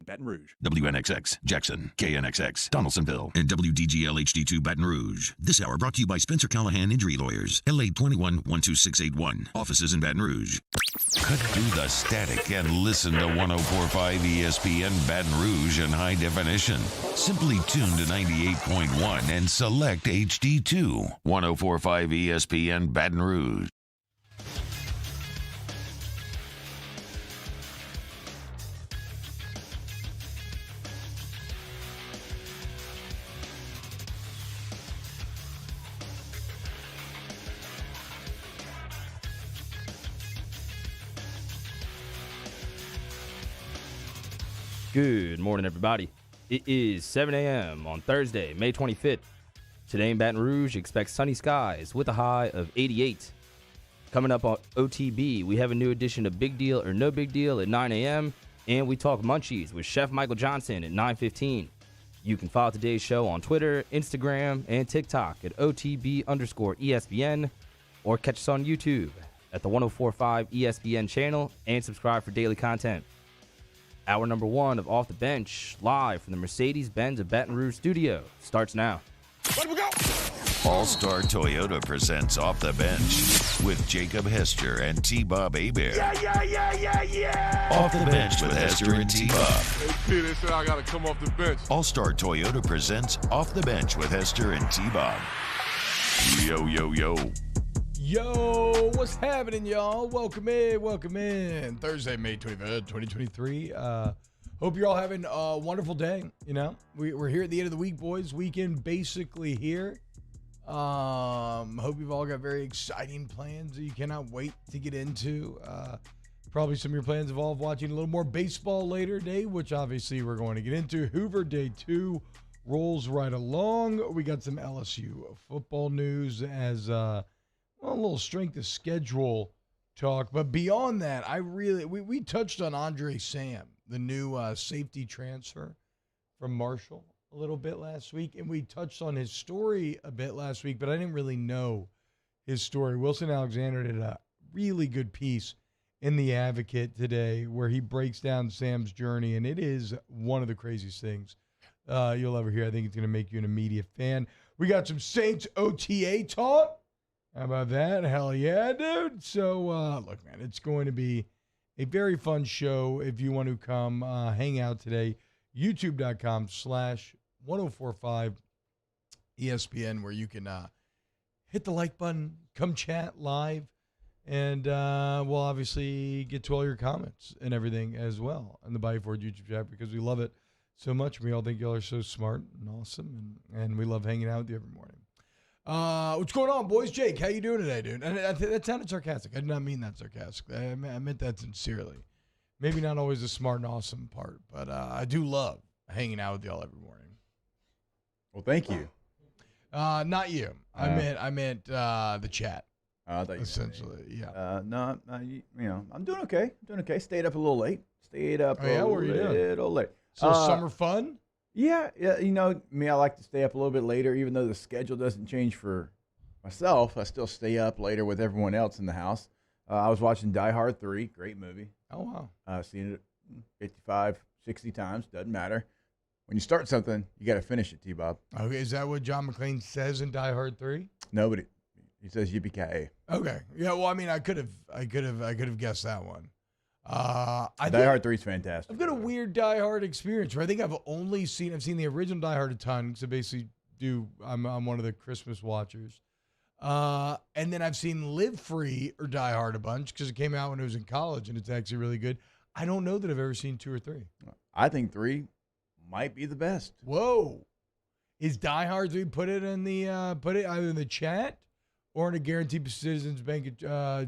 Baton Rouge. WNXX, Jackson, KNXX, Donaldsonville, and WDGL HD2 Baton Rouge. This hour brought to you by Spencer Callahan Injury Lawyers, LA 21-12681. Offices in Baton Rouge. Cut through the static and listen to 104.5 ESPN Baton Rouge in high definition. Simply tune to 98.1 and select HD2. 104.5 ESPN Baton Rouge. Good morning, everybody. It is 7 a.m. on Thursday, May 25th. Today in Baton Rouge, expect sunny skies with a high of 88. Coming up on OTB, we have a new edition of Big Deal or No Big Deal at 9 a.m. And we talk munchies with Chef Michael Johnson at 9:15. You can follow today's show on Twitter, Instagram, and TikTok at OTB_ESPN, or catch us on YouTube at the 104.5 ESPN channel and subscribe for daily content. Hour number 1 of Off the Bench, live from the Mercedes-Benz of Baton Rouge studio, starts now. Let we go! All-Star Toyota presents Off the Bench with Jacob Hester and T-Bob Hebert. Yeah! Off the Bench with Hester and T-Bob. Hey, they said I gotta come off the bench. All-Star Toyota presents Off the Bench with Hester and T-Bob. Yo. Yo, what's happening, y'all? Welcome in. Thursday, May 23rd, 2023. Hope you're all having a wonderful day. You know, we're here at the end of the week, boys. Weekend basically here. Hope you've all got very exciting plans that you cannot wait to get into. Probably some of your plans involve watching a little more baseball later today, which obviously we're going to get into. Hoover Day 2 rolls right along. We got some LSU football news as a little strength of schedule talk, but beyond that, we touched on Andre Sam, the new safety transfer from Marshall, a little bit last week, and we touched on his story a bit last week, but I didn't really know his story. Wilson Alexander did a really good piece in The Advocate today where he breaks down Sam's journey, and it is one of the craziest things you'll ever hear. I think it's going to make you an immediate fan. We got some Saints OTA talk. How about that? Hell yeah, dude. So, look, man, it's going to be a very fun show if you want to come hang out today. YouTube.com/1045 ESPN, where you can hit the like button, come chat live, and we'll obviously get to all your comments and everything as well on the Bayou Ford YouTube chat because we love it so much. We all think y'all are so smart and awesome, and we love hanging out with you every morning. What's going on, boys? Jake, how you doing today, dude? And that sounded sarcastic. I did not mean that sarcastically. I meant that sincerely. Maybe not always the smart and awesome part, but I do love hanging out with y'all every morning. Well, thank you. Not you. I meant the chat. I thought you essentially, yeah. No, I'm doing okay. Stayed up a little late. What were you doing? Little late. So summer fun? Yeah. You know me, I like to stay up a little bit later, even though the schedule doesn't change for myself. I still stay up later with everyone else in the house. I was watching Die Hard 3, great movie. Oh, wow. I've seen it 55, 60 times, doesn't matter. When you start something, you got to finish it, T-Bob. Okay, is that what John McClane says in Die Hard 3? No, but he says yippee-ki-yay. Okay. Yeah, well, I mean, I could have guessed that one. Die Hard 3 is fantastic. I've got a weird Die Hard experience where I think I've seen the original Die Hard a ton because I basically I'm one of the Christmas watchers. And then I've seen Live Free or Die Hard a bunch because it came out when I was in college and it's actually really good. I don't know that I've ever seen 2 or 3. I think 3 might be the best. Whoa. Is Die Hard 3 put it either in the chat or in a Guaranteed Citizens Bank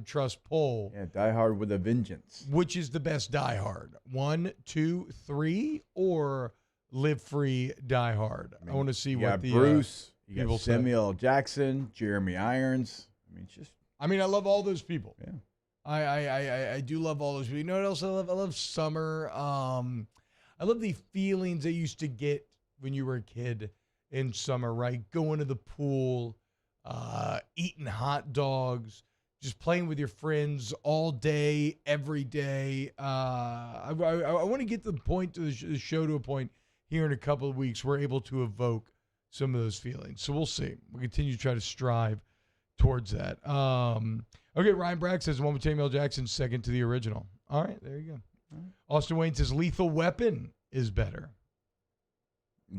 Trust poll? Yeah, Die Hard with a Vengeance. Which is the best Die Hard? 1, 2, 3, or Live Free Die Hard? I want to see what the Bruce, you people got Samuel L. Jackson, Jeremy Irons. I mean, I love all those people. Yeah. I do love all those people. You know what else I love? I love summer. I love the feelings I used to get when you were a kid in summer, right? Going to the pool, eating hot dogs, just playing with your friends all day, every day. I want to get the point to the show to a point here in a couple of weeks. We're able to evoke some of those feelings. So we'll see. We'll continue to try to strive towards that. Okay, Ryan Brack says one with Samuel L. Jackson, second to the original. All right, there you go. Austin Wayne says Lethal Weapon is better.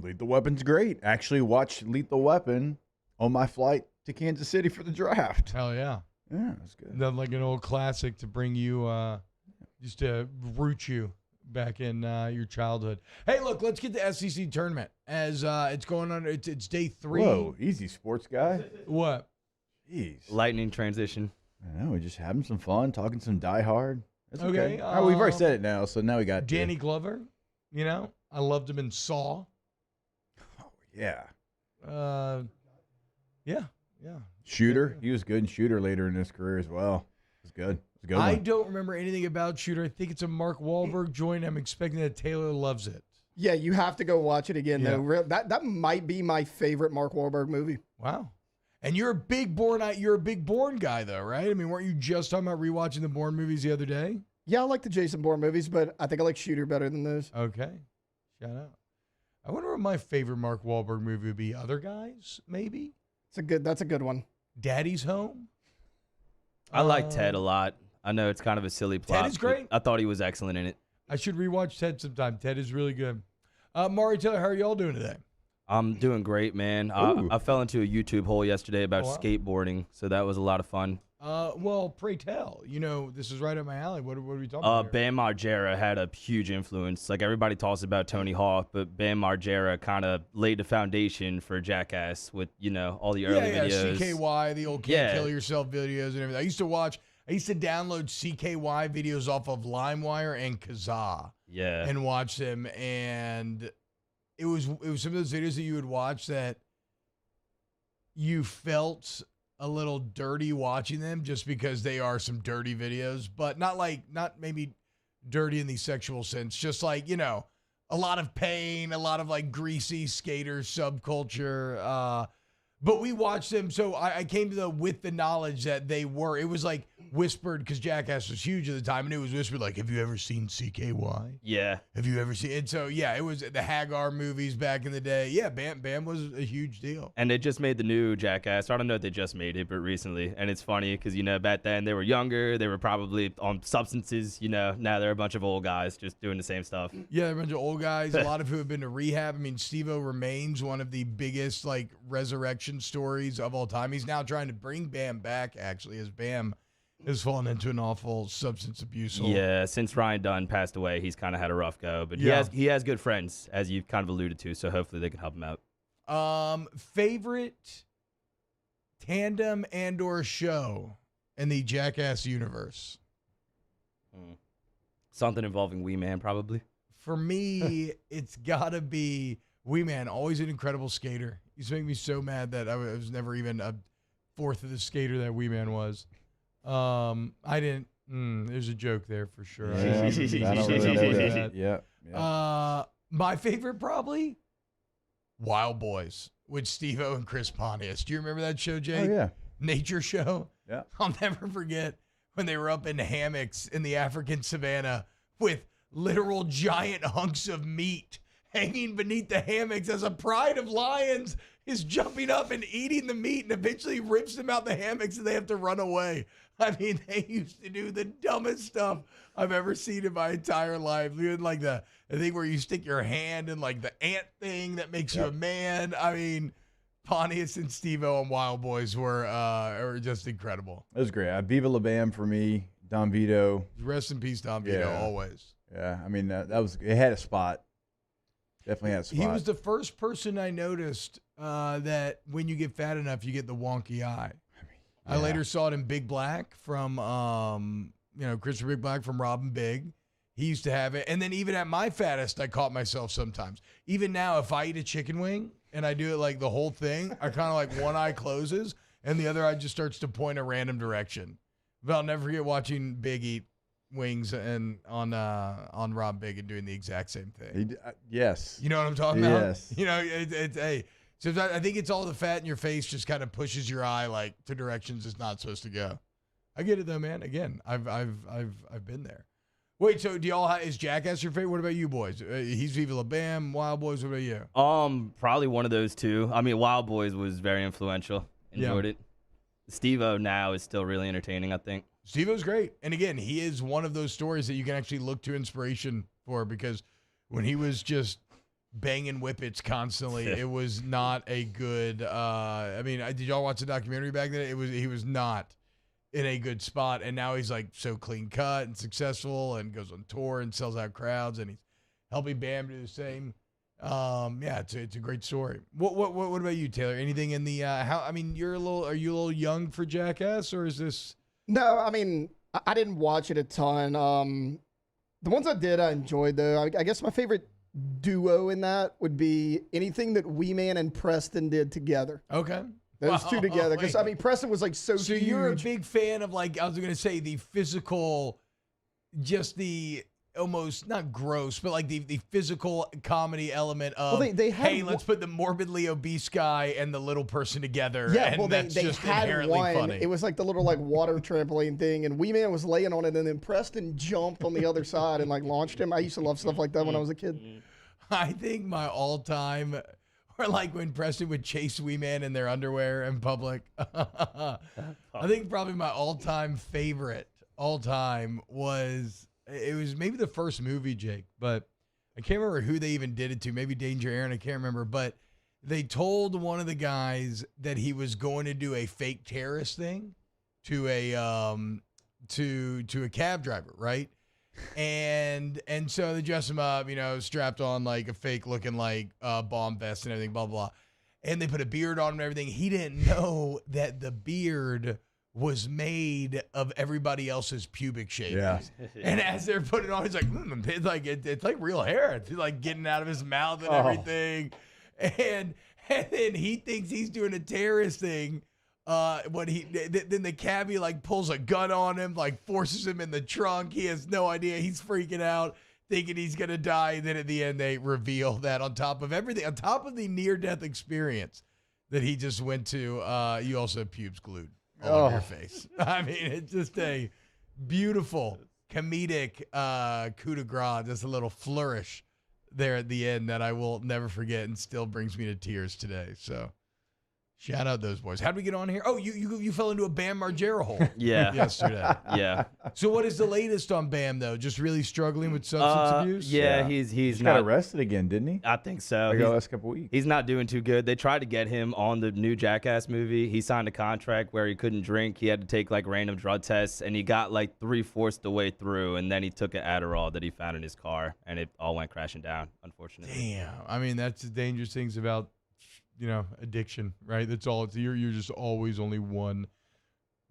Lethal Weapon's great. Actually watched Lethal Weapon on my flight to Kansas City for the draft. Hell yeah. Yeah, that's good. Then like an old classic to bring you, just to root you back in your childhood. Hey, look, let's get the SEC tournament as it's going on. It's day 3. Whoa, easy, sports guy. What? Jeez. Lightning transition. I know, we're just having some fun, talking some Die Hard. That's okay. Okay, All right, we've already said it now, so now we got Danny Glover. You know, I loved him in Saw. Oh, yeah. Yeah. Shooter. He was good in Shooter later in his career as well. It was good. It was a good I one. don't remember anything about Shooter. I think it's a Mark Wahlberg joint. I'm expecting that Taylor loves it. Yeah, you have to go watch it again, Yeah. though. That might be my favorite Mark Wahlberg movie. Wow. And you're a big Bourne guy, though, right? I mean, weren't you just talking about rewatching the Bourne movies the other day? Yeah, I like the Jason Bourne movies, but I think I like Shooter better than those. Okay. Shout out. I wonder what my favorite Mark Wahlberg movie would be. Other Guys, maybe? That's a good one. Daddy's Home? I like Ted a lot. I know it's kind of a silly plot. Ted is great. I thought he was excellent in it. I should rewatch Ted sometime. Ted is really good. Maury Taylor, how are y'all doing today? I'm doing great, man. I fell into a YouTube hole yesterday about skateboarding, so that was a lot of fun. Well, pray tell. You know, this is right up my alley. What are we talking about here? Bam Margera had a huge influence. Like, everybody talks about Tony Hawk, but Bam Margera kind of laid the foundation for Jackass with, you know, all the early videos. CKY, the old Can't Kill Yourself videos and everything. I used to download CKY videos off of LimeWire and Kazaa. Yeah. And watch them, and it was some of those videos that you would watch that you felt a little dirty watching them just because they are some dirty videos, but not maybe dirty in the sexual sense, just like, you know, a lot of pain, a lot of like greasy skater subculture. But we watched them, so I came to with the knowledge that it was like whispered, because Jackass was huge at the time, and it was whispered like, have you ever seen CKY? Yeah. Have you ever seen it? So, yeah, it was the Hagar movies back in the day. Yeah, Bam was a huge deal. And they just made the new Jackass. I don't know if they just made it, but recently. And it's funny because, you know, back then they were younger. They were probably on substances. You know, now they're a bunch of old guys just doing the same stuff. Yeah, they're a bunch of old guys, a lot of who have been to rehab. I mean, Steve-O remains one of the biggest, like, resurrection stories of all time. He's now trying to bring Bam back, actually, as Bam has fallen into an awful substance abuse hole. Yeah, since Ryan Dunn passed away, he's kind of had a rough go. But he has good friends, as you've kind of alluded to, so hopefully they can help him out. Favorite tandem and or show in the Jackass universe? Something involving Wee Man, probably. For me, it's got to be Wee Man, always an incredible skater. He used to make me so mad that I was never even a fourth of the skater that Wee Man was. I didn't. There's a joke there for sure. I don't really know that. Yeah. My favorite probably Wild Boys with Steve-O and Chris Pontius. Do you remember that show, Jay? Oh, yeah. Nature show. Yeah. I'll never forget when they were up in hammocks in the African savannah with literal giant hunks of meat hanging beneath the hammocks as a pride of lions is jumping up and eating the meat and eventually rips them out the hammocks and they have to run away. I mean, they used to do the dumbest stuff I've ever seen in my entire life. Even like the thing where you stick your hand in like the ant thing that makes you a man. I mean, Pontius and Steve-O and Wild Boys were just incredible. It was great. Viva La Bam for me. Don Vito. Rest in peace, Don Vito, always. Yeah, I mean, it had a spot. Definitely had a spot. He was the first person I noticed that when you get fat enough, you get the wonky eye. I later saw it in Big Black from, Christopher Big Black from Robin Big. He used to have it. And then even at my fattest, I caught myself sometimes. Even now, if I eat a chicken wing and I do it like the whole thing, I kind of like one eye closes and the other eye just starts to point a random direction. But I'll never forget watching Big eat wings and on Rob Big and doing the exact same thing. Yes. You know what I'm talking about? Yes. You know, hey. So I think it's all the fat in your face just kind of pushes your eye like to directions it's not supposed to go. I get it though, man. Again, I've been there. Wait, so do y'all is Jackass your favorite? What about you boys? He's Viva La Bam, Wild Boys. What about you? Probably one of those two. I mean, Wild Boys was very influential. Enjoyed it. Steve-O now is still really entertaining, I think. Steve-O's great. And again, he is one of those stories that you can actually look to inspiration for, because when he was just banging whippets constantly, it was not a good I mean, did y'all watch the documentary back then? He was not in a good spot, and now he's like so clean cut and successful and goes on tour and sells out crowds, and he's helping Bam do the same. Yeah, it's a great story. What about you, Taylor? Anything in the are you a little young for Jackass, or is this? No, I mean, I didn't watch it a ton. The ones I did, I enjoyed though. I guess my favorite duo in that would be anything that Wee Man and Preston did together. Okay. Those two together. Because, I mean, Preston was like so huge. So you're a big fan of, like, I was going to say the physical, just the almost, not gross, but like the physical comedy element of, they had hey, let's put the morbidly obese guy and the little person together. Yeah, and well, that's they just had inherently one. funny. It was like the little like water trampoline thing, and Wee Man was laying on it, and then Preston jumped on the other side and like launched him. I used to love stuff like that when I was a kid. I think my all-time, or like when Preston would chase Wee Man in their underwear in public. I think probably my all-time favorite was, it was maybe the first movie, Jake, but I can't remember who they even did it to. Maybe Danger Aaron, I can't remember. But they told one of the guys that he was going to do a fake terrorist thing to a to a cab driver, right? And so they dress him up, strapped on like a fake looking like bomb vest and everything, blah, blah. And they put a beard on him and everything. He didn't know that the beard was made of everybody else's pubic shavings. Yeah. And as they're putting it on, he's like, it's like real hair. It's like getting out of his mouth and everything. And then he thinks he's doing a terrorist thing. Then the cabbie like pulls a gun on him, like forces him in the trunk. He has no idea. He's freaking out, thinking he's gonna die. And then at the end, they reveal that on top of everything, on top of the near-death experience that he just went to, you also have pubes glued all over your face. I mean, it's just a beautiful comedic coup de grace, just a little flourish there at the end that I will never forget and still brings me to tears today. So shout out those boys. How'd we get on here? Oh, you fell into a Bam Margera hole. Yeah. Yesterday. Yeah. So what is the latest on Bam though? Just really struggling with substance abuse? Yeah, he's He not got arrested again, didn't he? I think so. Like the last couple weeks. He's not doing too good. They tried to get him on the new Jackass movie. He signed a contract where he couldn't drink. He had to take like random drug tests, and he got like 3/4 the way through, and then he took an Adderall that he found in his car, and it all went crashing down, unfortunately. Damn. I mean, that's the dangerous things about, addiction, right? That's all. You're just always only one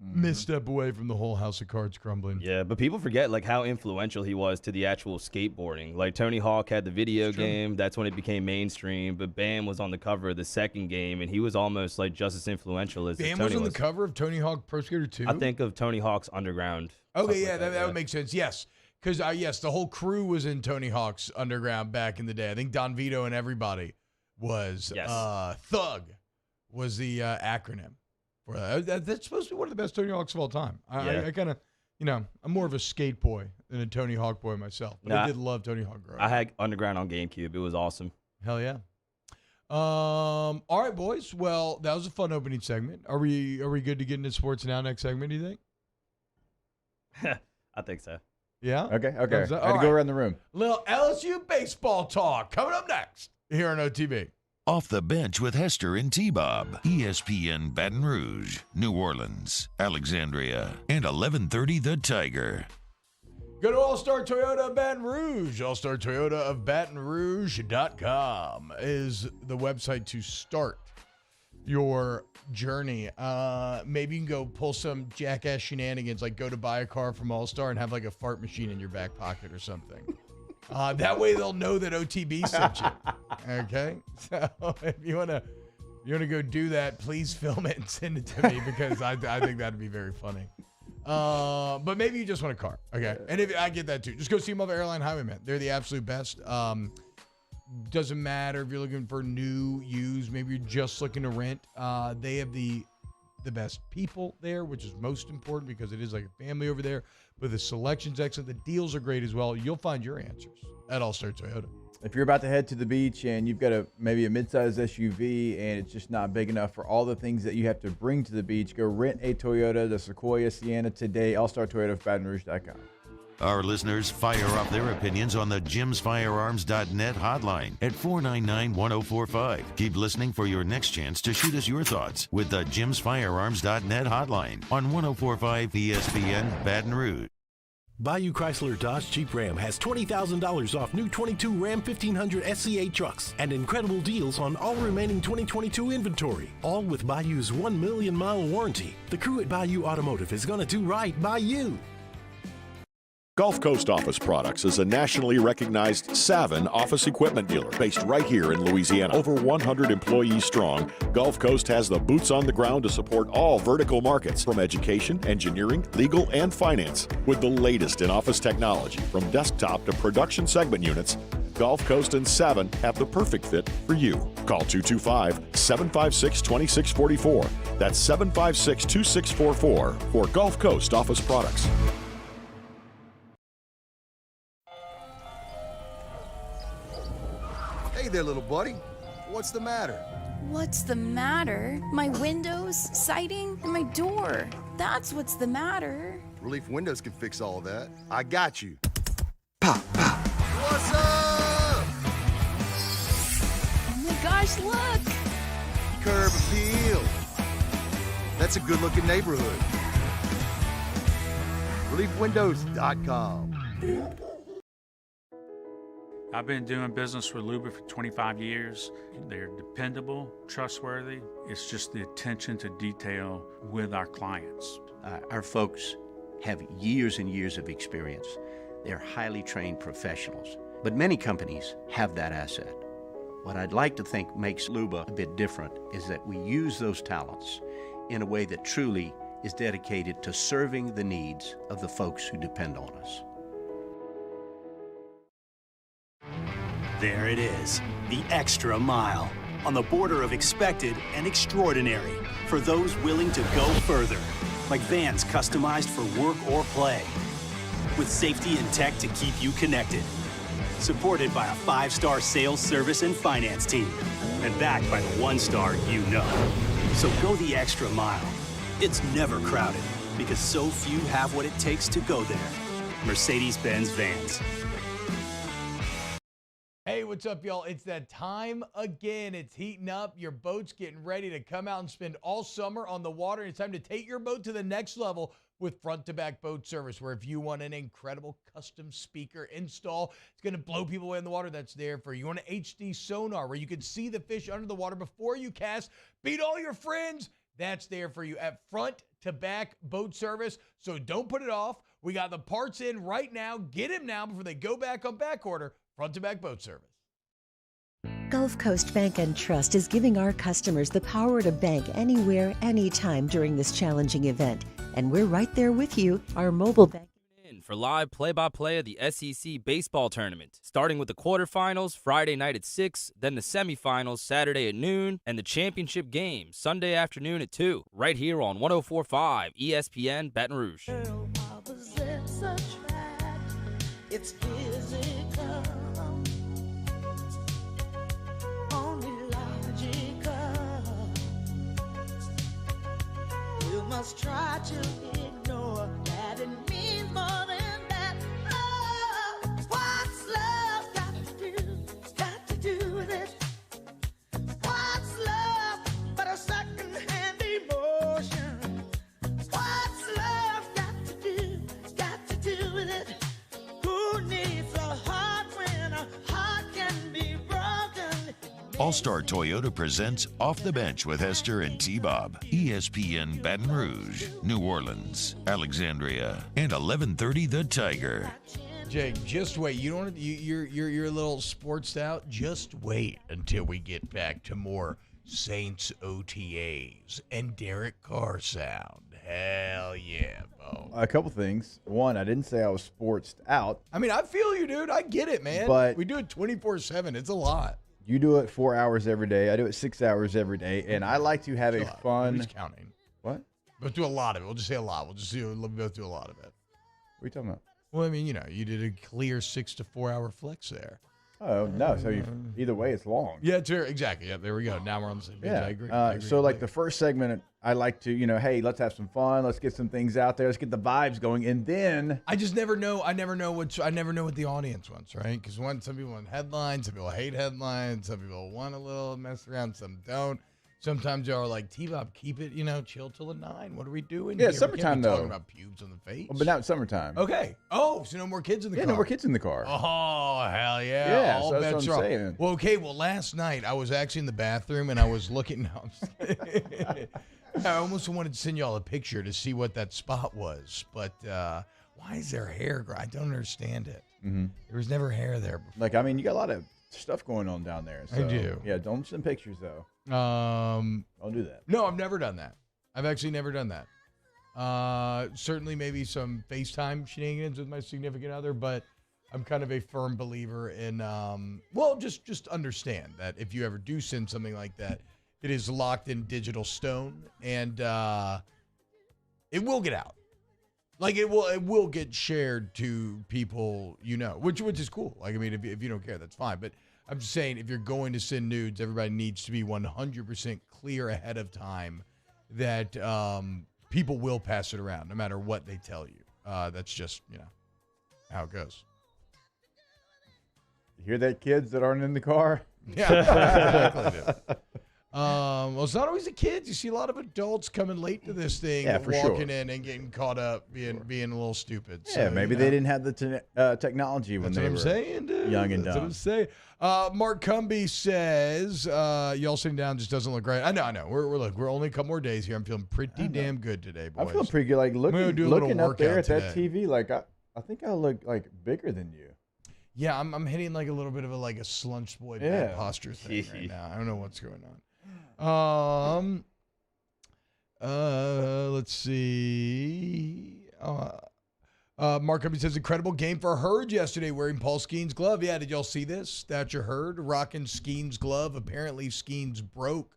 misstep away from the whole house of cards crumbling. Yeah, but people forget like how influential he was to the actual skateboarding. Like Tony Hawk had the video game. That's when it became mainstream. But Bam was on the cover of the second game, and he was almost like just as influential as Bam Tony was on the cover of Tony Hawk Pro Skater 2? I think of Tony Hawk's Underground. Okay, yeah, that would make sense. Yes. Because, yes, the whole crew was in Tony Hawk's Underground back in the day. I think Don Vito and everybody was. Yes. Thug was the acronym for that. That's supposed to be one of the best Tony Hawks of all time. I kind of, I'm more of a skate boy than a Tony Hawk boy myself. But I did love Tony Hawk growing up. I had Underground on GameCube. It was awesome. Hell yeah. All right, boys. Well, that was a fun opening segment. Are we good to get into sports now next segment, do you think? I think so. Yeah? Okay. All I had to right. go around the room. Little LSU baseball talk coming up next here on OTB. Off the Bench with Hester and T-Bob. ESPN Baton Rouge, New Orleans, Alexandria, and 1130 The Tiger. Go to All-Star Toyota of Baton Rouge. All-Star Toyota of Baton Rouge.com is the website to start your journey. Maybe you can go pull some jackass shenanigans, like go to buy a car from All-Star and have like a fart machine in your back pocket or something. That way they'll know that OTB sent you. Okay? So if you wanna go do that, please film it and send it to me because I think that'd be very funny. But maybe you just want a car. Okay. And if I get that too, just go see them over Airline Highwayman. They're the absolute best. Doesn't matter if you're looking for new, used, maybe you're just looking to rent. They have the the best people there, which is most important because it is like a family over there. But the selection's excellent. The deals are great as well. You'll find your answers at All Star Toyota. If you're about to head to the beach and you've got maybe a midsize SUV and it's just not big enough for all the things that you have to bring to the beach, go rent a Toyota, the Sequoia Sienna today, All-Star Toyota of BatonRouge.com. Our listeners fire off their opinions on the jimsfirearms.net hotline at 499-1045. Keep listening for your next chance to shoot us your thoughts with the jimsfirearms.net hotline on 1045 ESPN Baton Rouge. Bayou Chrysler Dodge Jeep Ram has $20,000 off new 22 Ram 1500 SCA trucks and incredible deals on all remaining 2022 inventory, all with Bayou's 1 million mile warranty. The crew at Bayou Automotive is going to do right by you. Gulf Coast Office Products is a nationally recognized Savin office equipment dealer based right here in Louisiana. Over 100 employees strong, Gulf Coast has the boots on the ground to support all vertical markets from education, engineering, legal, and finance. With the latest in office technology from desktop to production segment units, Gulf Coast and Savin have the perfect fit for you. Call 225-756-2644. That's 756-2644 for Gulf Coast Office Products. Hey there, little buddy. What's the matter? What's the matter? My windows, siding, and my door. That's what's the matter. Relief Windows can fix all of that. I got you. Pop, pop. What's up? Oh my gosh, look! Curb appeal. That's a good-looking neighborhood. ReliefWindows.com. I've been doing business with Luba for 25 years. They're dependable, trustworthy. It's just the attention to detail with our clients. Our folks have years and years of experience. They're highly trained professionals, but many companies have that asset. What I'd like to think makes Luba a bit different is that we use those talents in a way that truly is dedicated to serving the needs of the folks who depend on us. There it is, the extra mile, on the border of expected and extraordinary, for those willing to go further, like vans customized for work or play, with safety and tech to keep you connected, supported by a 5-star sales, service, and finance team, and backed by the 1-star you know. So go the extra mile. It's never crowded, because so few have what it takes to go there. Mercedes-Benz Vans. Hey, what's up, y'all? It's that time again. It's heating up. Your boat's getting ready to come out and spend all summer on the water. It's time to take your boat to the next level with front-to-back boat service, where if you want an incredible custom speaker install, it's going to blow people away in the water, that's there for you. You want an HD sonar where you can see the fish under the water before you cast, beat all your friends, that's there for you at front-to-back boat service. So don't put it off. We got the parts in right now. Get them now before they go back on back order. Front-to-back boat service. Gulf Coast Bank and Trust is giving our customers the power to bank anywhere, anytime during this challenging event. And we're right there with you. Our mobile bank. For live play-by-play of the SEC baseball tournament, starting with the quarterfinals Friday night at 6, then the semifinals Saturday at noon, and the championship game Sunday afternoon at 2, right here on 104.5 ESPN Baton Rouge. It's physical, only logical. You must try to ignore that it means more than that. Oh, what's love got to do with it? What's love but a second-hand emotion? What's love got to do with it? All-Star Toyota presents Off the Bench with Hester and T-Bob. ESPN Baton Rouge, New Orleans, Alexandria, and 1130 The Tiger. Jake, just wait. You're a little sportsed out. Just wait until we get back to more Saints OTAs and Derek Carr sound. Hell yeah, Bo. A couple things. One, I didn't say I was sportsed out. I mean, I feel you, dude. I get it, man. But we do it 24/7. It's a lot. You do it 4 hours every day. I do it 6 hours every day, and I like to have a fun. Who's counting? What? We'll do a lot of it. We'll just say a lot. We'll both do a lot of it. What are you talking about? Well, I mean, you did a clear 6 to 4 hour flex there. Oh, no. So either way, it's long. Yeah, exactly. Yeah, there we go. Now we're on the same page. Yeah. I agree. So, like, the first segment, I like to, hey, let's have some fun. Let's get some things out there. Let's get the vibes going. And then I just never know. I never know what the audience wants, right? Because some people want headlines. Some people hate headlines. Some people want a little mess around. Some don't. Sometimes y'all are like, T-Bob, keep it, chill till the 9. What are we doing? Yeah, here? summertime, we can't be though. talking about pubes on the face. Well, but now it's summertime. Okay. Oh, so no more kids in the car. Yeah, no more kids in the car. Oh, hell yeah. Yeah, All so that's bets what I'm are off. saying. Well, okay. Well, last night I was actually in the bathroom and I was looking. No, I'm just kidding. I almost wanted to send y'all a picture to see what that spot was. But why is there hair? I don't understand it. Mm-hmm. There was never hair there before. Like, I mean, you got a lot of stuff going on down there. So, I do. Yeah, don't send pictures, though. Don't do that. No, I've never done that. I've actually never done that. Certainly maybe some FaceTime shenanigans with my significant other, but I'm kind of a firm believer in, just understand that if you ever do send something like that, it is locked in digital stone and it will get out. Like it will get shared to people, which is cool. Like, I mean, if you don't care, that's fine. But I'm just saying, if you're going to send nudes, everybody needs to be 100% clear ahead of time that people will pass it around, no matter what they tell you. That's just, how it goes. You hear that, kids that aren't in the car? Yeah, exactly. Well, it's not always the kids. You see a lot of adults coming late to this thing, walking in and getting caught up, being a little stupid. So, Yeah, maybe they didn't have the technology when they were young and dumb. That's what I'm saying. Mark Cumby says, y'all sitting down just doesn't look right. I know. We're only a couple more days here. I'm feeling pretty damn good today, boys. I'm feeling pretty good. Like, looking up there at that TV, like, I think I look, like, bigger than you. Yeah, I'm hitting, like, a little bit of a slunch boy bad posture thing right now. I don't know what's going on. Let's see. Mark Cumby says, incredible game for Hurd yesterday wearing Paul Skeen's glove. Yeah, did y'all see this? Thatcher Hurd rocking Skeen's glove. Apparently Skeen's broke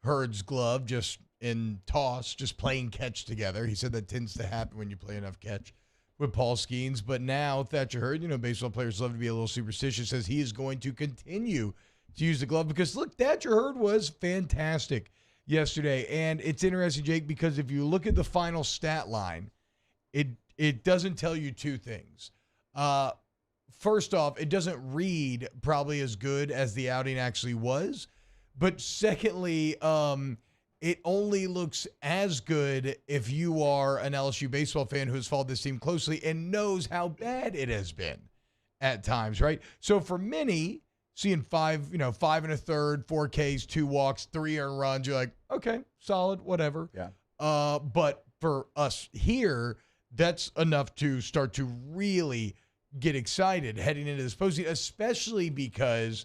Hurd's glove just in toss, just playing catch together. He said that tends to happen when you play enough catch with Paul Skeens. But now Thatcher Hurd, baseball players love to be a little superstitious, says he is going to continue to use the glove because, look, Thatcher Hurd was fantastic yesterday. And it's interesting, Jake, because if you look at the final stat line, it doesn't tell you two things. First off, it doesn't read probably as good as the outing actually was. But secondly, it only looks as good if you are an LSU baseball fan who has followed this team closely and knows how bad it has been at times, right? So for many, seeing 5 1/3, 4 Ks, 2 walks, 3 earned runs, you're like, okay, solid, whatever. Yeah. But for us here, that's enough to start to really get excited heading into this postseason, especially because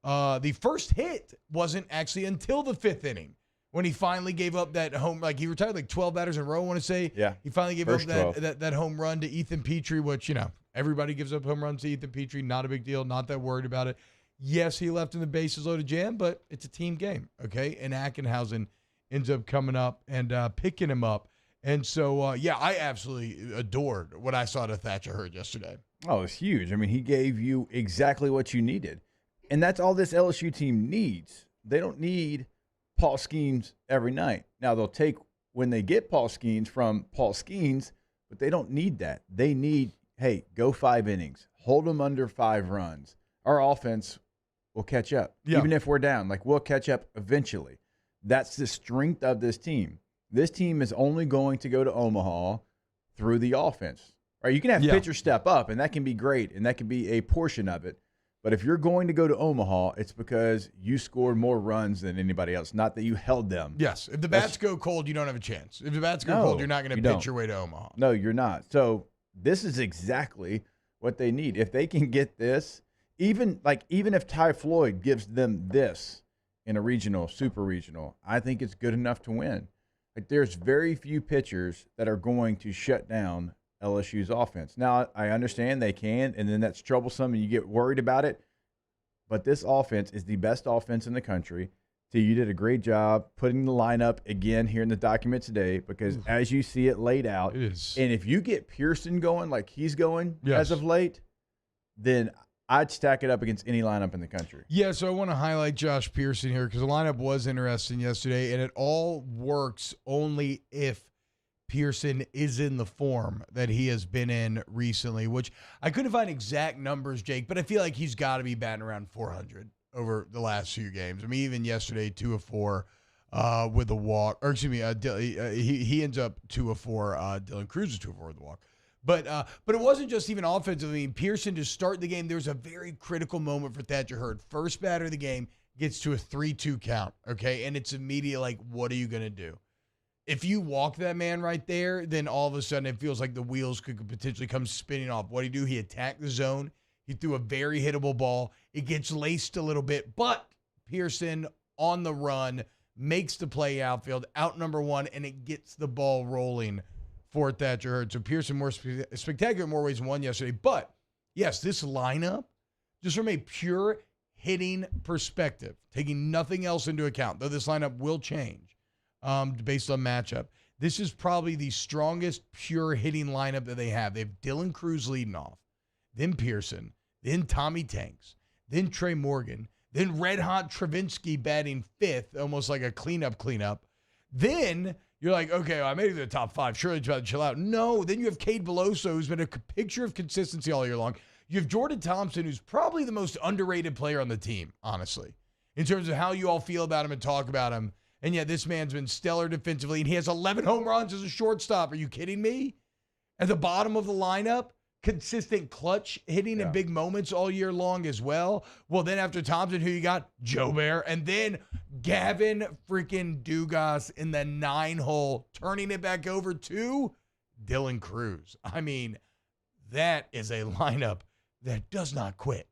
the first hit wasn't actually until the 5th inning when he finally gave up that home. Like, he retired like 12 batters in a row, I want to say. Yeah. He finally gave First up that home run to Ethan Petrie, which, everybody gives up home runs to Ethan Petrie. Not a big deal. Not that worried about it. Yes, he left in the bases loaded jam, but it's a team game, okay? And Ackenhausen ends up coming up and picking him up. And so, I absolutely adored what I saw to Thatcher Hurd yesterday. Oh, it's huge. I mean, he gave you exactly what you needed. And that's all this LSU team needs. They don't need Paul Skeens every night. Now, they'll take when they get Paul Skeens from Paul Skeens, but they don't need that. They need, hey, go 5 innings. Hold them under 5 runs. Our offense will catch up. Yeah. Even if we're down, like, we'll catch up eventually. That's the strength of this team. This team is only going to go to Omaha through the offense. Right? You can have pitchers step up, and that can be great, and that can be a portion of it. But if you're going to go to Omaha, it's because you scored more runs than anybody else, not that you held them. Yes. If the bats go cold, you don't have a chance. If the bats go cold, you're not going to pitch your way to Omaha. No, you're not. So this is exactly what they need. If they can get this, even if Ty Floyd gives them this in a regional, super regional, I think it's good enough to win. Like, there's very few pitchers that are going to shut down LSU's offense. Now, I understand they can, and then that's troublesome, and you get worried about it. But this offense is the best offense in the country. T, you did a great job putting the lineup again here in the document today because as you see it laid out, It is. and if you get Pearson going like he's going Yes. as of late, then I'd stack it up against any lineup in the country. Yeah, so I want to highlight Josh Pearson here because the lineup was interesting yesterday, and it all works only if Pearson is in the form that he has been in recently, which I couldn't find exact numbers, Jake, but I feel like he's got to be batting around 400 over the last few games. I mean, even yesterday, 2 of 4 with a walk. Or excuse me, he ends up 2 of 4. Dylan Cruz is 2 of 4 with a walk. But it wasn't just even offensively. I mean, Pearson to start the game, there was a very critical moment for Thatcher Hurd. First batter of the game gets to a 3-2 count, okay? And it's immediate, like, what are you going to do? If you walk that man right there, then all of a sudden it feels like the wheels could potentially come spinning off. What did he do? He attacked the zone. He threw a very hittable ball. It gets laced a little bit, but Pearson on the run makes the play outfield, out number 1, and it gets the ball rolling for Thatcher Hurd. So Pearson more spectacular in more ways than one yesterday. But, yes, this lineup, just from a pure hitting perspective, taking nothing else into account, though this lineup will change based on matchup, this is probably the strongest pure hitting lineup that they have. They have Dylan Cruz leading off, then Pearson, then Tommy Tanks, then Trey Morgan, then Red Hot Travinsky batting 5th, almost like a cleanup. Then you're like, okay, well, I made it to the top 5. Surely try to chill out. No, then you have Cade Beloso, who's been a picture of consistency all year long. You have Jordan Thompson, who's probably the most underrated player on the team, honestly, in terms of how you all feel about him and talk about him. And yeah, this man's been stellar defensively, and he has 11 home runs as a shortstop. Are you kidding me? At the bottom of the lineup, consistent clutch hitting in big moments all year long as well. Well, then after Thompson, who you got? Joe Bear. And then Gavin freaking Dugas in the 9-hole, turning it back over to Dylan Cruz. I mean, that is a lineup that does not quit,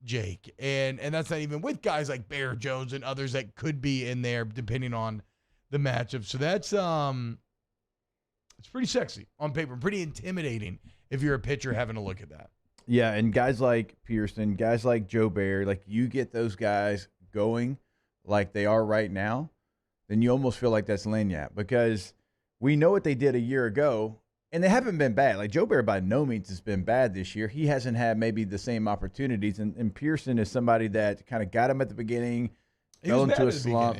Jake. And that's not even with guys like Bear Jones and others that could be in there depending on the matchup. So that's it's pretty sexy on paper, pretty intimidating if you're a pitcher having a look at that. Yeah, and guys like Pearson, guys like Joe Bear, like you get those guys going like they are right now, then you almost feel like that's lagniappe because we know what they did a year ago, and they haven't been bad. Like Joe Bear by no means has been bad this year. He hasn't had maybe the same opportunities, and Pearson is somebody that kind of got him at the beginning, fell into a slump,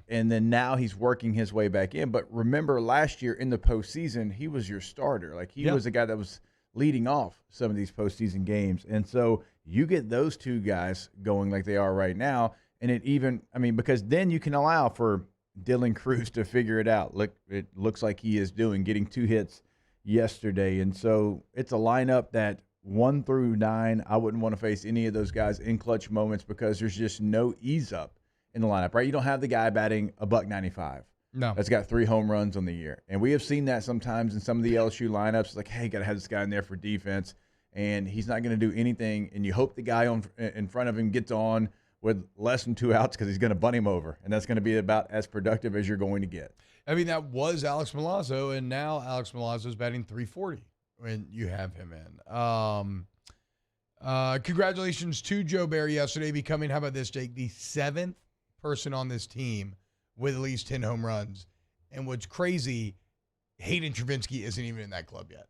and then now he's working his way back in. But remember last year in the postseason, he was your starter. Like he was a guy that was leading off some of these postseason games. And so you get those two guys going like they are right now, and it even, I mean, because then you can allow for Dylan Cruz to figure it out. Look, it looks like he is doing, getting 2 hits yesterday. And so it's a lineup that 1 through 9, I wouldn't want to face any of those guys in clutch moments because there's just no ease up in the lineup, right? You don't have the guy batting $195. No. That's got 3 home runs on the year. And we have seen that sometimes in some of the LSU lineups. Like, hey, got to have this guy in there for defense, and he's not going to do anything. And you hope the guy in front of him gets on with less than 2 outs because he's going to bunt him over. And that's going to be about as productive as you're going to get. I mean, that was Alex Milazzo, and now Alex Milazzo is batting .340 when you have him in. Congratulations to Joe Bear yesterday becoming, how about this, Jake, the 7th person on this team with at least 10 home runs. And what's crazy, Hayden Travinsky isn't even in that club yet.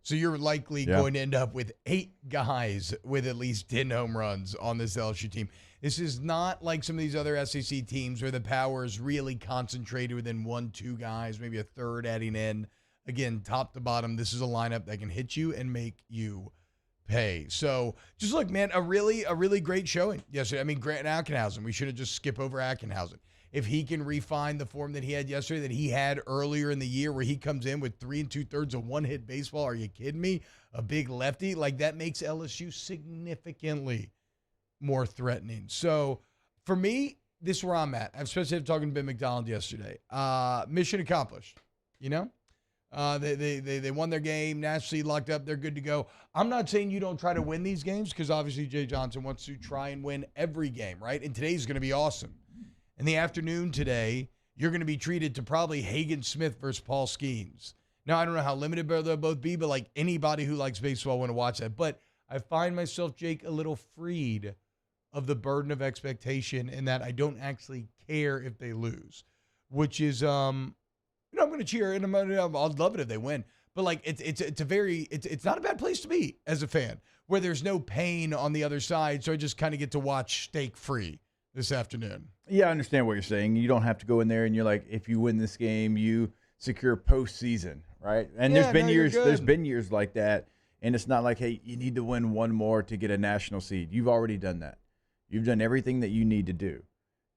So you're likely going to end up with 8 guys with at least 10 home runs on this LSU team. This is not like some of these other SEC teams where the power is really concentrated within 1-2 guys, maybe a third adding in. Again, top to bottom, this is a lineup that can hit you and make you pay. So just look, man, a really great showing yesterday. I mean, Grant Ackenhausen, we should have just skipped over Ackenhausen. If he can refine the form that he had yesterday, that he had earlier in the year where he comes in with 3 2/3 of one-hit baseball, are you kidding me? A big lefty, like that makes LSU significantly more threatening. So for me, this is where I'm at. Especially after talking to Ben McDonald yesterday. Mission accomplished, you know? They won their game, nationally locked up, they're good to go. I'm not saying you don't try to win these games because obviously Jay Johnson wants to try and win every game, right? And today's going to be awesome. In the afternoon today, you're going to be treated to probably Hagen Smith versus Paul Skeens. Now, I don't know how limited they'll both be, but like anybody who likes baseball want to watch that. But I find myself, Jake, a little freed of the burden of expectation and that I don't actually care if they lose, which is, I'm going to cheer and I'll love it if they win. But like it's not a bad place to be as a fan where there's no pain on the other side. So I just kind of get to watch steak free this afternoon. Yeah, I understand what you're saying. You don't have to go in there and you're like, if you win this game, you secure postseason, right? And there's been years like that. And it's not like, hey, you need to win one more to get a national seed. You've already done that. You've done everything that you need to do.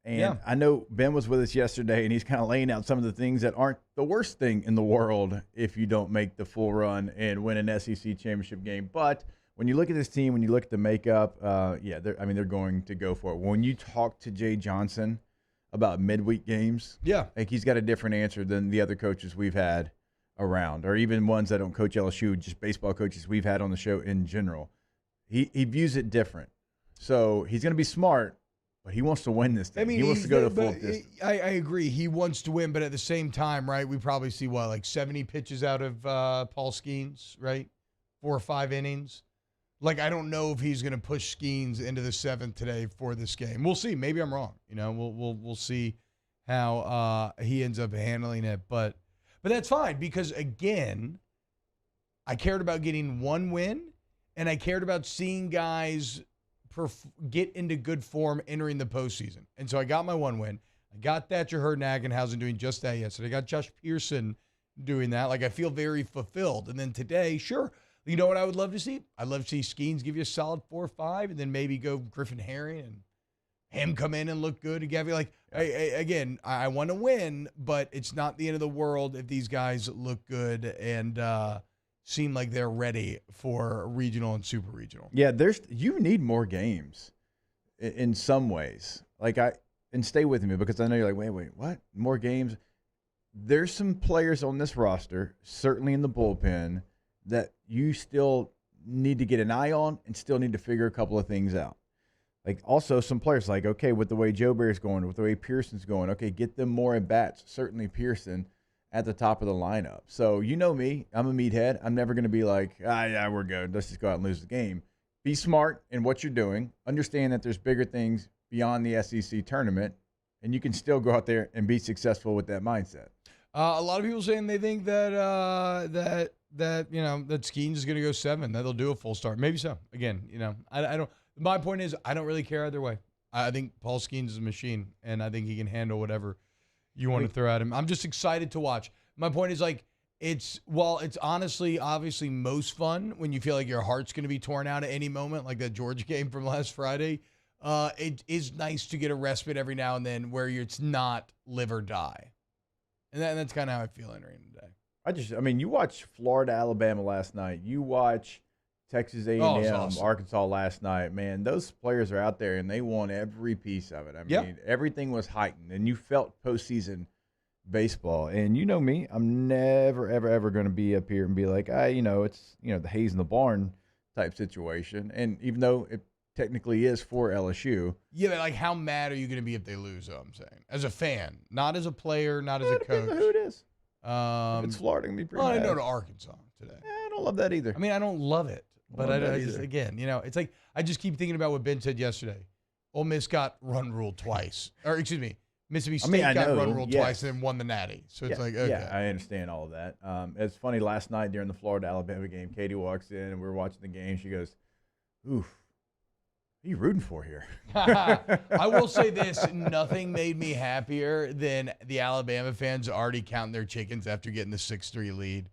And I know Ben was with us yesterday, and he's kind of laying out some of the things that aren't the worst thing in the world if you don't make the full run and win an SEC championship game. But when you look at this team, when you look at the makeup, they're going to go for it. When you talk to Jay Johnson about midweek games, like he's got a different answer than the other coaches we've had around, or even ones that don't coach LSU, just baseball coaches we've had on the show in general. He views it different. So he's going to be smart, but he wants to win this thing. He wants to go to full distance. I agree. He wants to win, but at the same time, right, we probably see, like 70 pitches out of Paul Skeens, right? 4 or 5 innings. Like, I don't know if he's going to push Skeens into the 7th today for this game. We'll see. Maybe I'm wrong. We'll see how he ends up handling it. But that's fine because, again, I cared about getting one win, and I cared about seeing guys get into good form entering the postseason. And so I got my one win. I got Thatcher Hurd-Nagenhausen doing just that yesterday. I got Josh Pearson doing that. Like, I feel very fulfilled. And then today, sure, you know what I would love to see? I'd love to see Skeens give you a solid 4-5 and then maybe go Griffin Herring and him come in and look good. Again, like, I want to win, but it's not the end of the world if these guys look good and seem like they're ready for regional and super regional. Yeah, you need more games in some ways. And stay with me because I know you're like, wait, what? More games? There's some players on this roster, certainly in the bullpen, that you still need to get an eye on and still need to figure a couple of things out. Like also some players like, okay, with the way Joe Barry's going, with the way Pearson's going, okay, get them more at bats. Certainly Pearson at the top of the lineup. So you know me, I'm a meathead. I'm never going to be like, yeah, we're good. Let's just go out and lose the game. Be smart in what you're doing. Understand that there's bigger things beyond the SEC tournament, and you can still go out there and be successful with that mindset. A lot of people saying they think that Skeens is going to go 7, that they'll do a full start. Maybe so. Again, I don't. My point is, I don't really care either way. I think Paul Skeens is a machine, and I think he can handle whatever you want to throw at him. I'm just excited to watch. My point is, like, it's honestly, obviously most fun when you feel like your heart's going to be torn out at any moment, like that Georgia game from last Friday. It is nice to get a respite every now and then where it's not live or die. And that's kind of how I feel entering today. You watch Florida, Alabama last night. You watch Texas A&M, awesome. Arkansas last night. Man, those players are out there, and they won every piece of it. Everything was heightened, and you felt postseason baseball. And you know me, I'm never, ever, ever going to be up here and be like, it's the Hayes in the barn type situation. And even though it technically is for LSU. Yeah, but like how mad are you going to be if they lose, though, I'm saying? As a fan, not as a player, not as a coach. Who it is. If it's Florida, going to be pretty mad. I go to Arkansas today. I don't love that either. I don't love it. But it's like I just keep thinking about what Ben said yesterday. Ole Miss got run ruled twice. Or, excuse me, Mississippi State got run ruled twice and then won the Natty. So it's like, okay. Yeah, I understand all of that. It's funny, last night during the Florida-Alabama game, Katie walks in and we're watching the game. She goes, oof. Who are you rooting for here? I will say this. Nothing made me happier than the Alabama fans already counting their chickens after getting the 6-3 lead.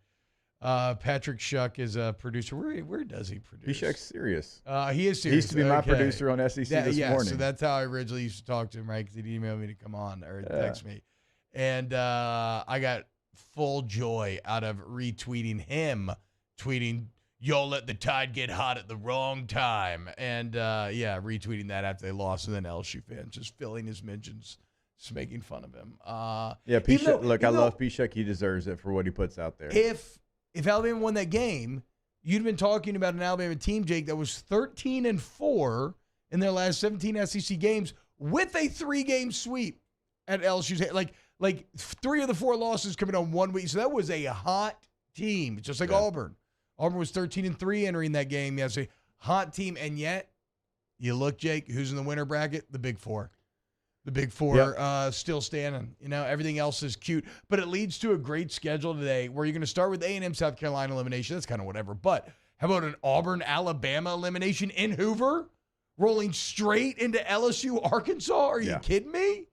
Patrick Shuck is a producer. Where does he produce? Shuck's serious. He is serious. He used to be my producer on SEC this morning. So that's how I originally used to talk to him, right? Because he'd email me to come on or text me. And I got full joy out of retweeting him, tweeting, "Y'all let the tide get hot at the wrong time." And, retweeting that after they lost. And then LSU fans just filling his mentions, just making fun of him. I love P-Shuck. He deserves it for what he puts out there. If Alabama won that game, you'd have been talking about an Alabama team, Jake, that was 13-4 in their last 17 SEC games with a 3-game sweep at LSU's head. Like 3 of the 4 losses coming on 1 week. So that was a hot team, just like Auburn. Auburn was 13-3 entering that game yesterday. Hot team, and yet You look, Jake, who's in the winner bracket? The Big Four. The Big Four still standing. Everything else is cute. But it leads to a great schedule today where you're going to start with A&M South Carolina elimination. That's kind of whatever. But how about an Auburn Alabama elimination in Hoover? Rolling straight into LSU Arkansas? Are you kidding me?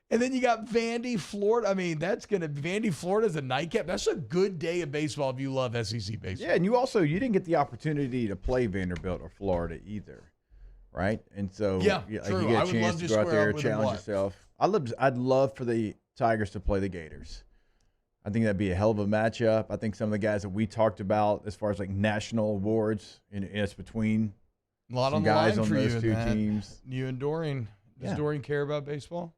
And then you got Vandy, Florida. I mean, that's going to be Vandy, Florida as a nightcap. That's a good day of baseball if you love SEC baseball. Yeah, and you didn't get the opportunity to play Vanderbilt or Florida either, right? And so true. You get a chance to go out there, challenge yourself. I'd love for the Tigers to play the Gators. I think that'd be a hell of a matchup. I think some of the guys that we talked about as far as like national awards, and it's between a lot some on the guys line on for those you two in that. teams. You and Dorian. Does Dorian care about baseball?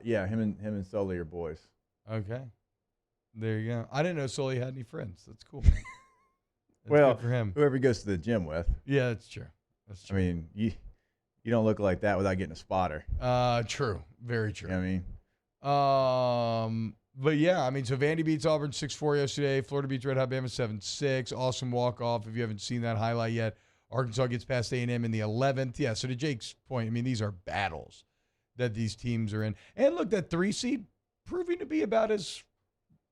Yeah, him and Sully are boys. Okay. There you go. I didn't know Sully had any friends. That's cool. That's well, good for him. Whoever he goes to the gym with. Yeah, that's true. That's true. I mean, you don't look like that without getting a spotter. True. Very true. You know what I mean? But yeah, I mean, so Vandy beats Auburn 6-4 yesterday. Florida beats Red Hot Bama 7-6. Awesome walk-off. If you haven't seen that highlight yet, Arkansas gets past A&M in the 11th. Yeah, so to Jake's point, I mean, these are battles that these teams are in. And look, that 3 seed proving to be about as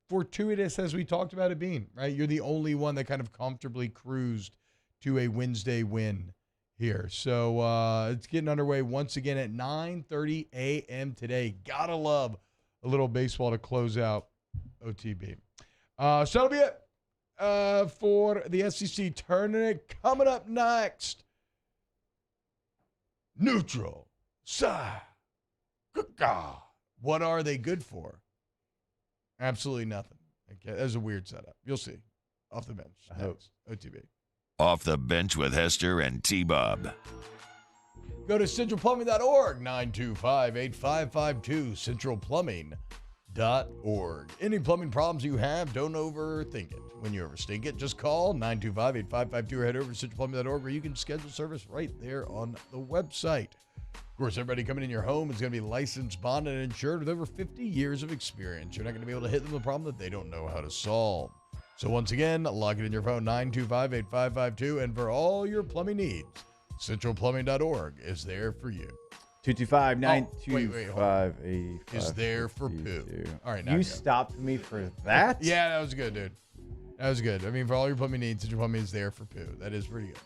fortuitous as we talked about it being, right? You're the only one that kind of comfortably cruised to a Wednesday win here. So it's getting underway once again at 9:30 a.m. today. Gotta love a little baseball to close out OTB. So that'll be it for the SEC tournament. Coming up next, neutral side. What are they good for? Absolutely nothing. Okay, that's a weird setup. You'll see. Off the bench. I hope. OTB. Off the bench with Hester and T-Bob. Go to centralplumbing.org, 925-8552, centralplumbing.org. Any plumbing problems you have, don't overthink it. When you overthink it, just call 925-8552 or head over to centralplumbing.org where you can schedule service right there on the website. Of course, everybody coming in your home is going to be licensed, bonded, and insured with over 50 years of experience. You're not going to be able to hit them with a problem that they don't know how to solve. So once again, lock it in your phone, 925-8552, and for all your plumbing needs, centralplumbing.org is there for you. 225-925-8552. Is there for poo. All right, now you stopped me for that? Yeah, that was good, dude. That was good. I mean, for all your plumbing needs, Central Plumbing is there for poo. That is pretty good.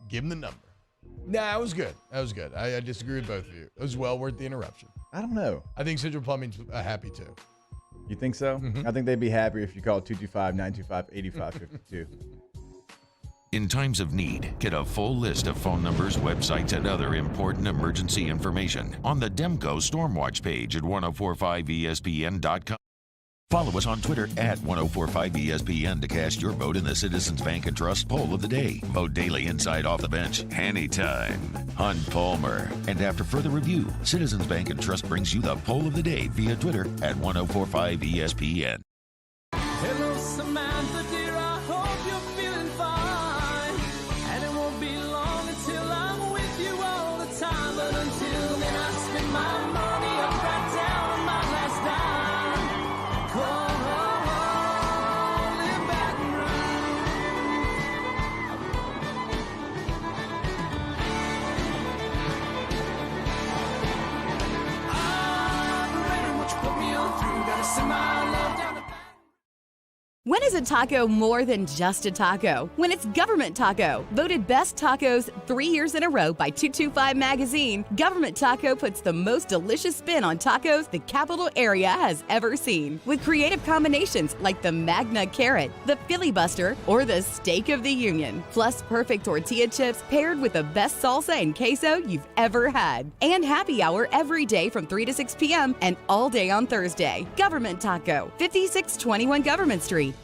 Give him the number. Nah, that was good. That was good. I disagree with both of you. It was well worth the interruption. I don't know. I think Central Plumbing's happy too. You think so? Mm-hmm. I think they'd be happier if you called 225-925-8552. In times of need, get a full list of phone numbers, websites, and other important emergency information on the Demco Stormwatch page at 1045ESPN.com. Follow us on Twitter at 1045ESPN to cast your vote in the Citizens Bank and Trust Poll of the Day. Vote daily inside Off the Bench, anytime. Hunt Palmer. And after further review, Citizens Bank and Trust brings you the Poll of the Day via Twitter at 1045ESPN. Hello, Samantha, dear, I hope you're feeling fine. And it won't be long until I'm with you all the time. But until then, I spend my money up right down my last dime. Come on, in Baton Rouge. I'm ready, what you put me on through. Gotta send my love down the When is a taco more than just a taco? When it's Government Taco. Voted best tacos 3 years in a row by 225 Magazine, Government Taco puts the most delicious spin on tacos the capital area has ever seen. With creative combinations like the Magna Carrot, the Filibuster, or the Steak of the Union. Plus perfect tortilla chips paired with the best salsa and queso you've ever had. And happy hour every day from 3 to 6 p.m. and all day on Thursday. Government Taco, 5621 Government Street.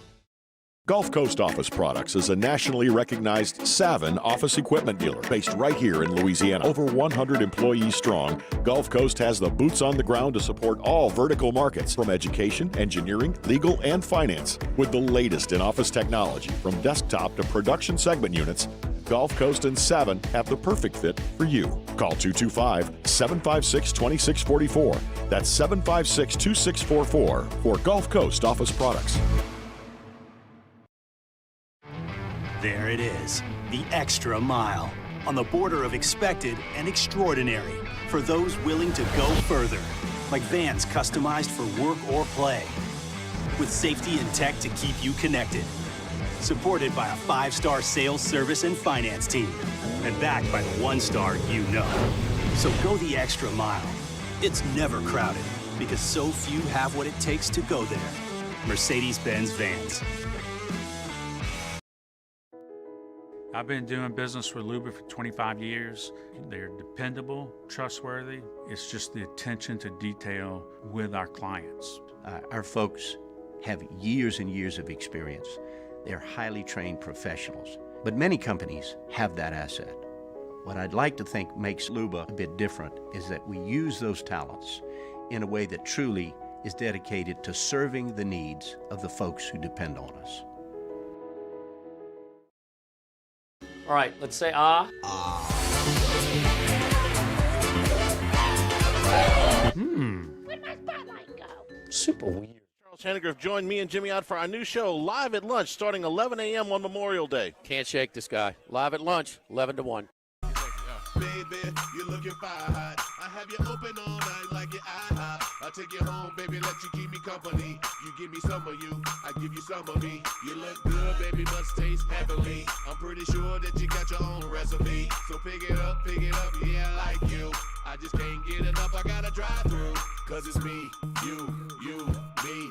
Gulf Coast Office Products is a nationally recognized Savin office equipment dealer based right here in Louisiana. Over 100 employees strong, Gulf Coast has the boots on the ground to support all vertical markets from education, engineering, legal, and finance. With the latest in office technology from desktop to production segment units, Gulf Coast and Savin have the perfect fit for you. Call 225-756-2644. That's 756-2644 for Gulf Coast Office Products. There it is, the extra mile, on the border of expected and extraordinary, for those willing to go further, like vans customized for work or play, with safety and tech to keep you connected. Supported by a 5-star sales, service, and finance team, and backed by the 1-star you know. So go the extra mile. It's never crowded, because so few have what it takes to go there. Mercedes-Benz Vans. I've been doing business with Luba for 25 years. They're dependable, trustworthy. It's just the attention to detail with our clients. Our folks have years and years of experience. They're highly trained professionals. But many companies have that asset. What I'd like to think makes Luba a bit different is that we use those talents in a way that truly is dedicated to serving the needs of the folks who depend on us. All right, let's say ah. Where'd my spotlight go? Super weird. Charles Hannegriff joined me and Jimmy out for our new show, Live at Lunch, starting 11 a.m. on Memorial Day. Can't shake this guy. Live at lunch, 11 to 1. Baby, you're looking fine. I have you open all night like your IHOP. I'll take you home, baby, let you keep me company. You give me some of you, I give you some of me. You look good, baby, must taste heavenly. I'm pretty sure that you got your own recipe. So pick it up, yeah, I like you. I just can't get enough, I gotta drive through. Cause it's me, you, me,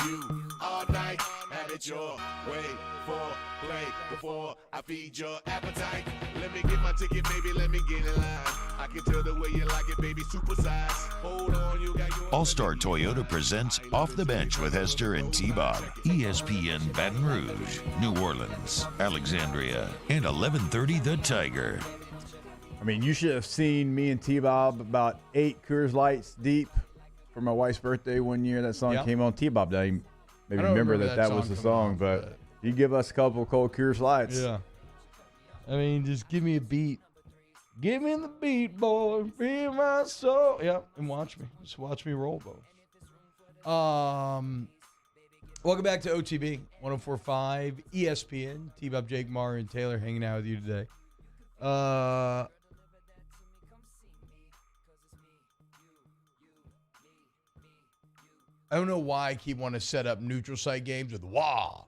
you. All night, have it your way. For play before I feed your appetite. Let me get my ticket, baby, let me get in line. I can tell the way you like it, baby, supersize. Hold on, you got your... All-Star Toyota presents Off the Bench with Hester and T-Bob. ESPN Baton Rouge, New Orleans, Alexandria, and 11:30 The Tiger. I mean, you should have seen me and T-Bob about 8 Coors Lights deep for my wife's birthday one year. That song came on. T-Bob didn't maybe remember that was the song, but you give us a couple of cold Coors Lights. Yeah. I mean, just give me a beat. Give me the beat, boy. Be my soul. Yeah, and watch me. Just watch me roll, both. Welcome back to OTB 104.5 ESPN. T-Bob, Jake, Mario, and Taylor hanging out with you today. I don't know why I keep wanting to set up neutral site games with wah,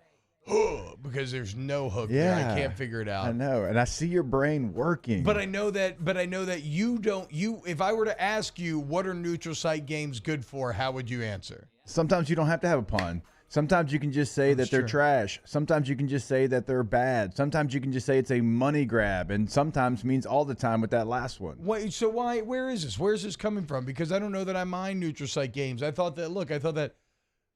huh, because there's no hook there. I can't figure it out. I know, and I see your brain working. But I know that you don't. If I were to ask you what are neutral site games good for, how would you answer? Sometimes you don't have to have a pun. Sometimes you can just say that they're trash. Sometimes you can just say that they're bad. Sometimes you can just say it's a money grab, and sometimes means all the time with that last one. Wait, so why? Where is this? Where's this coming from? Because I don't know that I mind neutral site games. I thought that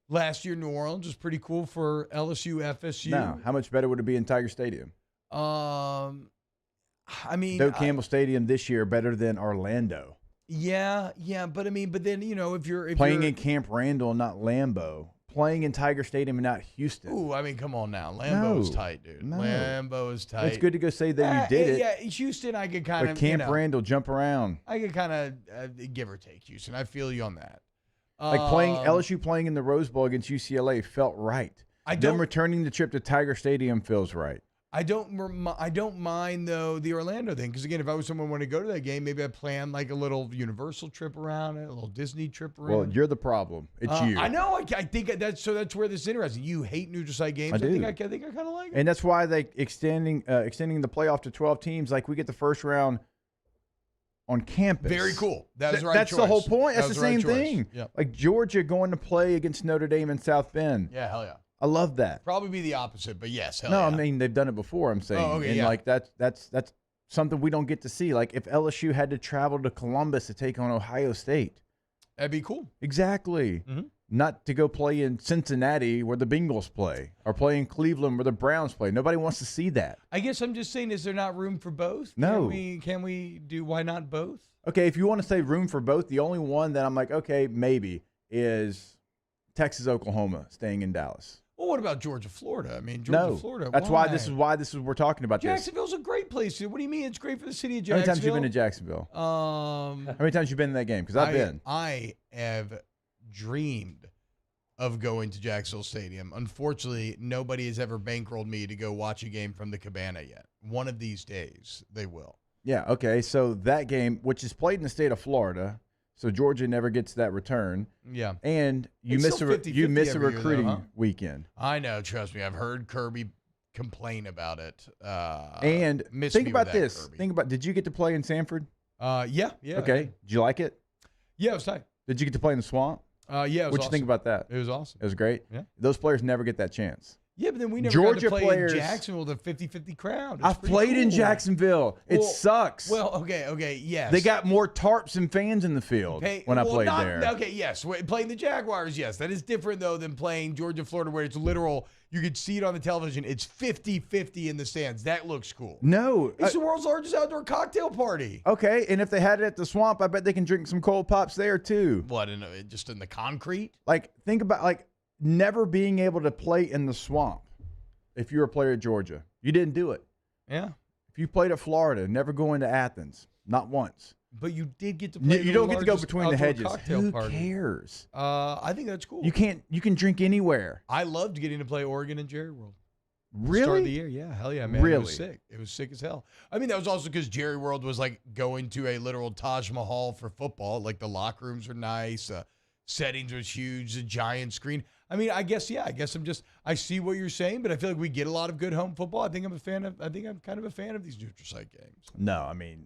last year New Orleans was pretty cool for LSU, FSU. Now, how much better would it be in Tiger Stadium? I mean, Doak Campbell Stadium this year better than Orlando. Yeah, but then if you're playing in Camp Randall, not Lambeau. Playing in Tiger Stadium and not Houston. Ooh, I mean, come on now. Lambeau is tight, dude. No. Lambeau is tight. It's good to go say that you did it. Yeah, Houston, I could kind of. But Camp Randall, jump around. I could kind of give or take Houston. I feel you on that. Like LSU playing in the Rose Bowl against UCLA felt right. Them returning the trip to Tiger Stadium feels right. I don't mind though the Orlando thing, because again, if I was someone who wanted to go to that game, maybe I'd plan like a little Universal trip around it, a little Disney trip around. Well, you're the problem. It's you. I know. I think that's where this is interesting. You hate neutral site games. I do. I think I kind of like it. And that's why they extending the playoff to 12 teams. Like we get the first round on campus. Very cool. That's the right That's choice. the whole point. That's the same right thing. Yep. Like Georgia going to play against Notre Dame in South Bend. Yeah, hell yeah. I love that. Probably be the opposite, but yes, hell no, yeah. I mean they've done it before. I'm saying, and like that's something we don't get to see. Like if LSU had to travel to Columbus to take on Ohio State, that'd be cool. Exactly. Mm-hmm. Not to go play in Cincinnati where the Bengals play, or play in Cleveland where the Browns play. Nobody wants to see that. I guess I'm just saying, is there not room for both? No. Can we do? Why not both? Okay, if you want to say room for both, the only one that I'm like, okay, maybe is Texas, Oklahoma, staying in Dallas. Well, what about Georgia, Florida? I mean, Georgia, Florida. That's why this is we're talking about. Jacksonville's a great place. What do you mean it's great for the city of How Jacksonville? many times have you been to Jacksonville? How many times have you been in that game? Because I've been. I have dreamed of going to Jacksonville Stadium. Unfortunately, nobody has ever bankrolled me to go watch a game from the Cabana yet. One of these days, they will. Yeah, okay. So that game, which is played in the state of Florida, so Georgia never gets that return. Yeah. And you It's miss still a 50-50 you miss a every year, though, recruiting huh? weekend. I know, trust me. I've heard Kirby complain about it. And miss think me about with that, this. Kirby. Think about, did you get to play in Sanford? Yeah. Okay. Did you like it? Yeah, it was tight. Did you get to play in the swamp? Yeah, it was What'd you think awesome. about that? It was awesome. It was great? Yeah. Those players never get that chance. Yeah, but then we never Georgia got to play players- in Jacksonville with a 50-50 crowd. It's I've pretty played in cool. Jacksonville. It Well- sucks. Well, okay, yes. They got more tarps and fans in the field when I played there. Okay, yes. Playing the Jaguars, yes. That is different, though, than playing Georgia, Florida, where it's literal. You could see it on the television. It's 50-50 in the stands. That looks cool. No. It's the world's largest outdoor cocktail party. Okay, and if they had it at the swamp, I bet they can drink some cold pops there too. What, just in the concrete? Like, think about never being able to play in the swamp if you're a player at Georgia. You didn't do it. Yeah. If you played at Florida, never going to Athens, not once. But you did get to play. You don't get to go largest between the outdoor hedges. cocktail Who party. cares? I think that's cool. You can drink anywhere. I loved getting to play Oregon and Jerry World. Really? Start of the year, yeah, hell yeah, man. It Really? was sick. It was sick as hell. I mean, that was also because Jerry World was like going to a literal Taj Mahal for football. Like the locker rooms were nice, settings was huge, the giant screen. I mean, I guess I see what you're saying, but I feel like we get a lot of good home football. I think I'm kind of a fan of these neutral site games. No, I mean,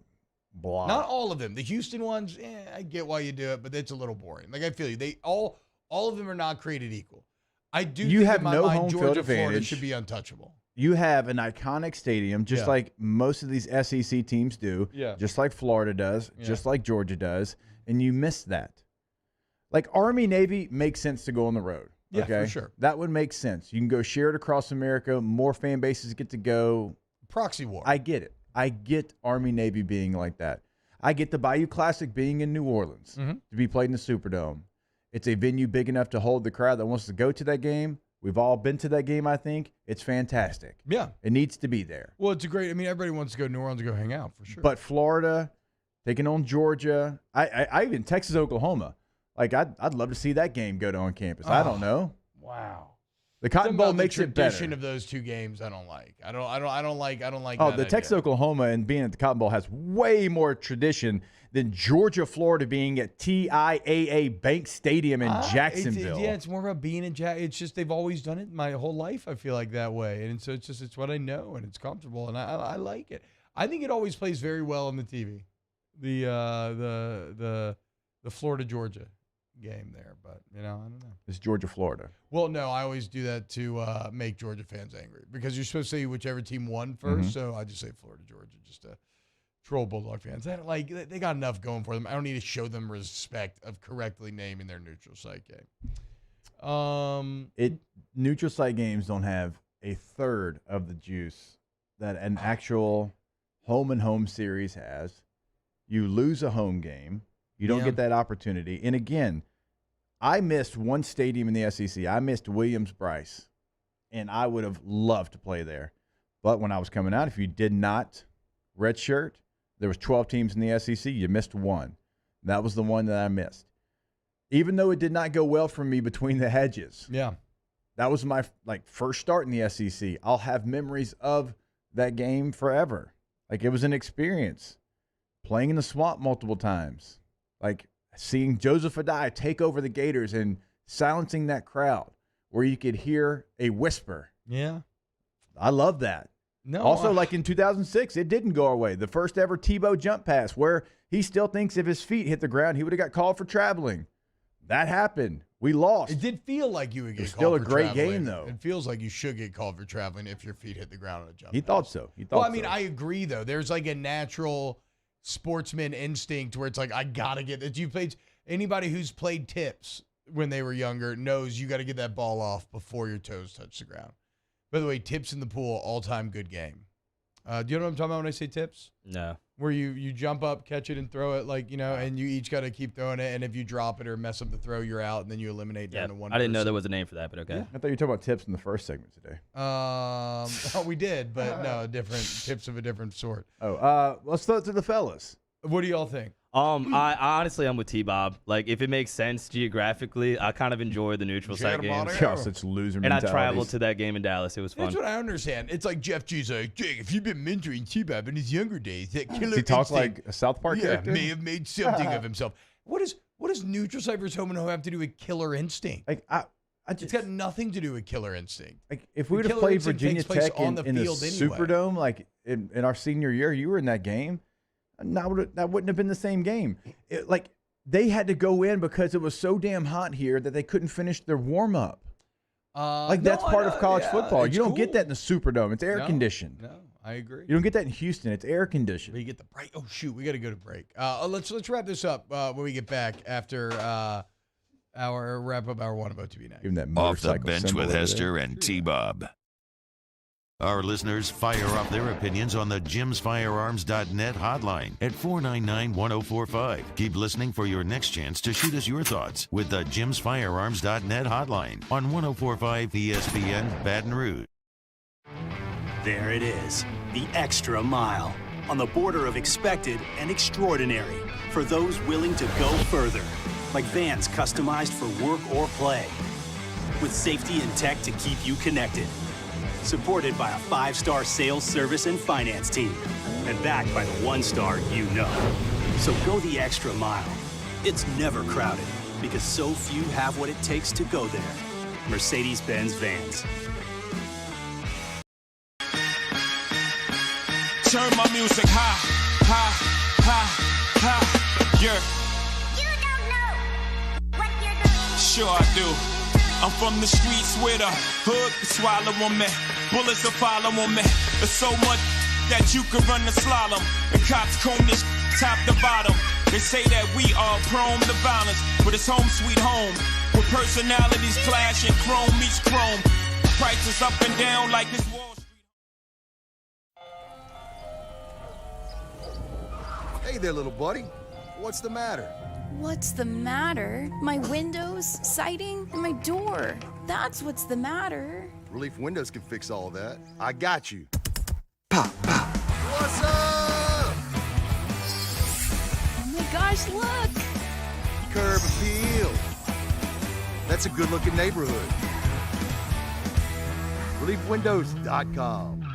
blah. Not all of them. The Houston ones, I get why you do it, but it's a little boring. Like I feel you. They all of them are not created equal. I do. You think have in my no mind, home Georgia, field Florida advantage. should be untouchable. You have an iconic stadium, just Yeah. like most of these SEC teams do, Yeah. just like Florida does, Yeah. just like Georgia does, and you miss that. Like Army, Navy makes sense to go on the road. Yeah, okay? for sure. That would make sense. You can go share it across America. More fan bases get to go. Proxy war. I get it. I get Army, Navy being like that. I get the Bayou Classic being in New Orleans to be played in the Superdome. It's a venue big enough to hold the crowd that wants to go to that game. We've all been to that game, I think. It's fantastic. Yeah. It needs to be there. Well, it's a great. I mean, everybody wants to go to New Orleans to go hang out for sure. But Florida, taking on Georgia, I even Texas, Oklahoma. Like I'd love to see that game go to on campus. I don't know. Wow. The Cotton Something Bowl about the makes it tradition better. of those two games, I don't like. I don't like. Oh, that the idea. Texas, Oklahoma, and being at the Cotton Bowl has way more tradition than Georgia, Florida being at TIAA Bank Stadium in Jacksonville. It's more about being in It's just they've always done it my whole life. I feel like that way, and so it's what I know, and it's comfortable, and I like it. I think it always plays very well on the TV. The Florida Georgia game there, but I don't know. It's Georgia, Florida. Well, no, I always do that to make Georgia fans angry because you're supposed to say whichever team won first. So I just say Florida, Georgia, just to troll Bulldog fans. They got enough going for them. I don't need to show them respect of correctly naming their neutral site game. Neutral site games don't have a third of the juice that an actual home and home series has. You lose a home game. You don't get that opportunity. And again, I missed one stadium in the SEC. I missed Williams-Brice, and I would have loved to play there. But when I was coming out, if you did not redshirt, there was 12 teams in the SEC. You missed one. That was the one that I missed. Even though it did not go well for me between the hedges. Yeah. That was my first start in the SEC. I'll have memories of that game forever. It was an experience. Playing in the swamp multiple times. Seeing Joseph Adai take over the Gators and silencing that crowd where you could hear a whisper. Yeah. I love that. No. Also, in 2006, it didn't go our way. The first ever Tebow jump pass where he still thinks if his feet hit the ground, he would have got called for traveling. That happened. We lost. It did feel like you would get called still a for great traveling. game, though. It feels like you should get called for traveling if your feet hit the ground on a jump. He thought so. I agree, though. There's a natural sportsman instinct where it's I gotta get that. You played anybody who's played tips when they were younger knows you got to get that ball off before your toes touch the ground. By the way, tips in the pool, all-time good game. Do you know what I'm talking about when I say tips? No. Where you jump up, catch it, and throw it and you each got to keep throwing it. And if you drop it or mess up the throw, you're out, and then you eliminate down to one. I didn't know person. there was a name for that, but okay. I thought you were talking about tips in the first segment today. We did, but no, different tips of a different sort. Let's throw it to the fellas. What do y'all think? I honestly, I'm with T-Bob. Like, if it makes sense geographically, I kind of enjoy the neutral site games. Y'all such loser And I mentalities. traveled to that game in Dallas. It was fun. That's what I understand. It's like Jeff G's like, Jake, if you've been mentoring T-Bob in his younger days, that killer Does he talk instinct, like a South Park character? may have made something of himself. What does neutral site versus home and home have to do with killer instinct? Like It's got nothing to do with killer instinct. Like if we would have Killer played instinct Virginia takes place Tech on in the the field anyway. Superdome, like in our senior year, you were in that game. That wouldn't have been the same game. Like they had to go in because it was so damn hot here that they couldn't finish their warm up. That's part of college football. You don't get that in the Superdome. It's air conditioned. No, I agree. You don't get that in Houston. It's air conditioned. We get the break. Oh shoot, we got to go to break. Let's wrap this up when we get back after our wrap up hour one about to be next. Even that Off the motorcycle bench symbol with over Hester there. and T-Bob. Our listeners fire off their opinions on the jimsfirearms.net hotline at 499-1045. Keep listening for your next chance to shoot us your thoughts with the jimsfirearms.net hotline on 1045 ESPN Baton Rouge. There it is, the extra mile. On the border of expected and extraordinary. For those willing to go further. Like vans customized for work or play. With safety and tech to keep you connected. Supported by a 5-star sales, service, and finance team. And backed by the 1-star you know. So go the extra mile. It's never crowded because so few have what it takes to go there. Mercedes-Benz Vans. Turn my music high, high, high, high. Yeah. You don't know what you're doing. Sure I do. I'm from the streets where the hood can swallow on me. Bullets will follow on me. There's so much that you could run the slalom. The cops comb this top to bottom. They say that we are prone to violence, but it's home sweet home. With personalities clashing, chrome meets chrome. Prices up and down like this Wall Street. Hey there, little buddy. What's the matter? What's the matter? My windows, siding, and my door. That's what's the matter. Relief Windows can fix all that. I got you. Pop, pop. What's up? Oh my gosh, look! Curb appeal. That's a good-looking neighborhood. ReliefWindows.com.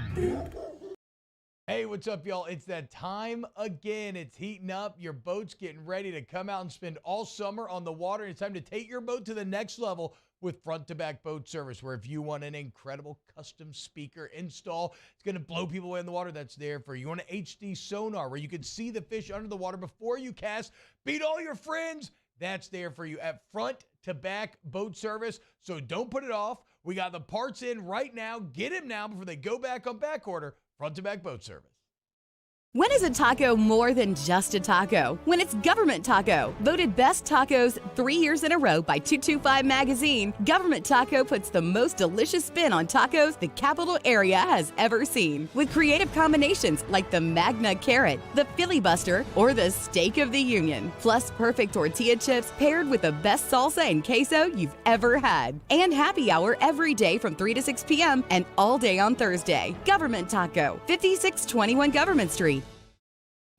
Hey, what's up, y'all? It's that time again. It's heating up. Your boat's getting ready to come out and spend all summer on the water. It's time to take your boat to the next level with front-to-back boat service, where if you want an incredible custom speaker install, it's going to blow people away in the water, that's there for you. You want an HD sonar where you can see the fish under the water before you cast, beat all your friends, that's there for you at front-to-back boat service. So don't put it off. We got the parts in right now. Get them now before they go back on back order. Front-to-back boat service. When is a taco more than just a taco? When it's Government Taco. Voted best tacos 3 years in a row by 225 Magazine, Government Taco puts the most delicious spin on tacos the capital area has ever seen. With creative combinations like the Magna Carrot, the Filibuster, or the Steak of the Union. Plus perfect tortilla chips paired with the best salsa and queso you've ever had. And happy hour every day from 3 to 6 p.m. and all day on Thursday. Government Taco, 5621 Government Street.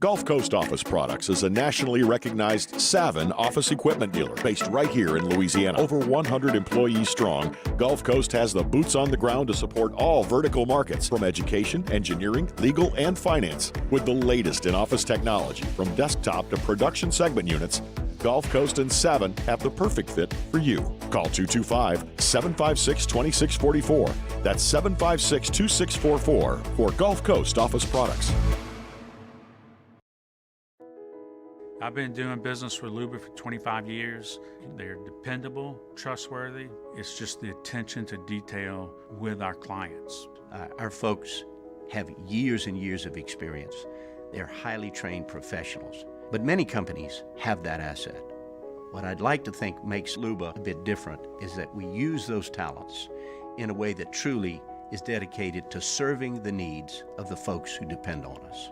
Gulf Coast Office Products is a nationally recognized Savin office equipment dealer based right here in Louisiana. Over 100 employees strong, Gulf Coast has the boots on the ground to support all vertical markets from education, engineering, legal, and finance. With the latest in office technology from desktop to production segment units, Gulf Coast and Savin have the perfect fit for you. Call 225-756-2644. That's 756-2644 for Gulf Coast Office Products. I've been doing business with Luba for 25 years. They're dependable, trustworthy. It's just the attention to detail with our clients. Our folks have years and years of experience. They're highly trained professionals. But many companies have that asset. What I'd like to think makes Luba a bit different is that we use those talents in a way that truly is dedicated to serving the needs of the folks who depend on us.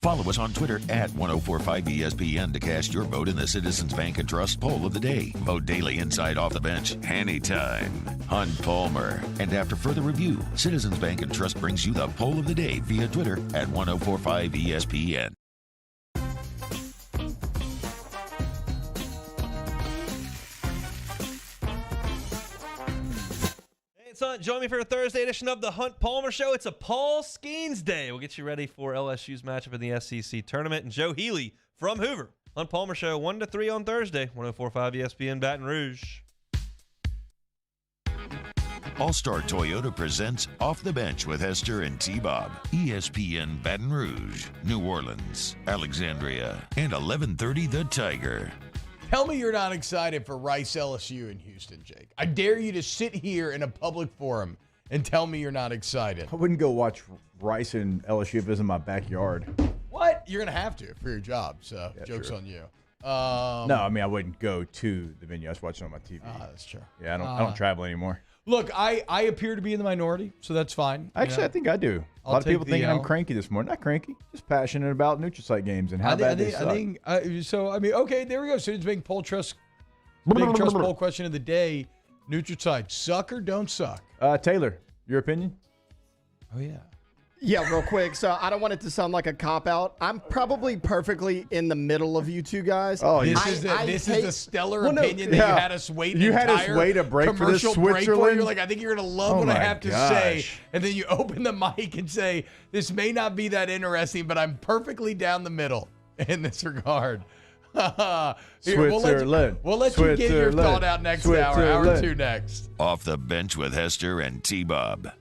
Follow us on Twitter at 1045ESPN to cast your vote in the Citizens Bank and Trust Poll of the Day. Vote daily inside Off the Bench, anytime. Hunt Palmer. And after further review, Citizens Bank and Trust brings you the Poll of the Day via Twitter at 1045ESPN. Hunt. Join me for a Thursday edition of the Hunt Palmer Show. It's a Paul Skeens Day. We'll get you ready for LSU's matchup in the SEC tournament. And Joe Healy from Hoover. Hunt Palmer Show, 1 to 3 on Thursday, 104.5 ESPN Baton Rouge. All-Star Toyota presents Off the Bench with Hester and T-Bob. ESPN Baton Rouge, New Orleans, Alexandria, and 1130 The Tiger. Tell me you're not excited for Rice LSU in Houston, Jake. I dare you to sit here in a public forum and tell me you're not excited. I wouldn't go watch Rice and LSU if it was in my backyard. What? You're going to have to for your job, so Yeah, joke's true. on you. No, I mean, I wouldn't go to the venue. I was watching on my TV. That's true. Yeah, I don't travel anymore. Look, I appear to be in the minority, so that's fine. Actually, I think I do. A lot of people thinking I'm cranky this morning. Not cranky, just passionate about Nutrisite games and how bad they suck. Okay, there we go. So it's big poll trust poll question of the day. Nutrisite, suck or don't suck? Taylor, your opinion? Oh, yeah. Yeah, real quick. So I don't want it to sound like a cop-out. I'm probably perfectly in the middle of you two guys. Oh, this is the stellar opinion that you had us wait an entire a break for this commercial break for. Switzerland? You're like, I think you're going to love what I have to say. And then you open the mic and say, this may not be that interesting, but I'm perfectly down the middle in this regard. Here, we'll let you get your thought out next hour 2 next. Off the Bench with Hester and T-Bob.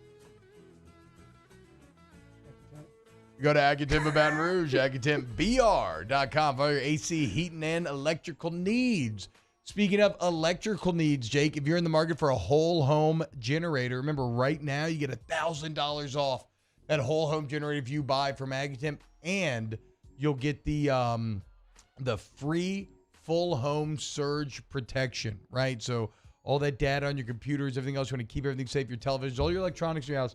Go to Accutemp of Baton Rouge, AccuTempBR.com for your AC, heating, and electrical needs. Speaking of electrical needs, Jake, if you're in the market for a whole home generator, remember right now you get $1,000 off that whole home generator if you buy from Accutemp, and you'll get the free full home surge protection, right? So all that data on your computers, everything else, you want to keep everything safe, your televisions, all your electronics in your house,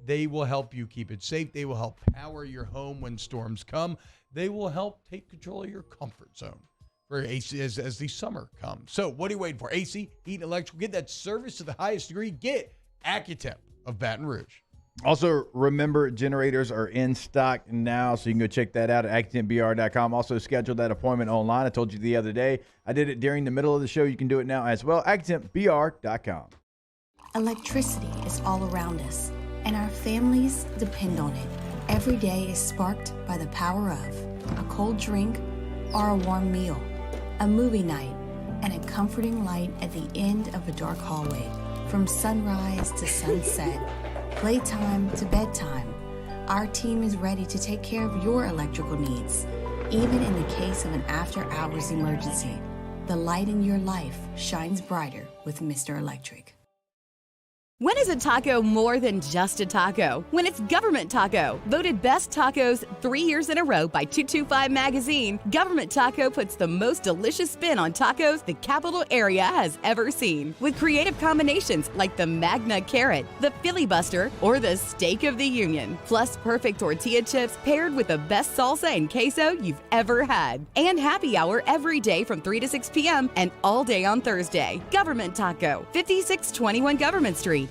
they will help you keep it safe. They will help power your home when storms come. They will help take control of your comfort zone for AC as the summer comes. So what are you waiting for? AC, heat, and electrical. Get that service to the highest degree. Get Accutemp of Baton Rouge. Also, remember, generators are in stock now, so you can go check that out at AccuTempBR.com. Also, schedule that appointment online. I told you the other day. I did it during the middle of the show. You can do it now as well. AccuTempBR.com. Electricity is all around us, and our families depend on it. Every day is sparked by the power of a cold drink or a warm meal, a movie night, and a comforting light at the end of a dark hallway. From sunrise to sunset, playtime to bedtime, our team is ready to take care of your electrical needs. Even in the case of an after-hours emergency, the light in your life shines brighter with Mr. Electric. When is a taco more than just a taco? When it's Government Taco. Voted best tacos 3 years in a row by 225 Magazine, Government Taco puts the most delicious spin on tacos the capital area has ever seen. With creative combinations like the Magna Carrot, the Filibuster, or the Steak of the Union. Plus perfect tortilla chips paired with the best salsa and queso you've ever had. And happy hour every day from 3 to 6 p.m. and all day on Thursday. Government Taco, 5621 Government Street.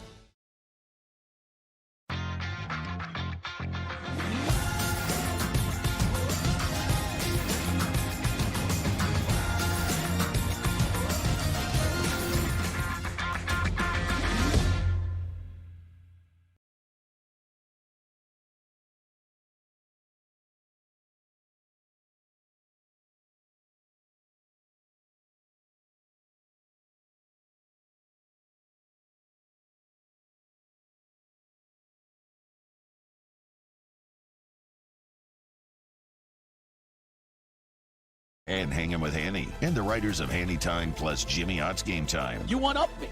And Hanging with Hanny and the writers of Hanny Time plus Jimmy Ott's Game Time. You one up me.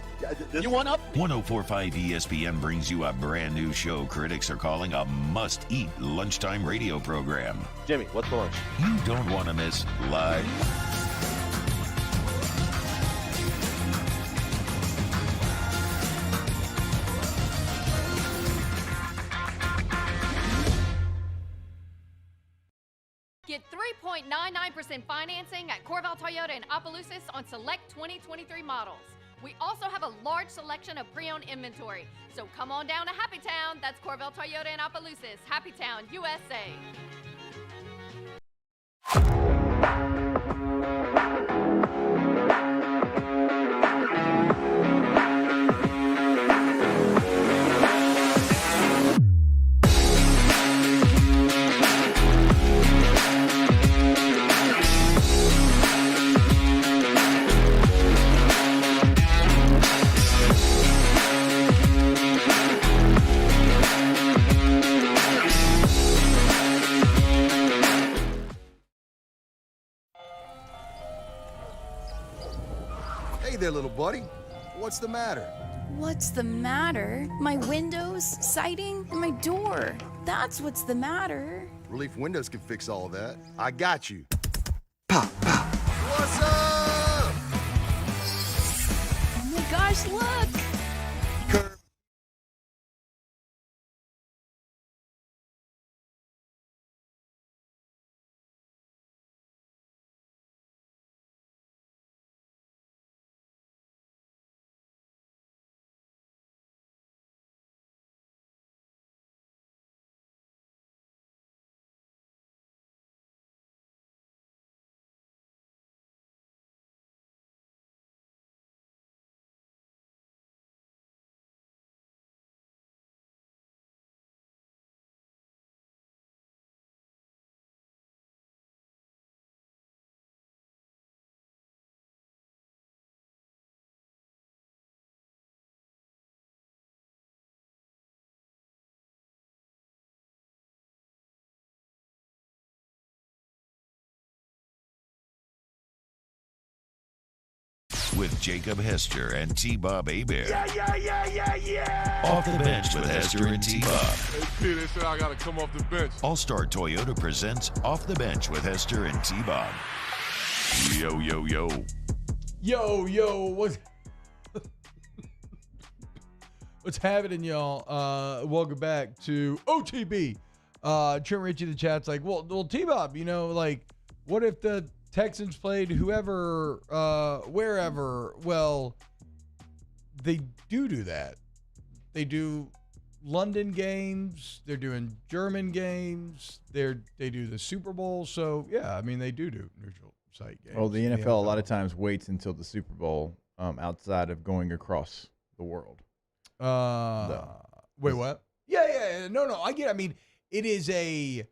You one up me. 104.5 ESPN brings you a brand new show critics are calling a must-eat lunchtime radio program. Jimmy, what's for lunch? You don't want to miss Live. Get 3.99% financing at Corval Toyota in Opelousas on select 2023 models. We also have a large selection of pre-owned inventory. So come on down to Happy Town. That's Corval Toyota in Opelousas. Happy Town, USA. there, little buddy. What's the matter? What's the matter? My windows, siding, and my door. That's what's the matter. Relief Windows can fix all that. I got you. Pop, pop. What's up? Oh my gosh, look! With Jacob Hester and T-Bob Hebert. Yeah. Off the bench with Hester and T-Bob. Hey, P, they said I got to come off the bench. All-Star Toyota presents Off the Bench with Hester and T-Bob. Yo, yo, yo. Yo, what's happening, y'all? Welcome back to OTB. Trent Ritchie in the chat's like, well, T-Bob, what if the Texans played whoever, wherever? Well, they do that. They do London games. They're doing German games. They do the Super Bowl. So, yeah, they do neutral site games. Well, the NFL a lot of times waits until the Super Bowl outside of going across the world. Wait, what? Yeah. No, I get it. It is a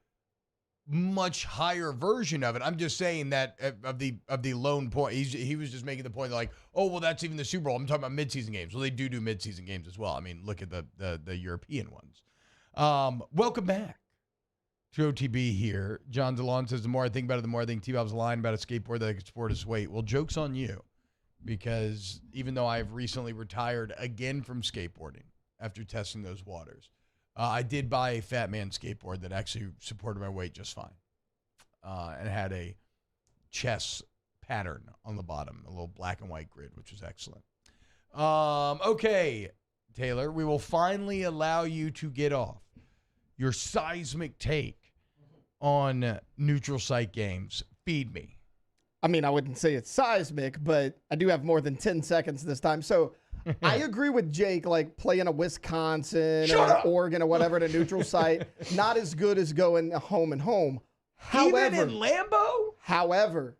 much higher version of it. I'm just saying that of the lone point. He was just making the point like, oh, well, that's even the Super Bowl. I'm talking about midseason games. Well, they do midseason games as well. Look at the European ones. Welcome back to OTB here. John DeLon says, the more I think about it, the more I think T-Bob's lying about a skateboard that could sport his weight. Well, joke's on you, because even though I've recently retired again from skateboarding after testing those waters, I did buy a Fat Man skateboard that actually supported my weight just fine. And had a chess pattern on the bottom, a little black and white grid, which was excellent. Okay, Taylor, we will finally allow you to get off your seismic take on neutral site games. Feed me. I wouldn't say it's seismic, but I do have more than 10 seconds this time. So I agree with Jake, playing a Wisconsin or an Oregon or whatever at a neutral site, not as good as going home and home. Even in Lambeau? However,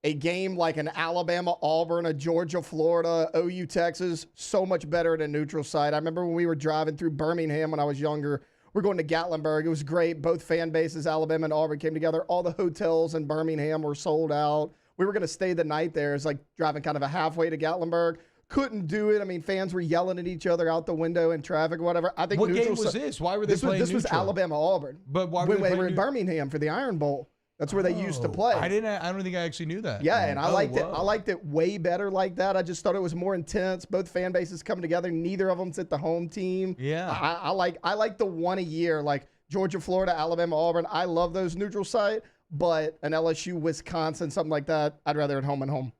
a game like an Alabama, Auburn, a Georgia, Florida, OU, Texas, so much better at a neutral site. I remember when we were driving through Birmingham when I was younger. We're going to Gatlinburg. It was great. Both fan bases, Alabama and Auburn, came together. All the hotels in Birmingham were sold out. We were going to stay the night there. It's like driving kind of a halfway to Gatlinburg. Couldn't do it. Fans were yelling at each other out the window in traffic or whatever. I think what game was this? Why were they playing This neutral? was Alabama-Auburn. But why were they were in Birmingham for the Iron Bowl. That's where they used to play. I don't think I actually knew that. Yeah, and I liked it. I liked it way better like that. I just thought it was more intense. Both fan bases come together. Neither of them's at the home team. Yeah. I like the one a year, like Georgia, Florida, Alabama, Auburn. I love those neutral site, but an LSU, Wisconsin, something like that, I'd rather at home and home.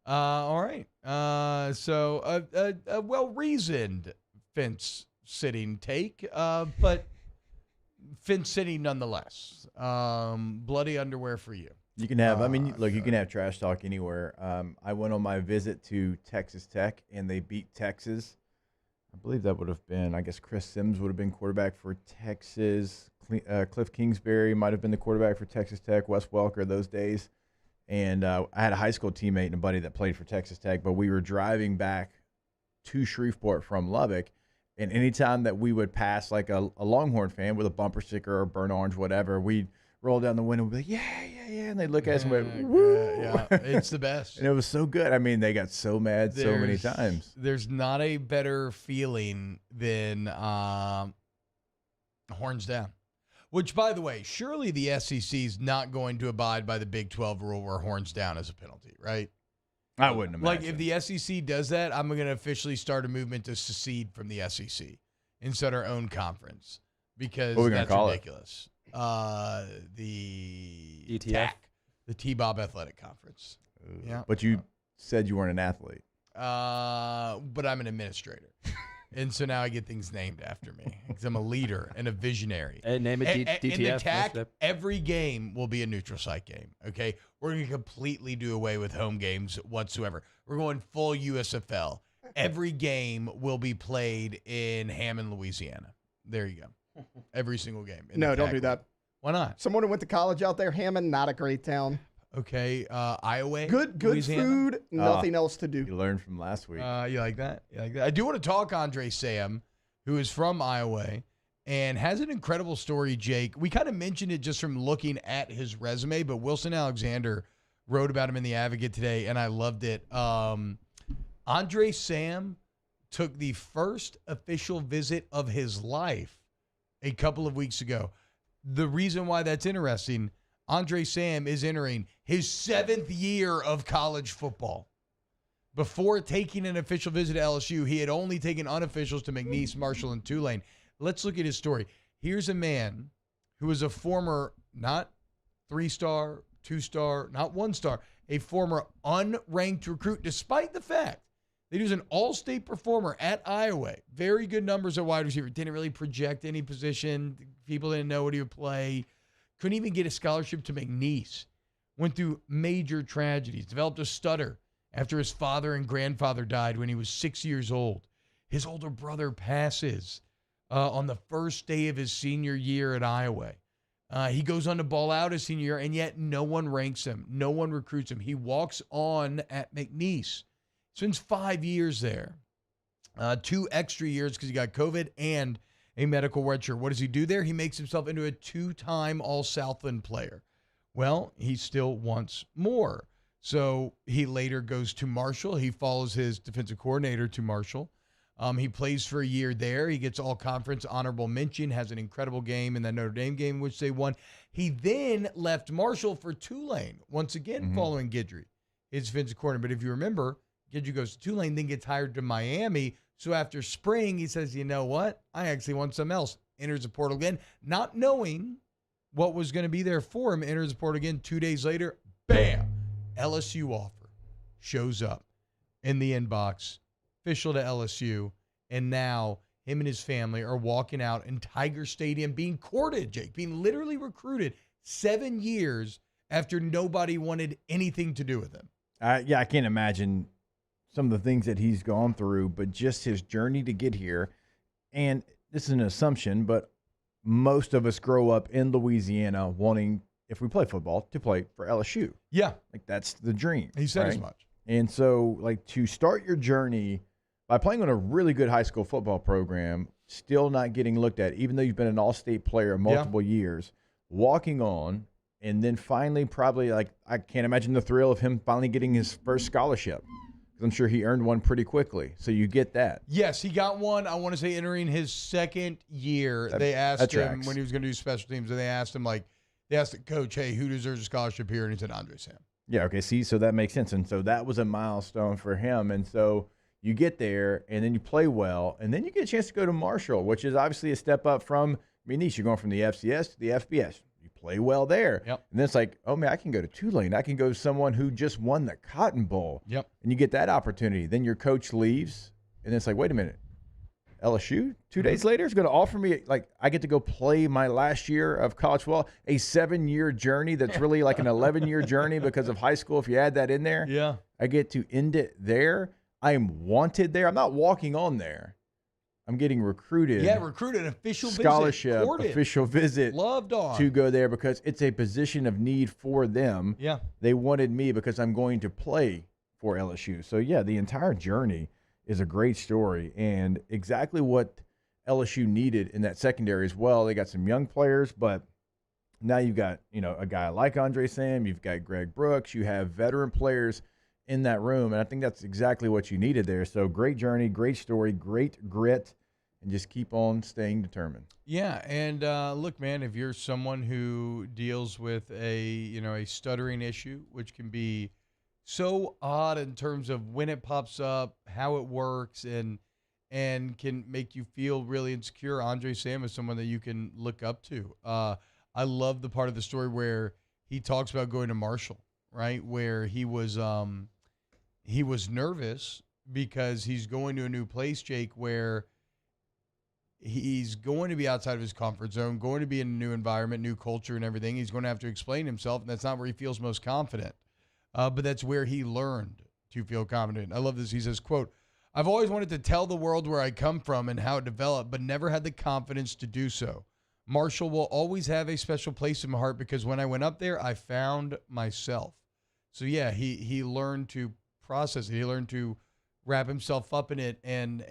All right. So a well-reasoned fence-sitting take, but fence-sitting nonetheless. Bloody underwear for you. You can have, you can have trash talk anywhere. I went on my visit to Texas Tech, and they beat Texas. I believe that would have been, Chris Sims would have been quarterback for Texas. Cliff Kingsbury might have been the quarterback for Texas Tech. Wes Welker those days. And I had a high school teammate and a buddy that played for Texas Tech, but we were driving back to Shreveport from Lubbock, and anytime that we would pass like a Longhorn fan with a bumper sticker or burnt orange, whatever, we'd roll down the window and be like, yeah, and they'd look at us and be like, woo! Yeah, it's the best. And it was so good. They got so mad so many times. There's not a better feeling than horns down. Which, by the way, surely the SEC is not going to abide by the Big 12 rule where horns down is a penalty, right? I wouldn't imagine. Like, if the SEC does that, I'm going to officially start a movement to secede from the SEC and start our own conference because What are we gonna that's call ridiculous. The DTF? TAC, the T-Bob Athletic Conference. Yeah. But you said you weren't an athlete. But I'm an administrator. And so now I get things named after me because I'm a leader and a visionary. And name it DTF. In the TAC, every game will be a neutral site game, okay? We're going to completely do away with home games whatsoever. We're going full USFL. Every game will be played in Hammond, Louisiana. There you go. Every single game. No, don't do that. Why not? Someone who went to college out there, Hammond, not a great town. Okay, Iowa. Good Louisiana? food, nothing else to do. You learned from last week. You like that? You like that? I do want to talk Andre Sam, who is from Iowa and has an incredible story, Jake. We kind of mentioned it just from looking at his resume, but Wilson Alexander wrote about him in the Advocate today, and I loved it. Andre Sam took the first official visit of his life a couple of weeks ago. The reason why that's interesting, Andre Sam is entering his 7th year of college football. Before taking an official visit to LSU, he had only taken unofficials to McNeese, Marshall, and Tulane. Let's look at his story. Here's a man who was a former, not 3-star, 2-star, not 1-star, a former unranked recruit, despite the fact that he was an all-state performer at Iowa. Very good numbers at wide receiver. Didn't really project any position. People didn't know what he would play. Couldn't even get a scholarship to McNeese. Went through major tragedies. Developed a stutter after his father and grandfather died when he was 6 years old. His older brother passes on the first day of his senior year at Iowa. He goes on to ball out his senior year, and yet no one ranks him. No one recruits him. He walks on at McNeese. Spends 5 years there. 2 extra years because he got COVID and a medical redshirt. What does he do there? He makes himself into a 2-time All-Southland player. Well, he still wants more. So he later goes to Marshall. He follows his defensive coordinator to Marshall. He plays for a year there. He gets all-conference honorable mention, has an incredible game in that Notre Dame game, which they won. He then left Marshall for Tulane, once again following Guidry, his defensive coordinator. But if you remember, Guidry goes to Tulane, then gets hired to Miami. So after spring, he says, you know what? I actually want something else. Enters the portal again, not knowing what was going to be there for him. Enters the portal again. 2 days later, bam, LSU offer shows up in the inbox, official to LSU, and now him and his family are walking out in Tiger Stadium being courted, Jake, being literally recruited 7 years after nobody wanted anything to do with him. Yeah, I can't imagine some of the things that he's gone through, but just his journey to get here. And this is an assumption, but most of us grow up in Louisiana wanting, if we play football, to play for LSU. Yeah. Like, that's the dream. He said as much. And so, like, to start your journey by playing on a really good high school football program, still not getting looked at, even though you've been an all-state player multiple years, walking on, and then finally probably, like, I can't imagine the thrill of him finally getting his first scholarship. I'm sure he earned one pretty quickly. So you get that. Yes, he got one, I want to say, entering his 2nd year. They asked him when he was going to do special teams, and they asked him, like, they asked the coach, hey, who deserves a scholarship here? And he said, Andre Sam. Yeah, okay, see, so that makes sense. And so that was a milestone for him. And so you get there, and then you play well, and then you get a chance to go to Marshall, which is obviously a step up from McNeese. You're going from the FCS to the FBS. You play well there. Yep. And then it's like, oh, man, I can go to Tulane. I can go to someone who just won the Cotton Bowl. Yep. And you get that opportunity. Then your coach leaves, and it's like, wait a minute. LSU 2 days later is going to offer me, like, I get to go play my last year of college football, a 7-year journey that's really like an 11-year journey because of high school, if you add that in there. Yeah. I get to end it there. I am wanted there. I'm not walking on there. I'm getting recruited. Yeah, recruited, official scholarship, visit, official visit. Loved on. To go there because it's a position of need for them. Yeah. They wanted me because I'm going to play for LSU. So, yeah, the entire journey is a great story and exactly what LSU needed in that secondary as well. They got some young players, but now you've got, you know, a guy like Andre Sam, you've got Greg Brooks, you have veteran players in that room, and I think that's exactly what you needed there. So great journey, great story, great grit, and just keep on staying determined. Yeah, and look, man, if you're someone who deals with a stuttering issue, which can be so odd in terms of when it pops up, how it works, and can make you feel really insecure. Andre Sam is someone that you can look up to. I love the part of the story where he talks about going to Marshall, right? Where he was nervous because he's going to a new place, Jake, where he's going to be outside of his comfort zone, going to be in a new environment, new culture and everything. He's going to have to explain himself, and that's not where he feels most confident. But that's where he learned to feel confident. I love this. He says, quote, "I've always wanted to tell the world where I come from and how it developed, but never had the confidence to do so. Marshall will always have a special place in my heart because when I went up there, I found myself." So yeah, he learned to process it. He learned to wrap himself up in it and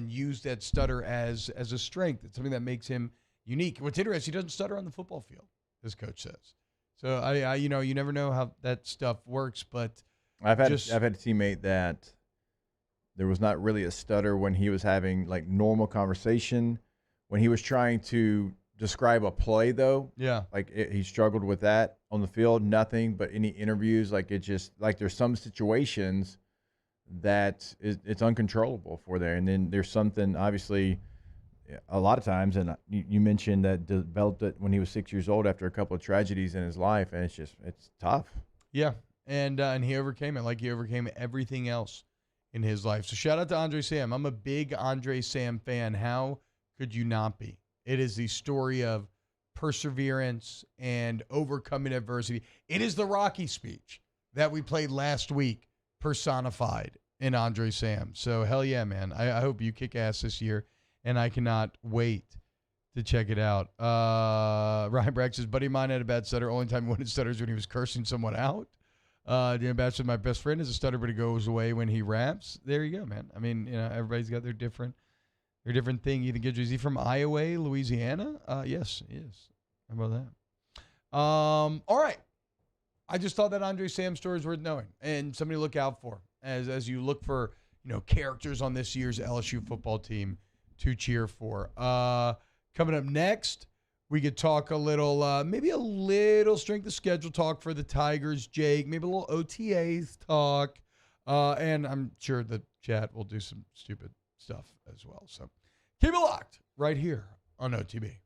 use that stutter as a strength. It's something that makes him unique. What's interesting, he doesn't stutter on the football field, as coach says. So I you never know how that stuff works, but I've had a teammate that there was not really a stutter when he was having like normal conversation. When he was trying to describe a play, though, he struggled with that on the field. Nothing, but any interviews, like it just like there's some situations that it's uncontrollable for there, and then there's something obviously a lot of times, and you mentioned that developed it when he was 6 years old after a couple of tragedies in his life, and it's tough. Yeah, and he overcame it like he overcame everything else in his life. So shout out to Andre Sam. I'm a big Andre Sam fan. How could you not be? It is the story of perseverance and overcoming adversity. It is the Rocky speech that we played last week personified in Andre Sam. So hell yeah, man. I hope you kick ass this year, and I cannot wait to check it out. Ryan Brack says, buddy of mine had a bad stutter. Only time he wanted stutters when he was cursing someone out. Dan Batch said, my best friend is a stutter, but it goes away when he raps. There you go, man. I mean, everybody's got their different thing. Ethan Gidry, is he from Iowa, Louisiana? Yes, he is. How about that? All right. I just thought that Andre Sam story is worth knowing and somebody to look out for as you look for, characters on this year's LSU football team to cheer for. Coming up next, we could talk a little, maybe a little strength of schedule talk for the Tigers, Jake, maybe a little OTAs talk. And I'm sure the chat will do some stupid stuff as well. So keep it locked right here on OTB.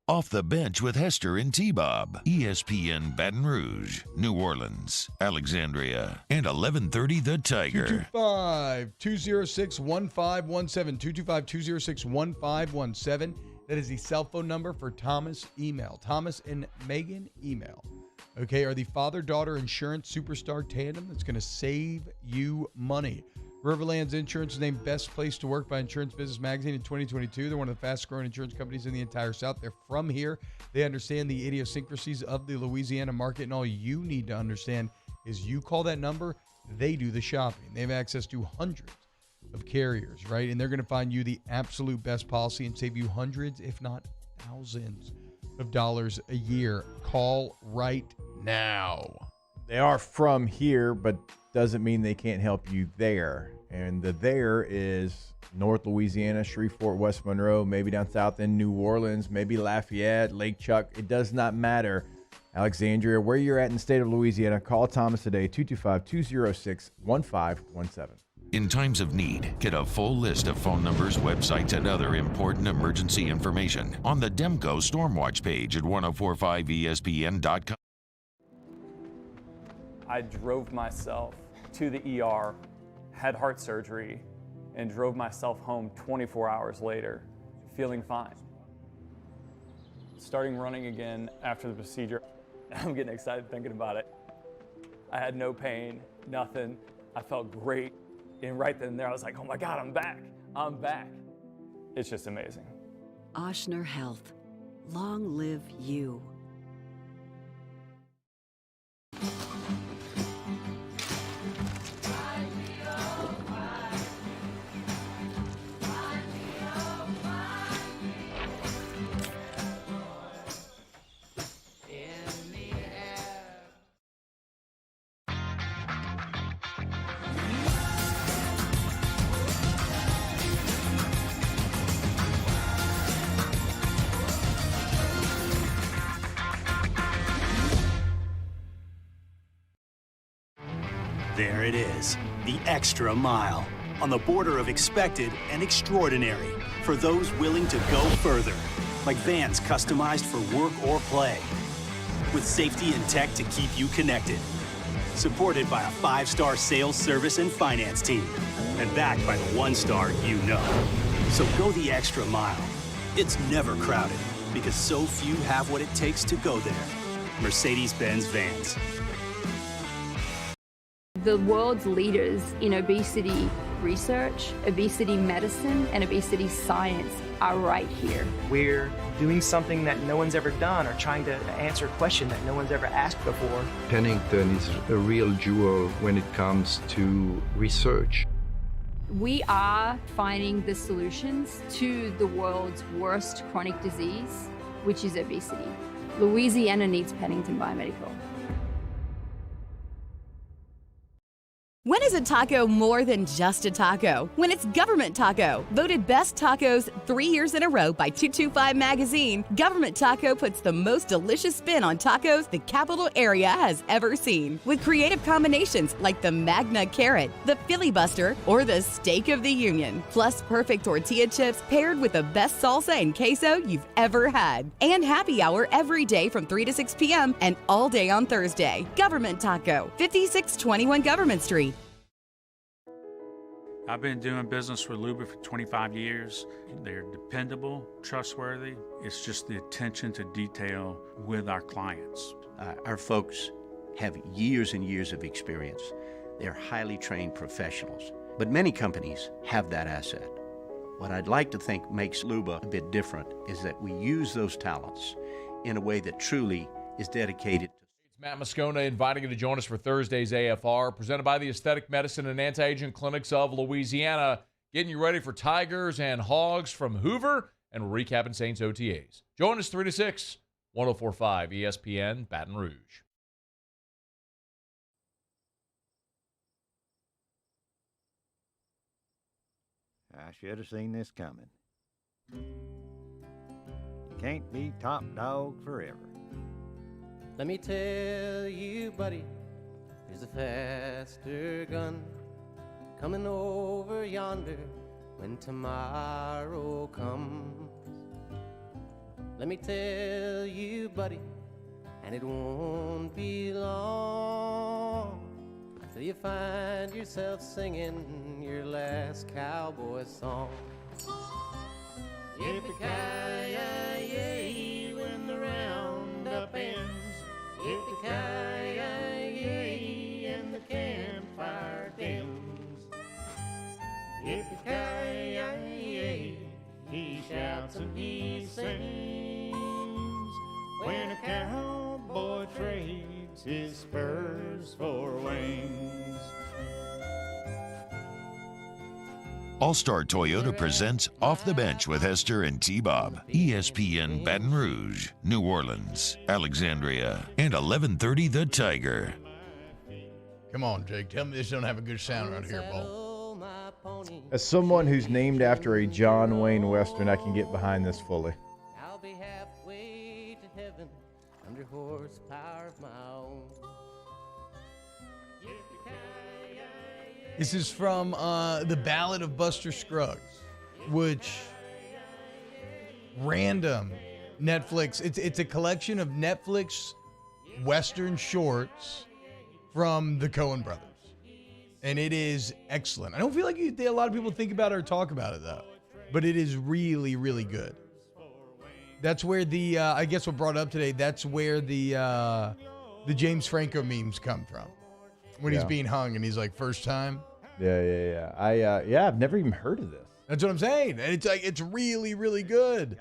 Off the Bench with Hester and T-Bob. ESPN Baton Rouge, New Orleans, Alexandria, and 1130 The Tiger. 225-206-1517. 225-206-1517. That is the cell phone number for Thomas Email. Thomas and Megan Email. Okay, are the father-daughter insurance superstar tandem that's going to save you money. Riverlands Insurance is named Best Place to Work by Insurance Business Magazine in 2022. They're one of the fastest-growing insurance companies in the entire South. They're from here. They understand the idiosyncrasies of the Louisiana market, and all you need to understand is you call that number, they do the shopping. They have access to hundreds of carriers, right? And they're going to find you the absolute best policy and save you hundreds, if not thousands, of dollars a year. Call right now. They are from here, but doesn't mean they can't help you there. And the there is North Louisiana, Shreveport, West Monroe, maybe down south in New Orleans, maybe Lafayette, Lake Chuck. It does not matter. Alexandria, where you're at in the state of Louisiana, call Thomas today, 225-206-1517. In times of need, get a full list of phone numbers, websites, and other important emergency information on the Demco Stormwatch page at 1045ESPN.com. I drove myself to the ER, had heart surgery, and drove myself home 24 hours later, feeling fine. Starting running again after the procedure, I'm getting excited thinking about it. I had no pain, nothing. I felt great. And right then and there, I was like, oh my God, I'm back. I'm back. It's just amazing. Oshner Health. Long live you. There it is, the extra mile, on the border of expected and extraordinary, for those willing to go further, like vans customized for work or play, with safety and tech to keep you connected, supported by a 5-star sales, service, and finance team, and backed by the 1-star you know. So go the extra mile. It's never crowded, because so few have what it takes to go there. Mercedes-Benz Vans. The world's leaders in obesity research, obesity medicine, and obesity science are right here. We're doing something that no one's ever done, or trying to answer a question that no one's ever asked before. Pennington is a real jewel when it comes to research. We are finding the solutions to the world's worst chronic disease, which is obesity. Louisiana needs Pennington Biomedical. When is a taco more than just a taco? When it's Government Taco. Voted best tacos 3 years in a row by 225 Magazine, Government Taco puts the most delicious spin on tacos the capital area has ever seen. With creative combinations like the Magna Carrot, the Filibuster, or the Steak of the Union. Plus perfect tortilla chips paired with the best salsa and queso you've ever had. And happy hour every day from 3 to 6 p.m. and all day on Thursday. Government Taco, 5621 Government Street. I've been doing business with Luba for 25 years. They're dependable, trustworthy. It's just the attention to detail with our clients. Our folks have years and years of experience. They're highly trained professionals. But many companies have that asset. What I'd like to think makes Luba a bit different is that we use those talents in a way that truly is dedicated. Matt Moscona inviting you to join us for Thursday's AFR, presented by the Aesthetic Medicine and Anti-Aging Clinics of Louisiana, getting you ready for Tigers and Hogs from Hoover, and recapping Saints OTAs. Join us 3 to 6, 104.5 ESPN, Baton Rouge. I should have seen this coming. You can't be top dog forever. Let me tell you, buddy, there's a faster gun coming over yonder when tomorrow comes. Let me tell you, buddy, and it won't be long till you find yourself singing your last cowboy song. Yippee-ki-yay, when the roundup ends. Yippee-ki-yay, and the campfire dims. Yippee-ki-yay, he shouts and he sings. When a cowboy trades his spurs for wings. All-Star Toyota presents Off the Bench with Hester and T-Bob. ESPN Baton Rouge, New Orleans, Alexandria, and 1130 The Tiger. Come on, Jake. Tell me this don't have a good sound around here, Bo. As someone who's named after a John Wayne Western, I can get behind this fully. I'll be halfway to heaven under horsepower of my own. This is from The Ballad of Buster Scruggs, which random Netflix. It's a collection of Netflix Western shorts from the Coen brothers. And it is excellent. I don't feel like a lot of people think about it or talk about it, though. But it is really, really good. That's where the, I guess what brought it up today, that's where the James Franco memes come from. When he's being hung and he's like, first time. Yeah. I've never even heard of this. That's what I'm saying. And it's like, it's really, really good.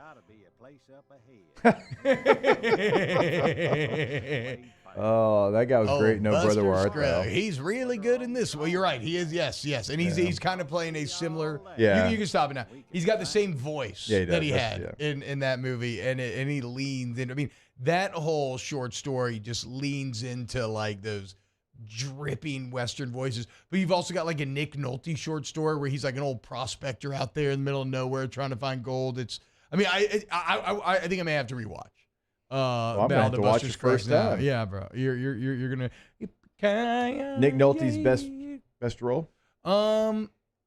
Oh, that guy was great. No Brother Where Art Thou. He's really good in this. Well, you're right. He is. Yes. And he's kind of playing a similar. Yeah. You can stop it now. He's got the same voice that he had in that movie, and he leans in. I mean, that whole short story just leans into like those dripping Western voices. But you've also got like a Nick Nolte short story where he's like an old prospector out there in the middle of nowhere trying to find gold. I think I may have to rewatch. I'm gonna have to watch it first time. Yeah, bro. You're gonna Nick Nolte's best role?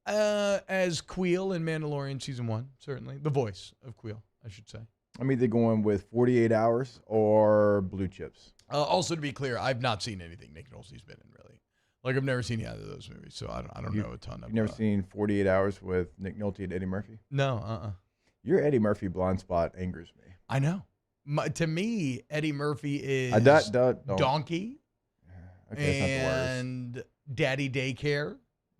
As Queel in Mandalorian Season 1, certainly. The voice of Queel, I should say. I'm either going with 48 Hours or Blue Chips. Also, to be clear, I've not seen anything Nick Nolte's been in, really. Like, I've never seen either of those movies, so I don't know a ton of. You've never seen 48 Hours with Nick Nolte and Eddie Murphy? No, Your Eddie Murphy blind spot angers me. I know. To me, Eddie Murphy is Donkey Okay, and Daddy Daycare.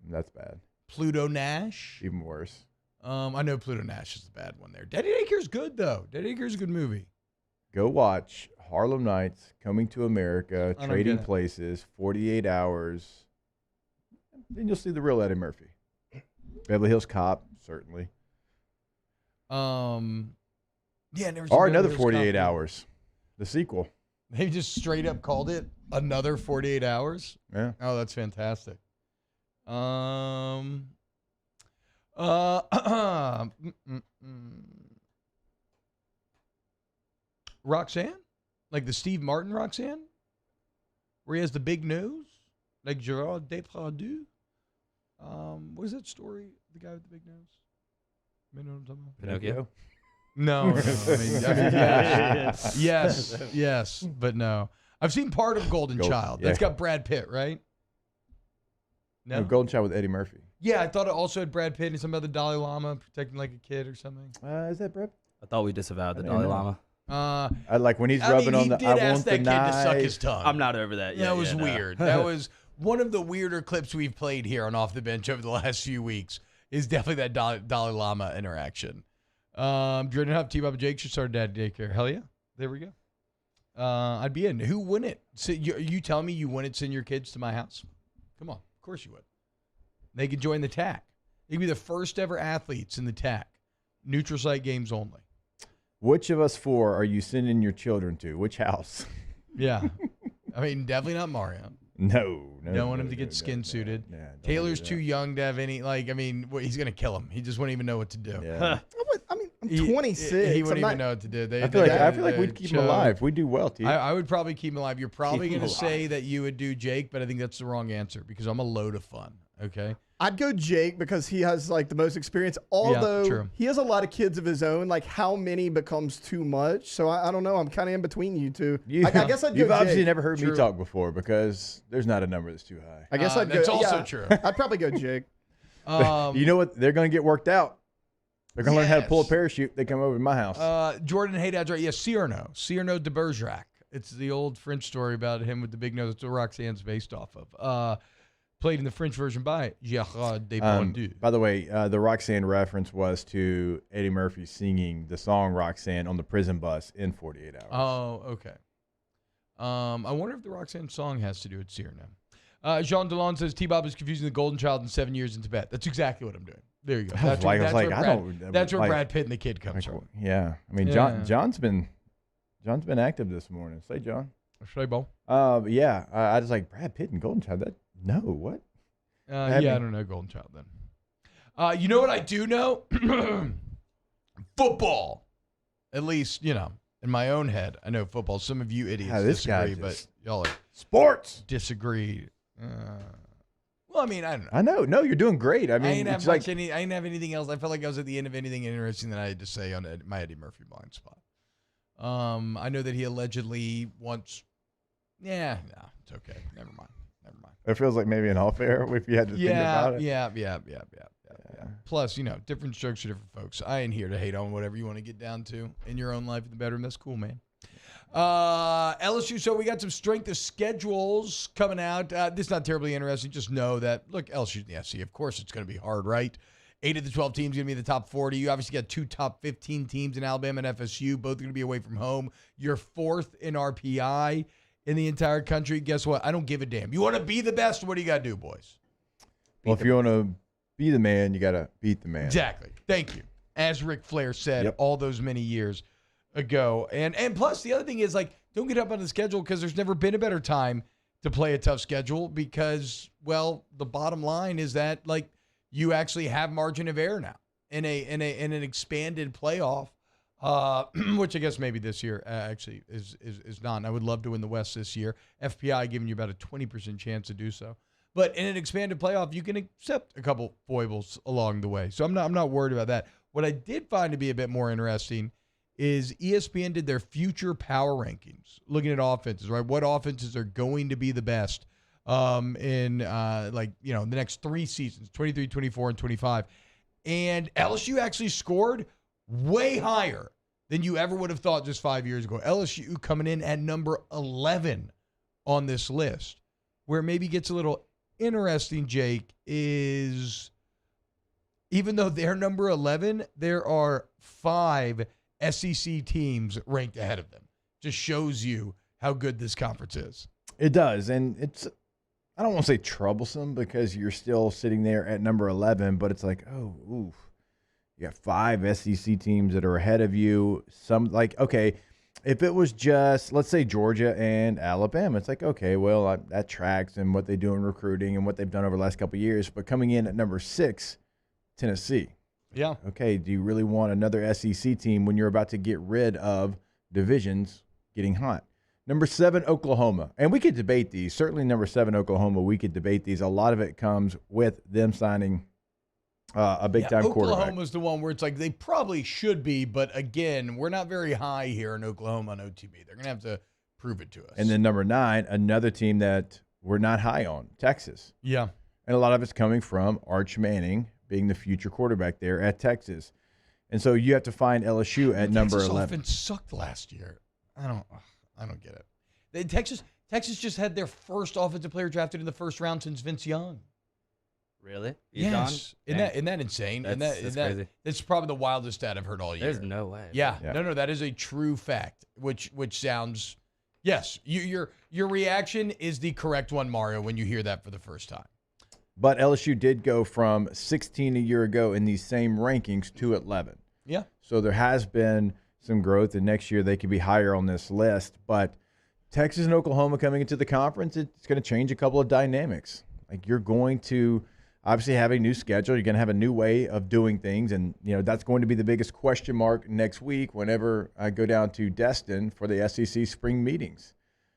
That's bad. Pluto Nash. Even worse. I know Pluto Nash is the bad one there. Daddy Daycare's good, though. Daddy Daycare's a good movie. Go watch Harlem Nights, Coming to America, Trading Places, 48 Hours. Then you'll see the real Eddie Murphy. Beverly Hills Cop, certainly. Yeah, never seen Or Beverly another Hills 48 Cop. Hours. The sequel. They just straight up called it Another 48 Hours? Yeah. Oh, that's fantastic. Roxanne? Like the Steve Martin Roxanne? Where he has the big nose? Like Gerard Depardieu? What is that story? The guy with the big nose? You know what I'm talking about? Pinocchio? No. Yes, but no. I've seen part of Golden Child. That's got Brad Pitt, right? No, Golden Child with Eddie Murphy. Yeah, I thought it also had Brad Pitt and some other Dalai Lama protecting like a kid or something. Is that Brad? I thought we disavowed the Dalai Lama. I like when he's rubbing on the. He did ask that kid to suck his tongue. I'm not over that yet. That was weird. That was one of the weirder clips we've played here on Off the Bench over the last few weeks. Is definitely that Dalai Lama interaction. Jordan Huff, T-Bob and Jake should start Daddy Daycare. Hell yeah. There we go. I'd be in. Who wouldn't? So you telling me you wouldn't send your kids to my house? Come on. Of course you would. They could join the TAC. They could be the first ever athletes in the TAC. Neutral site games only. Which of us four are you sending your children to? Which house? Yeah. I mean, definitely not Mario. No. Don't want him to get skin suited. Taylor's too young to have any, he's going to kill him. He just wouldn't even know what to do. Yeah. I'm 26. He wouldn't even know what to do. I feel like we'd keep him alive. We do well, T. I would probably keep him alive. You're probably going to say that you would do Jake, but I think that's the wrong answer because I'm a load of fun. Okay. I'd go Jake because he has the most experience. Although he has a lot of kids of his own, how many becomes too much? So I don't know. I'm kind of in between you two. I guess I'd go You've obviously Jake. never heard me talk before because there's not a number that's too high. I guess I'd go. That's also true. I'd probably go Jake. You know what? They're going to get worked out. They're going to learn how to pull a parachute. They come over to my house. Jordan Haydad's right. Yes, Cyrano de Bergerac. It's the old French story about him with the big nose. That's what Roxanne's based off of. Played in the French version by Gérard Depardieu. By the way, the Roxanne reference was to Eddie Murphy singing the song Roxanne on the prison bus in 48 Hours. Oh, okay. I wonder if the Roxanne song has to do with Cyrano. Jean Delon says T-Bob is confusing the Golden Child in 7 Years in Tibet. That's exactly what I'm doing. There you go. That's where Brad Pitt and the kid comes from. Yeah. I mean, John's been active this morning. Say, John. Say, Bo. Yeah. I was like, Brad Pitt and Golden Child. No, what? I don't know Golden Child then. You know what I do know? Football. At least, in my own head, I know football. Some of you idiots disagree, but y'all are sports disagree. Well, I mean, I don't know. I know. No, you're doing great. I mean, I didn't have anything else. I felt like I was at the end of anything interesting that I had to say on my Eddie Murphy blind spot. I know that he allegedly once. Yeah, no, it's okay. Never mind. It feels like maybe an off air if you had to think about it. Yeah. Plus, different strokes for different folks. I ain't here to hate on whatever you want to get down to in your own life in the bedroom. That's cool, man. LSU, so we got some strength of schedules coming out. This is not terribly interesting. Just know that, look, LSU's in the SC. Of course it's going to be hard, right? 8 of the 12 teams going to be in the top 40. You obviously got 2 top 15 teams in Alabama and FSU. Both are going to be away from home. You're 4th in RPI in the entire country. Guess what? I don't give a damn. You want to be the best? What do you got to do, boys? Well, if you want to be the man, you got to beat the man. Exactly. Thank you. As Ric Flair said all those many years ago. And plus, the other thing is, don't get up on the schedule because there's never been a better time to play a tough schedule because, well, the bottom line is that, you actually have margin of error now in an expanded playoff. which I guess maybe this year actually is not. And I would love to win the West this year. FPI giving you about a 20% chance to do so. But in an expanded playoff, you can accept a couple foibles along the way. So I'm not worried about that. What I did find to be a bit more interesting is ESPN did their future power rankings, looking at offenses, right? What offenses are going to be the best in the next 3 seasons, 23, 24, and 25. And LSU actually scored way higher than you ever would have thought just 5 years ago. LSU coming in at number 11 on this list. Where it maybe gets a little interesting, Jake, is even though they're number 11, there are 5 SEC teams ranked ahead of them. Just shows you how good this conference is. It does, and it's, I don't want to say troublesome because you're still sitting there at number 11, but it's like, oh, oof. You got 5 SEC teams that are ahead of you. Some, like, okay, if it was just, let's say, Georgia and Alabama, it's like, okay, well, that tracks and what they do in recruiting and what they've done over the last couple of years. But coming in at number 6, Tennessee. Yeah. Okay, do you really want another SEC team when you're about to get rid of divisions getting hot? Number 7, Oklahoma. And we could debate these. Certainly number 7, Oklahoma, we could debate these. A lot of it comes with them signing a big-time quarterback. Oklahoma's the one where it's like they probably should be, but again, we're not very high here in Oklahoma on OTB. They're going to have to prove it to us. And then number 9, another team that we're not high on, Texas. Yeah. And a lot of it's coming from Arch Manning being the future quarterback there at Texas. And so you have to find LSU at number 11. Texas offense sucked last year. I don't get it. Texas just had their first offensive player drafted in the first round since Vince Young. Really? Yes. Isn't that insane? That's crazy. That's probably the wildest stat I've heard all year. There's no way. Yeah. No, that is a true fact, which sounds, yes, your reaction is the correct one, Mario, when you hear that for the first time. But LSU did go from 16 a year ago in these same rankings to 11. Yeah. So there has been some growth, and next year they could be higher on this list. But Texas and Oklahoma coming into the conference, it's going to change a couple of dynamics. Like, you're going to obviously have a new schedule. You're going to have a new way of doing things, and that's going to be the biggest question mark next week whenever I go down to Destin for the SEC spring meetings.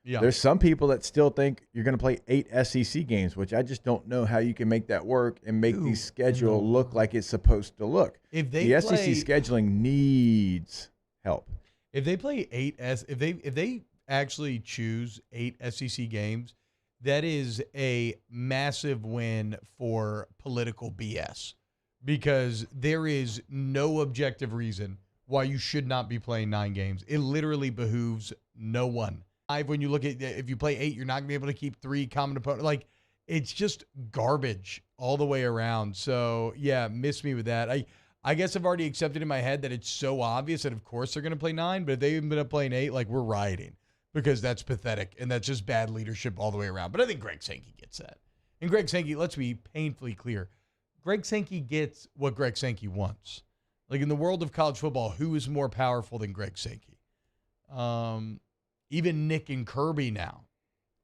Yeah. There's some people that still think you're going to play 8 SEC games, which I just don't know how you can make that work and make the schedule look like it's supposed to look. If the SEC scheduling needs help. If they play if they actually choose 8 SEC games, that is a massive win for political BS, because there is no objective reason why you should not be playing 9 games. It literally behooves no one. When you look at, if you play 8, you're not going to be able to keep 3 common opponents. Like, it's just garbage all the way around. So, yeah, miss me with that. I guess I've already accepted in my head that it's so obvious that, of course, they're going to play 9, but if they ended up playing 8, like, we're rioting, because that's pathetic, and that's just bad leadership all the way around. But I think Greg Sankey gets that. And Greg Sankey, let's be painfully clear, Greg Sankey gets what Greg Sankey wants. Like, in the world of college football, who is more powerful than Greg Sankey? Even Nick and Kirby now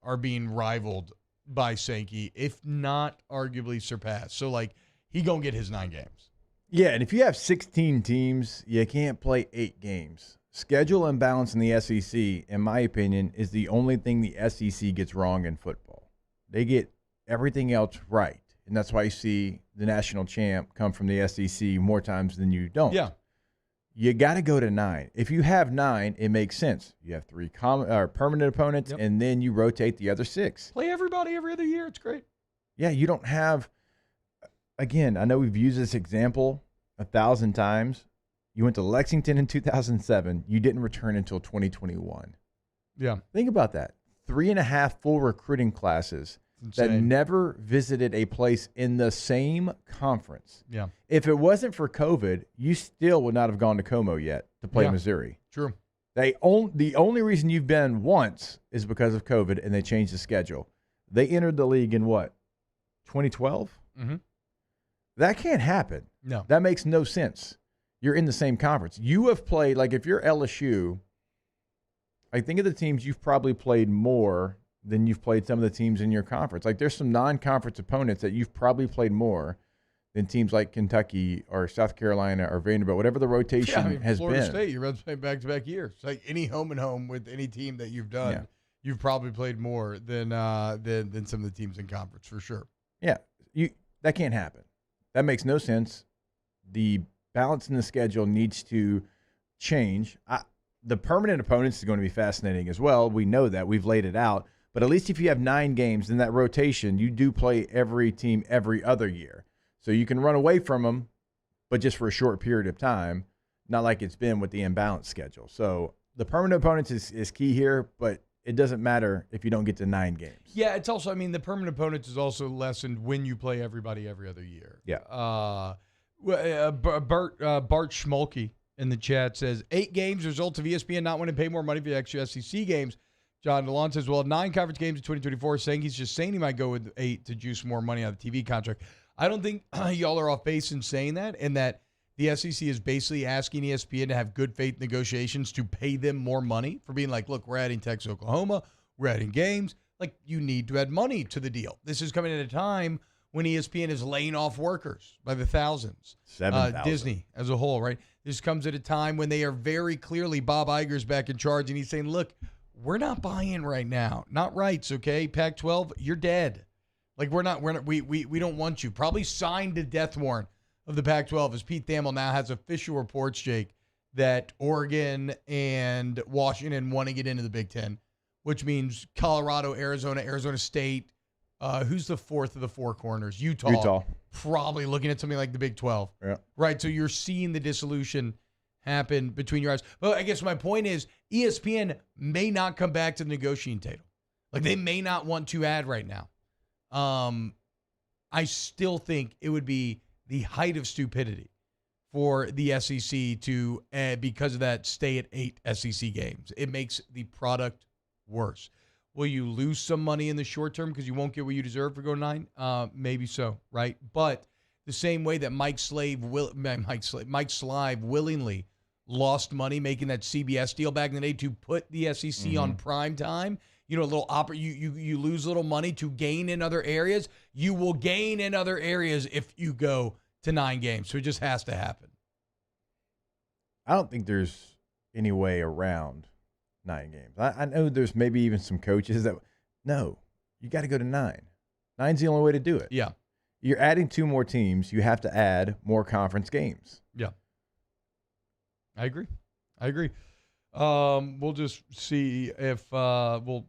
are being rivaled by Sankey, if not arguably surpassed. So, like, he going to get his 9 games. Yeah, and if you have 16 teams, you can't play 8 games. Schedule imbalance in the SEC, in my opinion, is the only thing the SEC gets wrong in football. They get everything else right, and that's why you see the national champ come from the SEC more times than you don't. Yeah. You got to go to 9. If you have 9, it makes sense. You have 3 permanent opponents, and then you rotate the other 6. Play everybody every other year. It's great. Yeah, you don't have, again, I know we've used this example 1,000 times. You went to Lexington in 2007. You didn't return until 2021. Yeah. Think about that. 3.5 full recruiting classes that never visited a place in the same conference. Yeah. If it wasn't for COVID, you still would not have gone to Como yet to play Missouri. True. The only reason you've been once is because of COVID, and they changed the schedule. They entered the league in what, 2012? Mm-hmm. That can't happen. No. That makes no sense. You're in the same conference. You have played, like, if you're LSU, I think of the teams you've probably played more than you've played some of the teams in your conference. Like, there's some non-conference opponents that you've probably played more than teams like Kentucky or South Carolina or Vanderbilt, whatever the rotation has Florida been. State, you've been back-to-back years. Like any home and home with any team that you've done, you've probably played more than some of the teams in conference for sure. Yeah, that can't happen. That makes no sense. The balance in the schedule needs to change. The permanent opponents is going to be fascinating as well. We know that. We've laid it out. But at least if you have 9 games in that rotation, you do play every team every other year. So you can run away from them, but just for a short period of time, not like it's been with the imbalanced schedule. So the permanent opponents is key here, but it doesn't matter if you don't get to 9 games. Yeah, it's also, the permanent opponents is also lessened when you play everybody every other year. Yeah. Bart Schmolke in the chat says, 8 games, result of ESPN not wanting to pay more money for the extra SEC games. John DeLon says, well, 9 conference games in 2024, saying he's just saying he might go with 8 to juice more money on the TV contract. I don't think y'all are off base in saying that, and that the SEC is basically asking ESPN to have good faith negotiations to pay them more money for being like, look, we're adding Texas, Oklahoma, we're adding games. Like, you need to add money to the deal. This is coming at a time when ESPN is laying off workers by the thousands. 7,000. Disney as a whole, right? This comes at a time when they are very clearly, Bob Iger's back in charge, and he's saying, look, we're not buying right now. Not rights, okay? Pac-12, you're dead. Like, we don't want you. Probably signed a death warrant of the Pac-12 as Pete Thamel now has official reports, Jake, that Oregon and Washington want to get into the Big Ten, which means Colorado, Arizona State. Who's the fourth of the 4 corners? Utah. Probably looking at something like the Big 12. Yeah. Right, so you're seeing the dissolution happen between your eyes. But I guess my point is ESPN may not come back to the negotiating table. Like, they may not want to add right now. I still think it would be the height of stupidity for the SEC to, because of that, stay at 8 SEC games. It makes the product worse. Will you lose some money in the short term because you won't get what you deserve for going 9? Maybe so, right? But the same way that Mike Slive willingly lost money making that CBS deal back in the day to put the SEC on prime time. You know, a little you lose a little money to gain in other areas. You will gain in other areas if you go to 9 games. So it just has to happen. I don't think there's any way around 9 games. I know there's maybe even some coaches that, no, you got to go to 9. 9's the only way to do it. Yeah. You're adding 2 more teams. You have to add more conference games. Yeah. I agree. We'll just see if we'll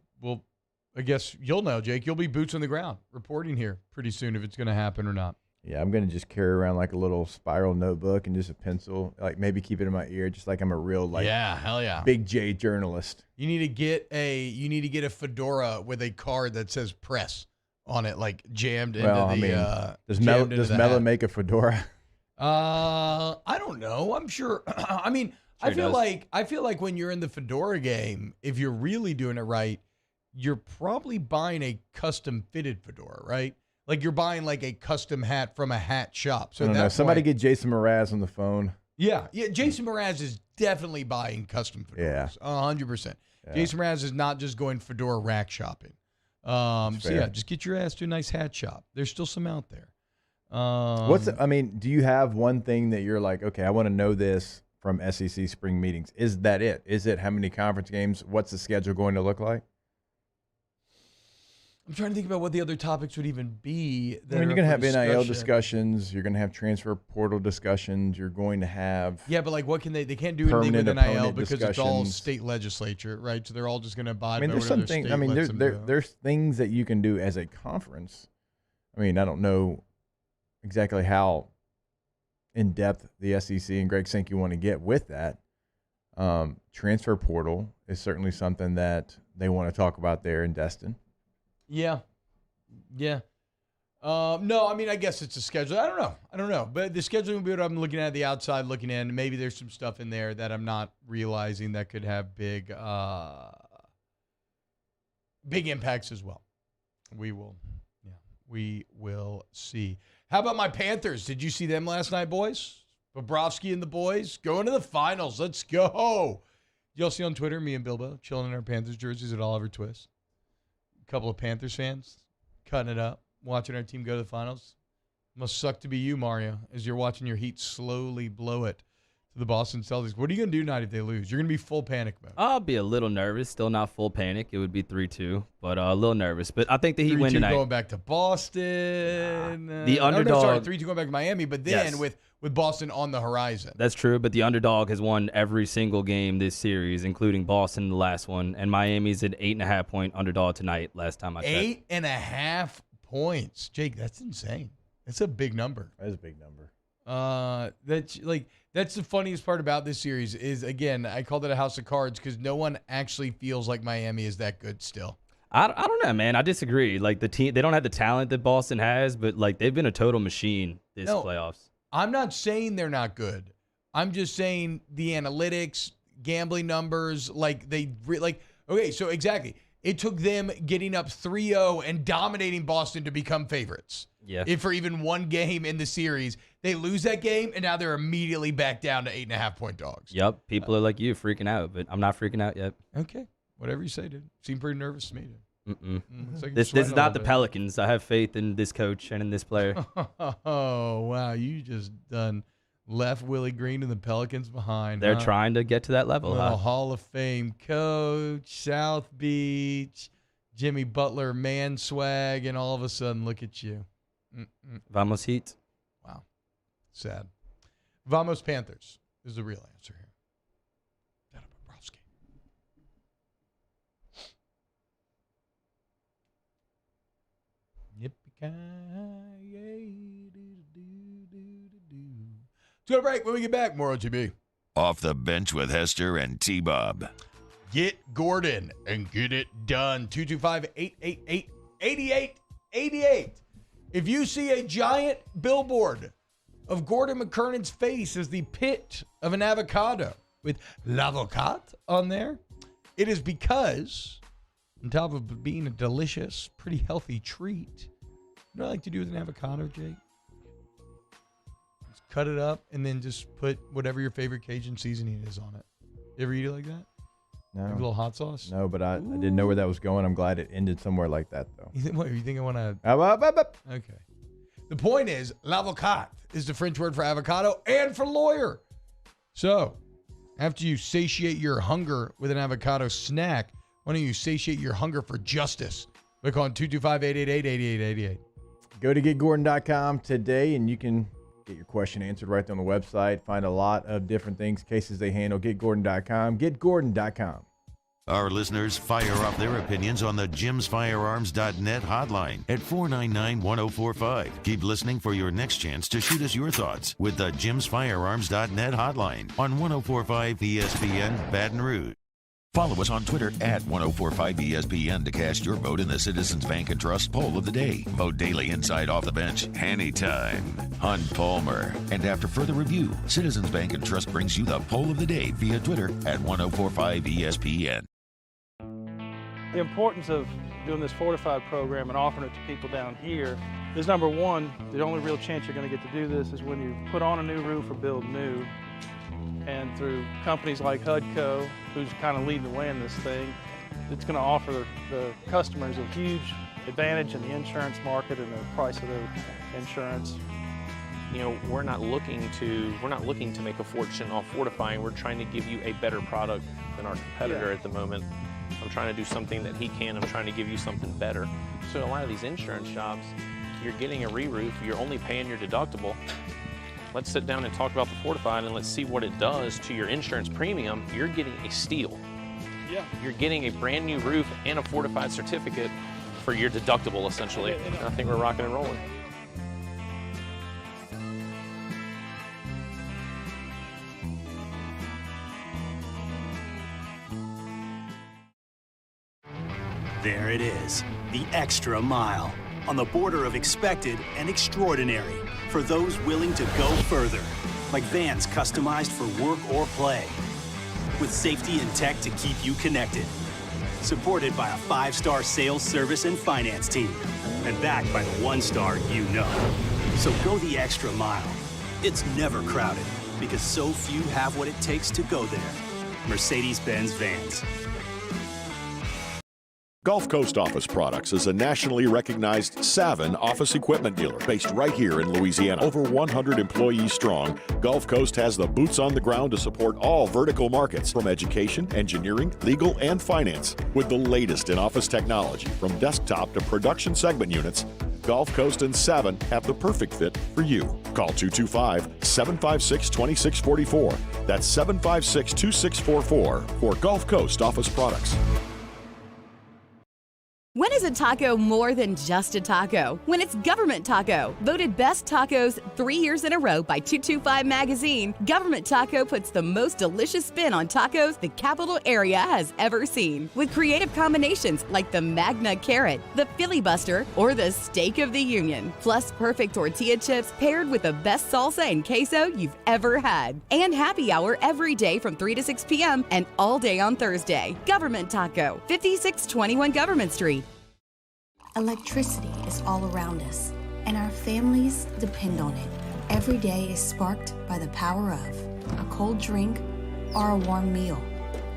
I guess you'll know, Jake. You'll be boots on the ground reporting here pretty soon if it's going to happen or not. Yeah, I'm going to just carry around like a little spiral notebook and just a pencil, like maybe keep it in my ear, just like I'm a real hell yeah, big J journalist. You need to get a fedora with a card that says press on it, like jammed into does Mello make a fedora? I don't know. I'm sure. I feel like when you're in the fedora game, if you're really doing it right, you're probably buying a custom fitted fedora, right? Like you're buying like a custom hat from a hat shop. So that's somebody get Jason Mraz on the phone. Yeah. Jason Mraz is definitely buying custom fedoras. 100%. Yeah. Jason Mraz is not just going fedora rack shopping. Just get your ass to a nice hat shop. There's still some out there. Do you have one thing that you're like, okay, I want to know this from SEC spring meetings? Is that it? Is it how many conference games? What's the schedule going to look like? I'm trying to think about what the other topics would even be. You're going to have NIL discussions. You're going to have transfer portal discussions. You're going to have but like what can they can't do anything with NIL because it's all state legislature, right? So they're all just going to abide by whatever their state lets them do. There's things that you can do as a conference. I don't know exactly how in depth the SEC and Greg Sankey want to get with that. Transfer portal is certainly something that they want to talk about there in Destin. Yeah. No, I guess it's a schedule. I don't know. But the scheduling will be what I'm looking at, the outside looking in. Maybe there's some stuff in there that I'm not realizing that could have big impacts as well. We will see. How about my Panthers? Did you see them last night, boys? Bobrovsky and the boys going to the finals. Let's go. You'll see on Twitter, me and Bilbo chilling in our Panthers jerseys at Oliver Twist. A couple of Panthers fans cutting it up, watching our team go to the finals. Must suck to be you, Mario, as you're watching your Heat slowly blow it to the Boston Celtics. What are you going to do tonight if they lose? You're going to be full panic mode. I'll be a little nervous. Still not full panic. It would be 3-2, but a little nervous. But I think the Heat win tonight. 3-2 going back to Boston. The underdog. 3-2 going back to Miami, but then with Boston on the horizon. That's true, but the underdog has won every single game this series, including Boston in the last one, and Miami's an 8.5-point underdog tonight, last time I checked. 8.5 points. Jake, that's insane. That's a big number. That is a big number. That's the funniest part about this series is, again, I called it a house of cards because no one actually feels like Miami is that good still. I don't know, man. I disagree. Like, the team, they don't have the talent that Boston has, but like they've been a total machine this playoffs. I'm not saying they're not good. I'm just saying the analytics, gambling numbers, okay, so exactly. It took them getting up 3-0 and dominating Boston to become favorites. Yeah. If for even one game in the series, they lose that game, and now they're immediately back down to 8.5-point dogs. Yep. People are like you, freaking out, but I'm not freaking out yet. Okay. Whatever you say, dude. Seem pretty nervous to me, dude. Like This is not the Pelicans. I have faith in this coach and in this player. Oh, wow. You just done left Willie Green and the Pelicans behind. They're trying to get to that level. Hall of Fame coach, South Beach, Jimmy Butler, man swag, and all of a sudden, look at you. Vamos Heat. Wow. Sad. Vamos Panthers is the real answer here. Let's go to break. When we get back, more OTB. Off the bench with Hester and T-Bob. Get Gordon and get it done. 225-888-8888. If you see a giant billboard of Gordon McKernan's face as the pit of an avocado with l'avocat on there, it is because, on top of being a delicious, pretty healthy treat, you know what I like to do with an avocado, Jake? Just cut it up and then just put whatever your favorite Cajun seasoning is on it. You ever eat it like that? No. Have a little hot sauce? No, but I didn't know where that was going. I'm glad it ended somewhere like that, though. You think I want to... Okay. The point is, l'avocat is the French word for avocado and for lawyer. So, after you satiate your hunger with an avocado snack, why don't you satiate your hunger for justice by calling 225-888-8888. Go to getgordon.com today, and you can get your question answered right there on the website. Find a lot of different things, cases they handle. Getgordon.com. Getgordon.com. Our listeners fire off their opinions on the jimsfirearms.net hotline at 499-1045. Keep listening for your next chance to shoot us your thoughts with the jimsfirearms.net hotline on 1045 ESPN Baton Rouge. Follow us on Twitter at 1045ESPN to cast your vote in the Citizens Bank and Trust poll of the day. Vote daily inside Off the Bench, anytime. Hunt Palmer. And after further review, Citizens Bank and Trust brings you the poll of the day via Twitter at 1045ESPN. The importance of doing this fortified program and offering it to people down here is, number one, the only real chance you're going to get to do this is when you put on a new roof or build new. And through companies like HUDCO, who's kind of leading the way in this thing, it's going to offer the customers a huge advantage in the insurance market and the price of their insurance. You know, we're not looking to make a fortune off fortifying. We're trying to give you a better product than our competitor at the moment. I'm trying to do something that he can. I'm trying to give you something better. So a lot of these insurance shops, you're getting a re-roof, you're only paying your deductible. Let's sit down and talk about the fortified and let's see what it does to your insurance premium. You're getting a steal. Yeah. You're getting a brand new roof and a fortified certificate for your deductible, essentially. I think we're rocking and rolling. There it is, the extra mile, on the border of expected and extraordinary, for those willing to go further, like vans customized for work or play, with safety and tech to keep you connected, supported by a 5-star sales, service, and finance team, and backed by the 1-star you know. So go the extra mile. It's never crowded, because so few have what it takes to go there. Mercedes-Benz Vans. Gulf Coast Office Products is a nationally recognized Savin office equipment dealer based right here in Louisiana. Over 100 employees strong, Gulf Coast has the boots on the ground to support all vertical markets from education, engineering, legal, and finance. With the latest in office technology from desktop to production segment units, Gulf Coast and Savin have the perfect fit for you. Call 225-756-2644. That's 756-2644 for Gulf Coast Office Products. When is a taco more than just a taco? When it's Government Taco. Voted best tacos 3 years in a row by 225 Magazine, Government Taco puts the most delicious spin on tacos the capital area has ever seen. With creative combinations like the Magna Carrot, the Filibuster, or the Steak of the Union. Plus perfect tortilla chips paired with the best salsa and queso you've ever had. And happy hour every day from 3 to 6 p.m. and all day on Thursday. Government Taco, 5621 Government Street. Electricity is all around us, and our families depend on it. Every day is sparked by the power of a cold drink or a warm meal.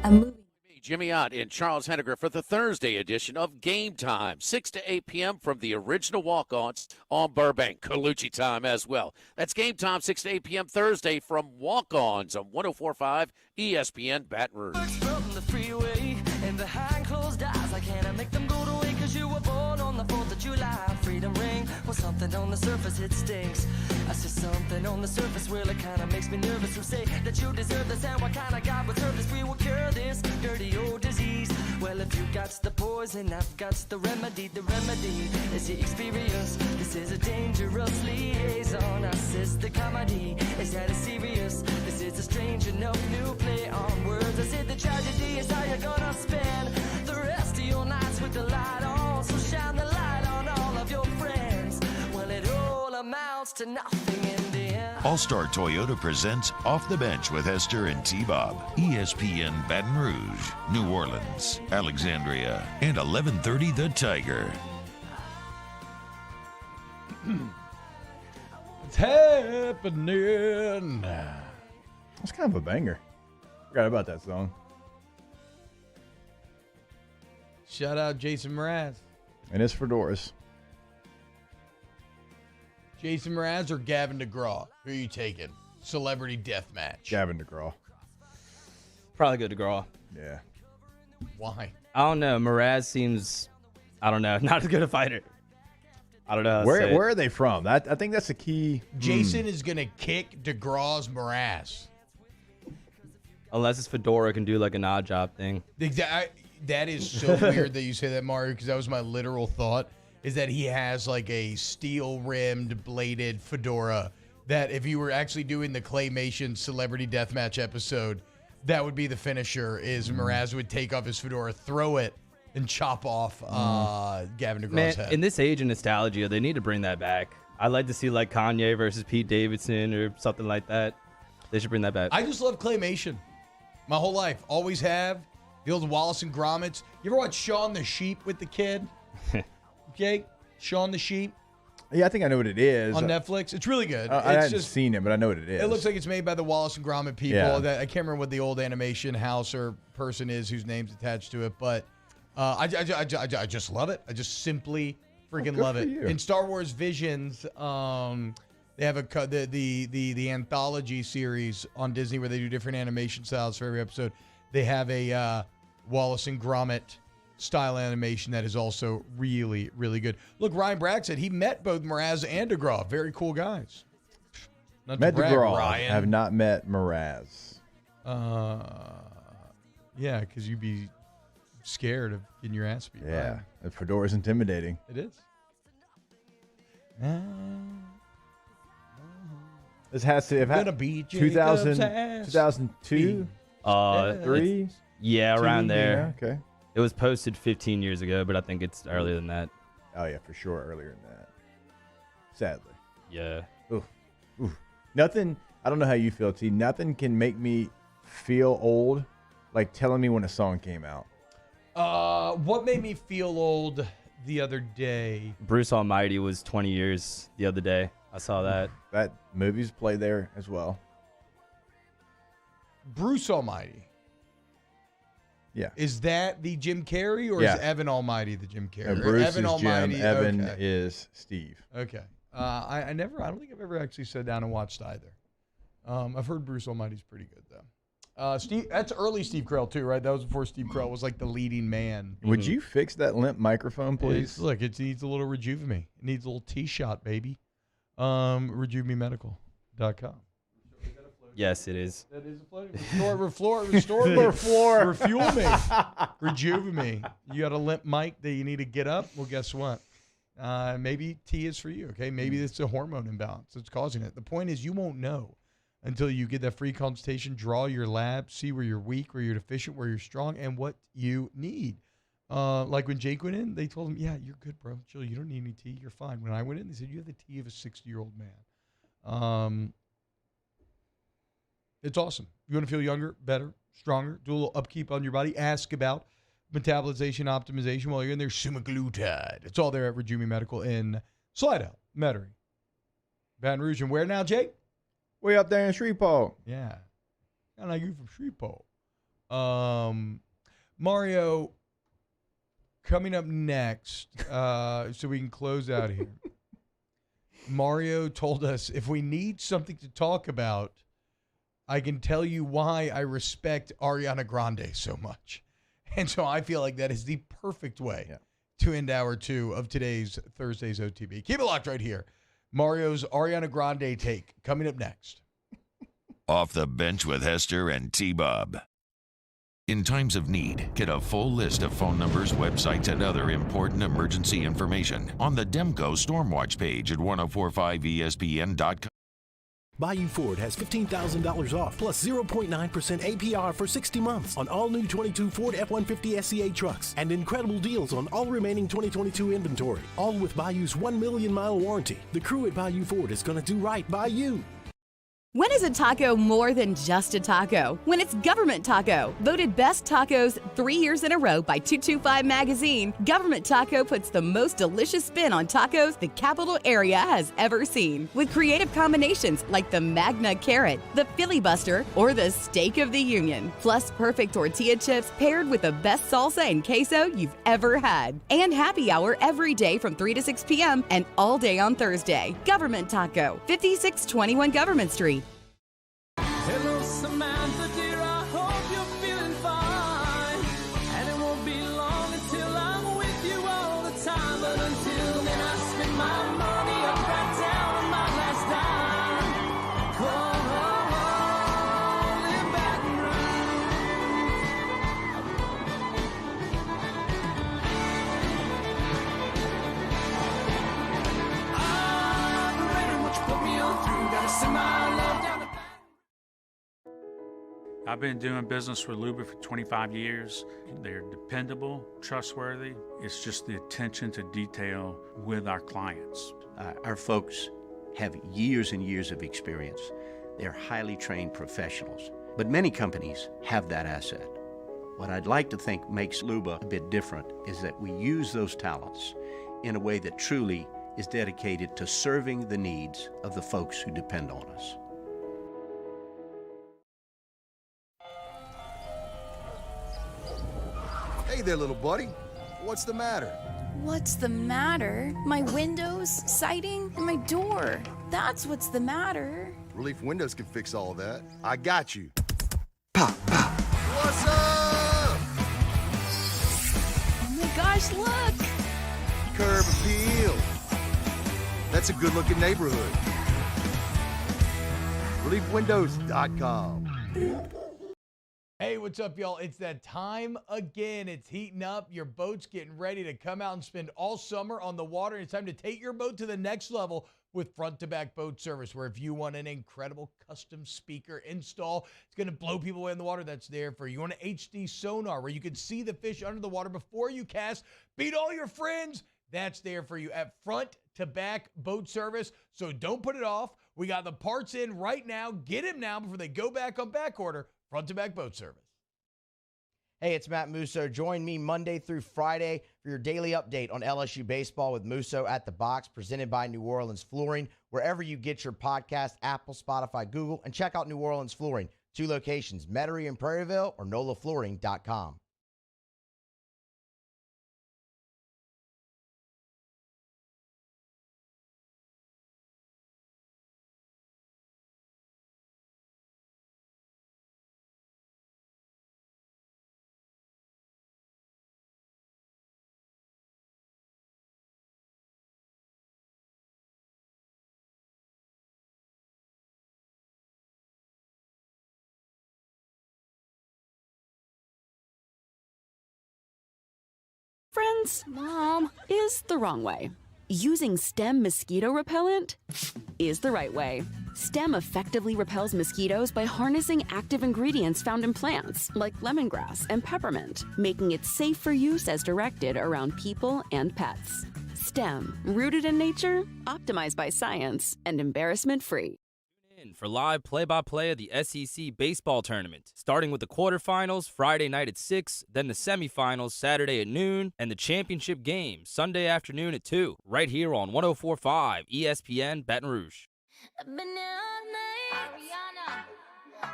A movie. Jimmy Ott and Charles Henniger for the Thursday edition of Game Time, 6 to 8 p.m. from the original Walk-Ons on Burbank. Colucci time as well. That's Game Time, 6 to 8 p.m. Thursday from Walk-Ons on 104.5 ESPN Baton Rouge. From the freeway and behind closed eyes, I can't make them go to way because you were born on the 4th of July. Freedom ring, well, something on the surface, it stinks. I see something on the surface, well, it kind of makes me nervous. Who say that you deserve this, and what kind of God would serve this? We will cure this dirty old disease. Well, if you got the poison, I've got the remedy. The remedy is the experience. This is a dangerous liaison. I says the comedy is that it's serious. This is a strange enough new play on words. I said the tragedy is how you're gonna spend the rest of your nights with the light on. So shine the light on all of your friends. Well, it all amounts to nothing in the end. All-Star Toyota presents Off the Bench with Hester and T-Bob. ESPN Baton Rouge, New Orleans, Alexandria, and 1130 The Tiger. It's happening. That's kind of a banger. Forgot about that song. Shout out Jason Mraz. And it's fedoras. Jason Mraz or Gavin DeGraw? Who are you taking? Celebrity death match. Gavin DeGraw. Probably good to DeGraw. Yeah. Why? I don't know. Mraz seems, I don't know, not as good a fighter. I don't know. Where are they from? I think that's a key. Jason is going to kick DeGraw's Mraz. Unless it's Fedora can do like an odd job thing. That is so weird that you say that, Mario, because that was my literal thought, is that he has like a steel-rimmed, bladed fedora that if you were actually doing the Claymation Celebrity Deathmatch episode, that would be the finisher, is Mraz would take off his fedora, throw it, and chop off Gavin DeGraw's head. In this age of nostalgia, they need to bring that back. I'd like to see like Kanye versus Pete Davidson or something like that. They should bring that back. I just love Claymation. My whole life. Always have. The old Wallace and Gromits. You ever watch Shaun the Sheep with the kid? Okay? Shaun the Sheep. Yeah, I think I know what it is. On Netflix. It's really good. I haven't seen it, but I know what it is. It looks like it's made by the Wallace and Gromit people. Yeah. I can't remember what the old animation house or person is whose name's attached to it, but I just love it. I just simply freaking love it. you. In Star Wars Visions, they have the anthology series on Disney where they do different animation styles for every episode. They have a Wallace and Gromit style animation that is also really, really good. Look, Ryan Bragg said he met both Mraz and DeGraw. Very cool guys. Not Met to brag, DeGraw. Ryan. Have not met Mraz. Yeah, because you'd be scared of getting your ass beat. Yeah, Ryan. the fedora's intimidating. It is. This has to have Gonna be 2000, Jacob's ass 2002, 3. Yeah, around there. Yeah, okay. It was posted 15 years ago, but I think it's earlier than that. Oh yeah, for sure, earlier than that. Sadly. Yeah. Oof. Nothing. I don't know how you feel, T. Nothing can make me feel old, like telling me when a song came out. What made me feel old the other day? Bruce Almighty was 20 years the other day. I saw that. That movie's played there as well. Bruce Almighty. Yeah. Is that the Jim Carrey, or is Evan Almighty the Jim Carrey? No, Bruce Evan is Almighty. Jim. Evan is Steve. Okay. I don't think I've ever actually sat down and watched either. I've heard Bruce Almighty's pretty good though. Steve, that's early Steve Carell too, right? That was before Steve Carell was like the leading man. Would you fix that limp microphone, please? Look, it needs a little Rejuve-Me. It needs a little T-shot, baby. RejuveMeMedical.com. Yes, it is. That is a pleasure. Restore refuel me. Rejuve-Me. You got a limp mic that you need to get up? Well, guess what? Maybe T is for you, okay? Maybe it's a hormone imbalance that's causing it. The point is you won't know until you get that free consultation, draw your lab, see where you're weak, where you're deficient, where you're strong, and what you need. Like when Jake went in, they told him, yeah, you're good, bro. Chill, you don't need any tea. You're fine. When I went in, they said, you have the tea of a 60-year-old man. It's awesome. You want to feel younger, better, stronger, do a little upkeep on your body, ask about metabolization optimization while you're in there. Semaglutide. It's all there at Rejuve Medical in Slidell, Metairie, Baton Rouge. And where now, Jake? Way up there in Shreveport. Yeah. Kind of like you from Shreveport. Mario, coming up next, so we can close out here. Mario told us if we need something to talk about, I can tell you why I respect Ariana Grande so much. And so I feel like that is the perfect way to end hour 2 of today's Thursday's OTB. Keep it locked right here. Mario's Ariana Grande take coming up next. Off the Bench with Hester and T-Bob. In times of need, get a full list of phone numbers, websites, and other important emergency information on the Demco Stormwatch page at 1045ESPN.com. Bayou Ford has $15,000 off plus 0.9% APR for 60 months on all new 22 Ford F-150 SCA trucks and incredible deals on all remaining 2022 inventory, all with Bayou's 1 million mile warranty. The crew at Bayou Ford is going to do right by you. When is a taco more than just a taco? When it's Government Taco. Voted best tacos 3 years in a row by 225 Magazine, Government Taco puts the most delicious spin on tacos the capital area has ever seen. With creative combinations like the Magna Carrot, the Filibuster, or the Steak of the Union. Plus perfect tortilla chips paired with the best salsa and queso you've ever had. And happy hour every day from 3 to 6 p.m. and all day on Thursday. Government Taco, 5621 Government Street. Hello, Samantha, dear, I hope you're feeling fine. And it won't be long until I'm with you all the time. But until then, I spend my money up right down on my last dime. Come on, in Baton Rouge. I'm ready, what you put me on through. Gotta send my love down the I've been doing business with Luba for 25 years. They're dependable, trustworthy. It's just the attention to detail with our clients. Our folks have years and years of experience. They're highly trained professionals. But many companies have that asset. What I'd like to think makes Luba a bit different is that we use those talents in a way that truly is dedicated to serving the needs of the folks who depend on us. Hey there, little buddy. What's the matter? What's the matter? My windows, siding, and my door. That's what's the matter. Relief Windows can fix all that. I got you. Pop, pop. What's up? Oh my gosh, look! Curb appeal. That's a good-looking neighborhood. ReliefWindows.com. Hey, what's up, y'all? It's that time again. It's heating up. Your boat's getting ready to come out and spend all summer on the water. It's time to take your boat to the next level with front-to-back boat service, where if you want an incredible custom speaker install, it's going to blow people away in the water, that's there for you. You want an HD sonar where you can see the fish under the water before you cast, beat all your friends, that's there for you at front-to-back boat service. So don't put it off. We got the parts in right now. Get them now before they go back on back order. Front-to-back boat service. Hey, it's Matt Musso. Join me Monday through Friday for your daily update on LSU baseball with Musso at the Box, presented by New Orleans Flooring, wherever you get your podcast, Apple, Spotify, Google, and check out New Orleans Flooring. 2 locations, Metairie and Prairieville, or NOLAFlooring.com. friends, Mom, is the wrong way. Using Stem mosquito repellent is the right way. Stem effectively repels mosquitoes by harnessing active ingredients found in plants like lemongrass and peppermint, making it safe for use as directed around people and pets. Stem, rooted in nature, optimized by science, and embarrassment-free. In for live play-by-play of the SEC baseball tournament, starting with the quarterfinals Friday night at 6, then the semifinals Saturday at noon, and the championship game Sunday afternoon at 2, right here on 104.5 ESPN Baton Rouge. I've been here all night. Ariana.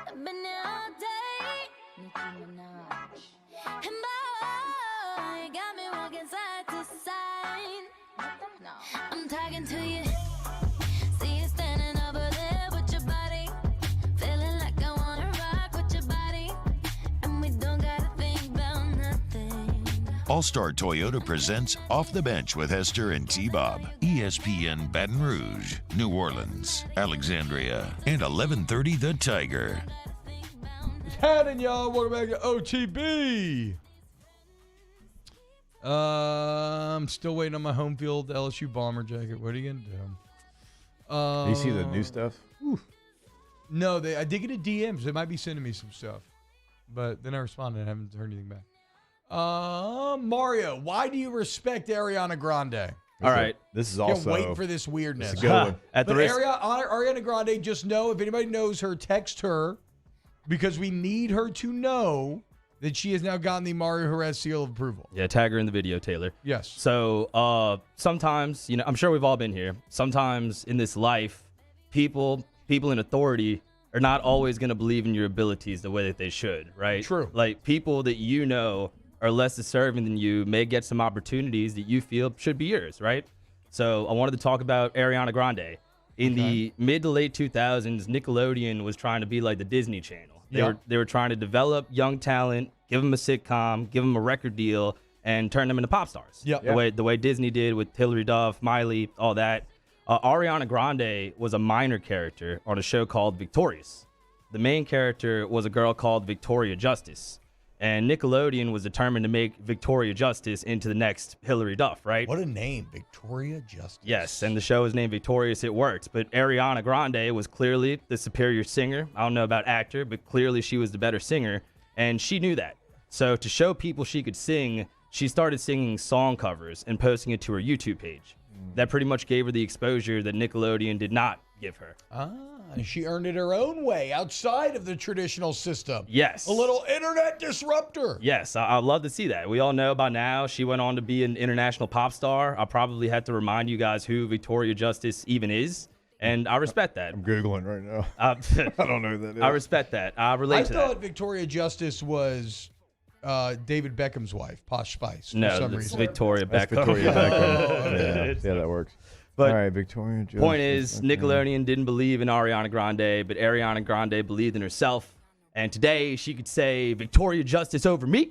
I've been here all day. Nicki Minaj. And boy, you got me walking side to side. No. I'm talking to you. See you standing over there with your body. Feeling like I wanna rock with your body. And we don't gotta think about nothing. All-Star Toyota presents Off the Bench with Hester and T-Bob. ESPN Baton Rouge, New Orleans, Alexandria, and 1130 The Tiger. What's happening, y'all? Welcome back to OTB. I'm still waiting on my home field LSU bomber jacket. What are you going to do? You see the new stuff? No, I did get a DM. So they might be sending me some stuff. But then I responded and haven't heard anything back. Mario, why do you respect Ariana Grande? All right. This is Can't also. wait for this weirdness. This is a good one. At the But risk, Ariana Grande, just know, if anybody knows her, text her, because we need her to know that she has now gotten the Mario Jerez seal of approval. yeah, tag her in the video, Taylor. Yes. So sometimes, I'm sure we've all been here. Sometimes in this life, people in authority are not always going to believe in your abilities the way that they should, right? True. Like people that you know are less deserving than you may get some opportunities that you feel should be yours, right? So I wanted to talk about Ariana Grande. In the mid to late 2000s, Nickelodeon was trying to be like the Disney Channel. They were trying to develop young talent, give them a sitcom, give them a record deal, and turn them into pop stars. Yep. The way Disney did with Hilary Duff, Miley, all that. Ariana Grande was a minor character on a show called Victorious. The main character was a girl called Victoria Justice. And Nickelodeon was determined to make Victoria Justice into the next Hilary Duff, right? What a name, Victoria Justice. Yes, and the show was named Victorious. It worked. But Ariana Grande was clearly the superior singer. I don't know about actor, but clearly she was the better singer, and she knew that. So to show people she could sing, she started singing song covers and posting it to her YouTube page. That pretty much gave her the exposure that Nickelodeon did not give her. She earned it her own way outside of the traditional system. Yes. A little internet disruptor. Yes, I'd love to see that. We all know by now she went on to be an international pop star. I probably had to remind you guys who Victoria Justice even is, and I respect that. I'm Googling right now. I don't know who that is. I respect that. I relate to that. I thought Victoria Justice was David Beckham's wife, Posh Spice, for No, some it's reason. Victoria That's Beckham. Victoria Beckham. okay. Yeah, that works. But all right, Victoria Justice. Point is, okay. Nickelodeon didn't believe in Ariana Grande, but Ariana Grande believed in herself. And today, she could say Victoria Justice over me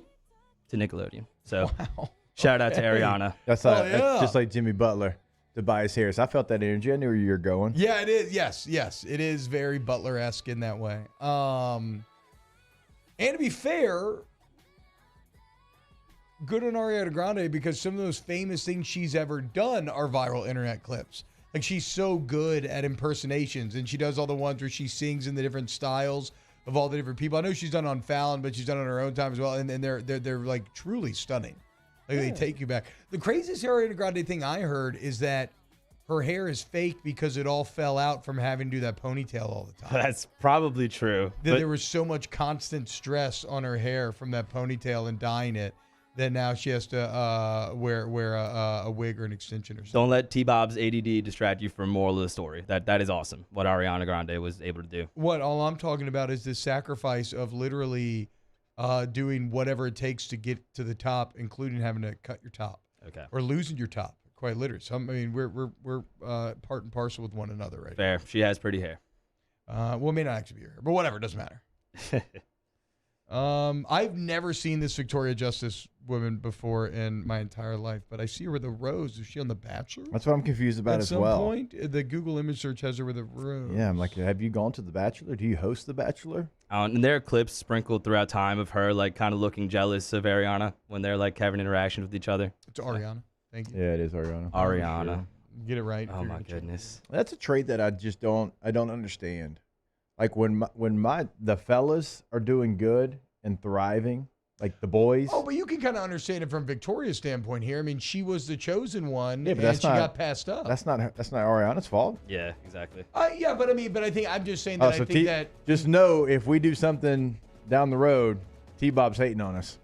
to Nickelodeon. So, shout out to Ariana. That's just like Jimmy Butler, Tobias Harris. I felt that energy. I knew where you were going. Yeah, it is. Yes, it is very Butler-esque in that way. And to be fair, good on Ariana Grande, because some of those famous things she's ever done are viral internet clips. Like, she's so good at impersonations, and she does all the ones where she sings in the different styles of all the different people. I know she's done on Fallon, but she's done on her own time as well, and they're like truly stunning. Like, they take you back. The craziest Ariana Grande thing I heard is that her hair is fake because it all fell out from having to do that ponytail all the time. That's probably true. There was so much constant stress on her hair from that ponytail and dyeing it that now she has to wear a wig or an extension or something. Don't let T-Bob's ADD distract you from moral of the story. That is awesome, what Ariana Grande was able to do. What all I'm talking about is the sacrifice of literally doing whatever it takes to get to the top, including having to cut your top. Okay. Or losing your top, quite literally. So, I mean, we're part and parcel with one another right Fair. She has pretty hair. Well, it may not actually be her hair, but whatever, it doesn't matter. I've never seen this Victoria Justice woman before in my entire life, but I see her with a rose. Is she on The Bachelor? That's what I'm confused about as well. At some point, the Google image search has her with a rose. Yeah, I'm like, have you gone to The Bachelor? Do you host The Bachelor? And there are clips sprinkled throughout time of her like kind of looking jealous of Ariana when they're like having interactions with each other. It's Ariana. Thank you. Yeah, it is Ariana. Ariana. Sure. Get it right. Oh my goodness. That's a trait that I don't understand. Like when the fellas are doing good and thriving, like the boys. Oh, but you can kind of understand it from Victoria's standpoint here. I mean, she was the chosen one, Yeah, but and that's she not- got passed up. That's not Ariana's fault. Yeah, exactly. Yeah, but I think I'm just saying that I think that just know if we do something down the road, T-Bob's hating on us.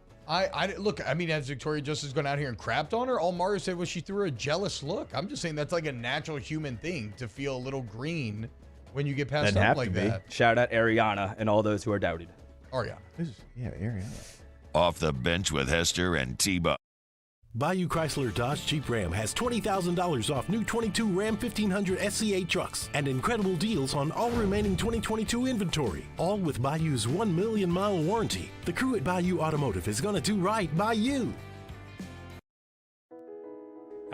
look. I mean, has Victoria Justice gone out here and crapped on her? All Mario said was she threw her a jealous look. I'm just saying that's like a natural human thing to feel a little green when you get passed up like that. Shout out Ariana and all those who are doubted. Ariana. Yeah, Ariana. Off the bench with Hester and T-Bob. Bayou Chrysler Dodge Jeep Ram has $20,000 off new 22 Ram 1500 SCA trucks and incredible deals on all remaining 2022 inventory, all with Bayou's 1 million mile warranty. The crew at Bayou Automotive is going to do right by you.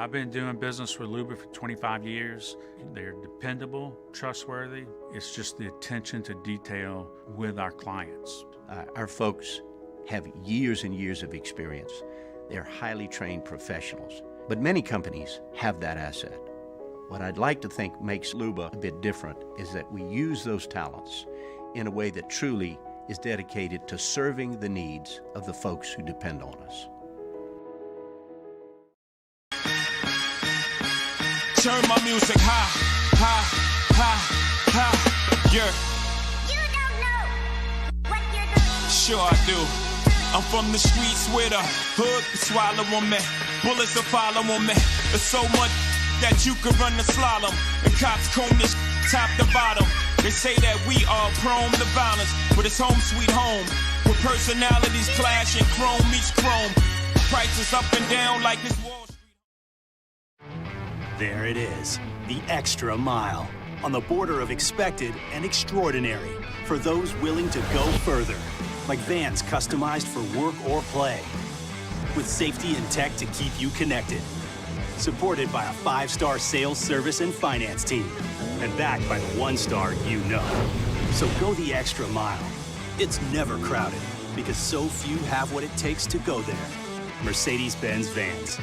I've been doing business with Luba for 25 years. They're dependable, trustworthy. It's just the attention to detail with our clients. Our folks have years and years of experience. They're highly trained professionals, but many companies have that asset. What I'd like to think makes Luba a bit different is that we use those talents in a way that truly is dedicated to serving the needs of the folks who depend on us. Turn my music high, high, high, high, yeah. You don't know what you're doing. Sure I do. I'm from the streets where the hood can swallow on me. Bullets will follow on me. There's so much that you could run the slalom. And cops comb this top to bottom. They say that we are prone to violence, but it's home sweet home. With personalities clashing, chrome meets chrome. Prices up and down like this Wall Street. There it is, the extra mile. On the border of expected and extraordinary. For those willing to go further. Like vans customized for work or play. With safety and tech to keep you connected. Supported by a 5-star sales, service, and finance team. And backed by the 1-star you know. So go the extra mile. It's never crowded because so few have what it takes to go there. Mercedes-Benz Vans.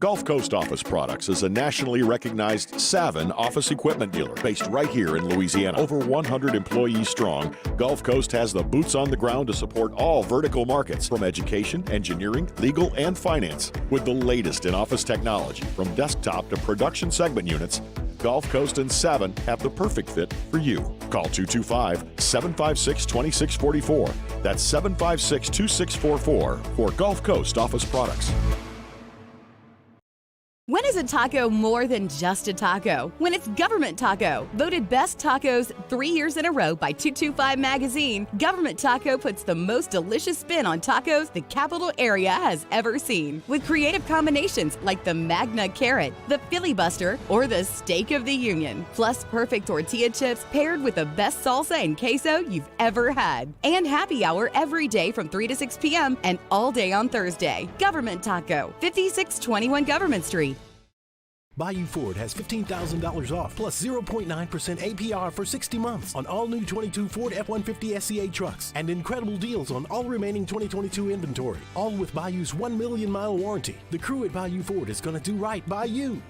Gulf Coast Office Products is a nationally recognized Savin office equipment dealer based right here in Louisiana. Over 100 employees strong, Gulf Coast has the boots on the ground to support all vertical markets from education, engineering, legal, and finance. With the latest in office technology from desktop to production segment units, Gulf Coast and Savin have the perfect fit for you. Call 225-756-2644. That's 756-2644 for Gulf Coast Office Products. When is a taco more than just a taco? When it's Government Taco. Voted best tacos 3 years in a row by 225 Magazine, Government Taco puts the most delicious spin on tacos the capital area has ever seen. With creative combinations like the Magna Carrot, the Filibuster, or the Steak of the Union. Plus perfect tortilla chips paired with the best salsa and queso you've ever had. And happy hour every day from 3 to 6 p.m. and all day on Thursday. Government Taco, 5621 Government Street. Bayou Ford has $15,000 off plus 0.9% APR for 60 months on all new 22 Ford F-150 SCA trucks and incredible deals on all remaining 2022 inventory, all with Bayou's 1 million mile warranty. The crew at Bayou Ford is going to do right by you.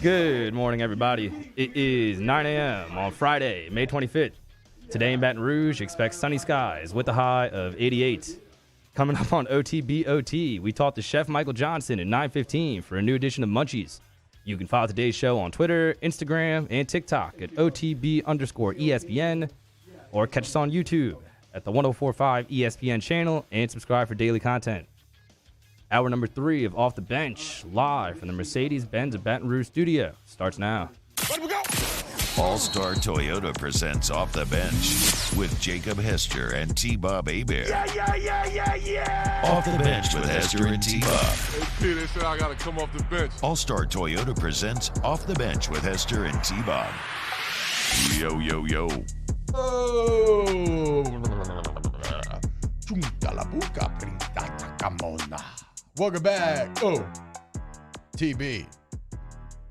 Good morning, everybody. It is 9 a.m. on Friday, May 25th. Today in Baton Rouge, expect sunny skies with a high of 88. Coming up on OTBOT, we talked to Chef Michael Johnson at 9:15 for a new edition of Munchies. You can follow today's show on Twitter, Instagram, and TikTok at OTB_ESPN, or catch us on YouTube at the 1045 ESPN channel and subscribe for daily content. Hour number 3 of Off the Bench, live from the Mercedes-Benz of Baton Rouge studio, starts now. All-Star Toyota presents Off the Bench with Jacob Hester and T-Bob Hebert. Yeah. Off the Bench with Hester and T-Bob. Hey, P, they said I got to come off the bench. All-Star Toyota presents Off the Bench with Hester and T-Bob. Yo, yo, yo. Welcome back. TB.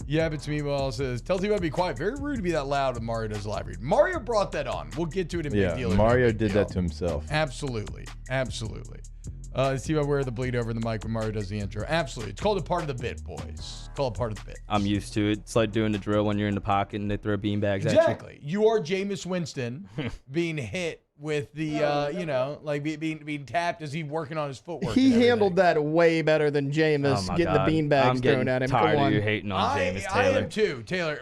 Yeah, but Meatball says, tell T-Bob to be quiet. Very rude to be that loud when Mario does live read. Mario brought that on. We'll get to it in Big Deal. Mario did that to himself. Absolutely. Is T-Bob wear the bleed over the mic when Mario does the intro? Absolutely. It's called a part of the bit, boys. It's called a part of the bit. I'm used to it. It's like doing the drill when you're in the pocket and they throw beanbags at you. Exactly. You are Jameis Winston being hit with the, being tapped as he's working on his footwork. He handled that way better than Jameis getting the beanbags thrown at him. I'm tired of you hating on Jameis, Taylor. I am too, Taylor.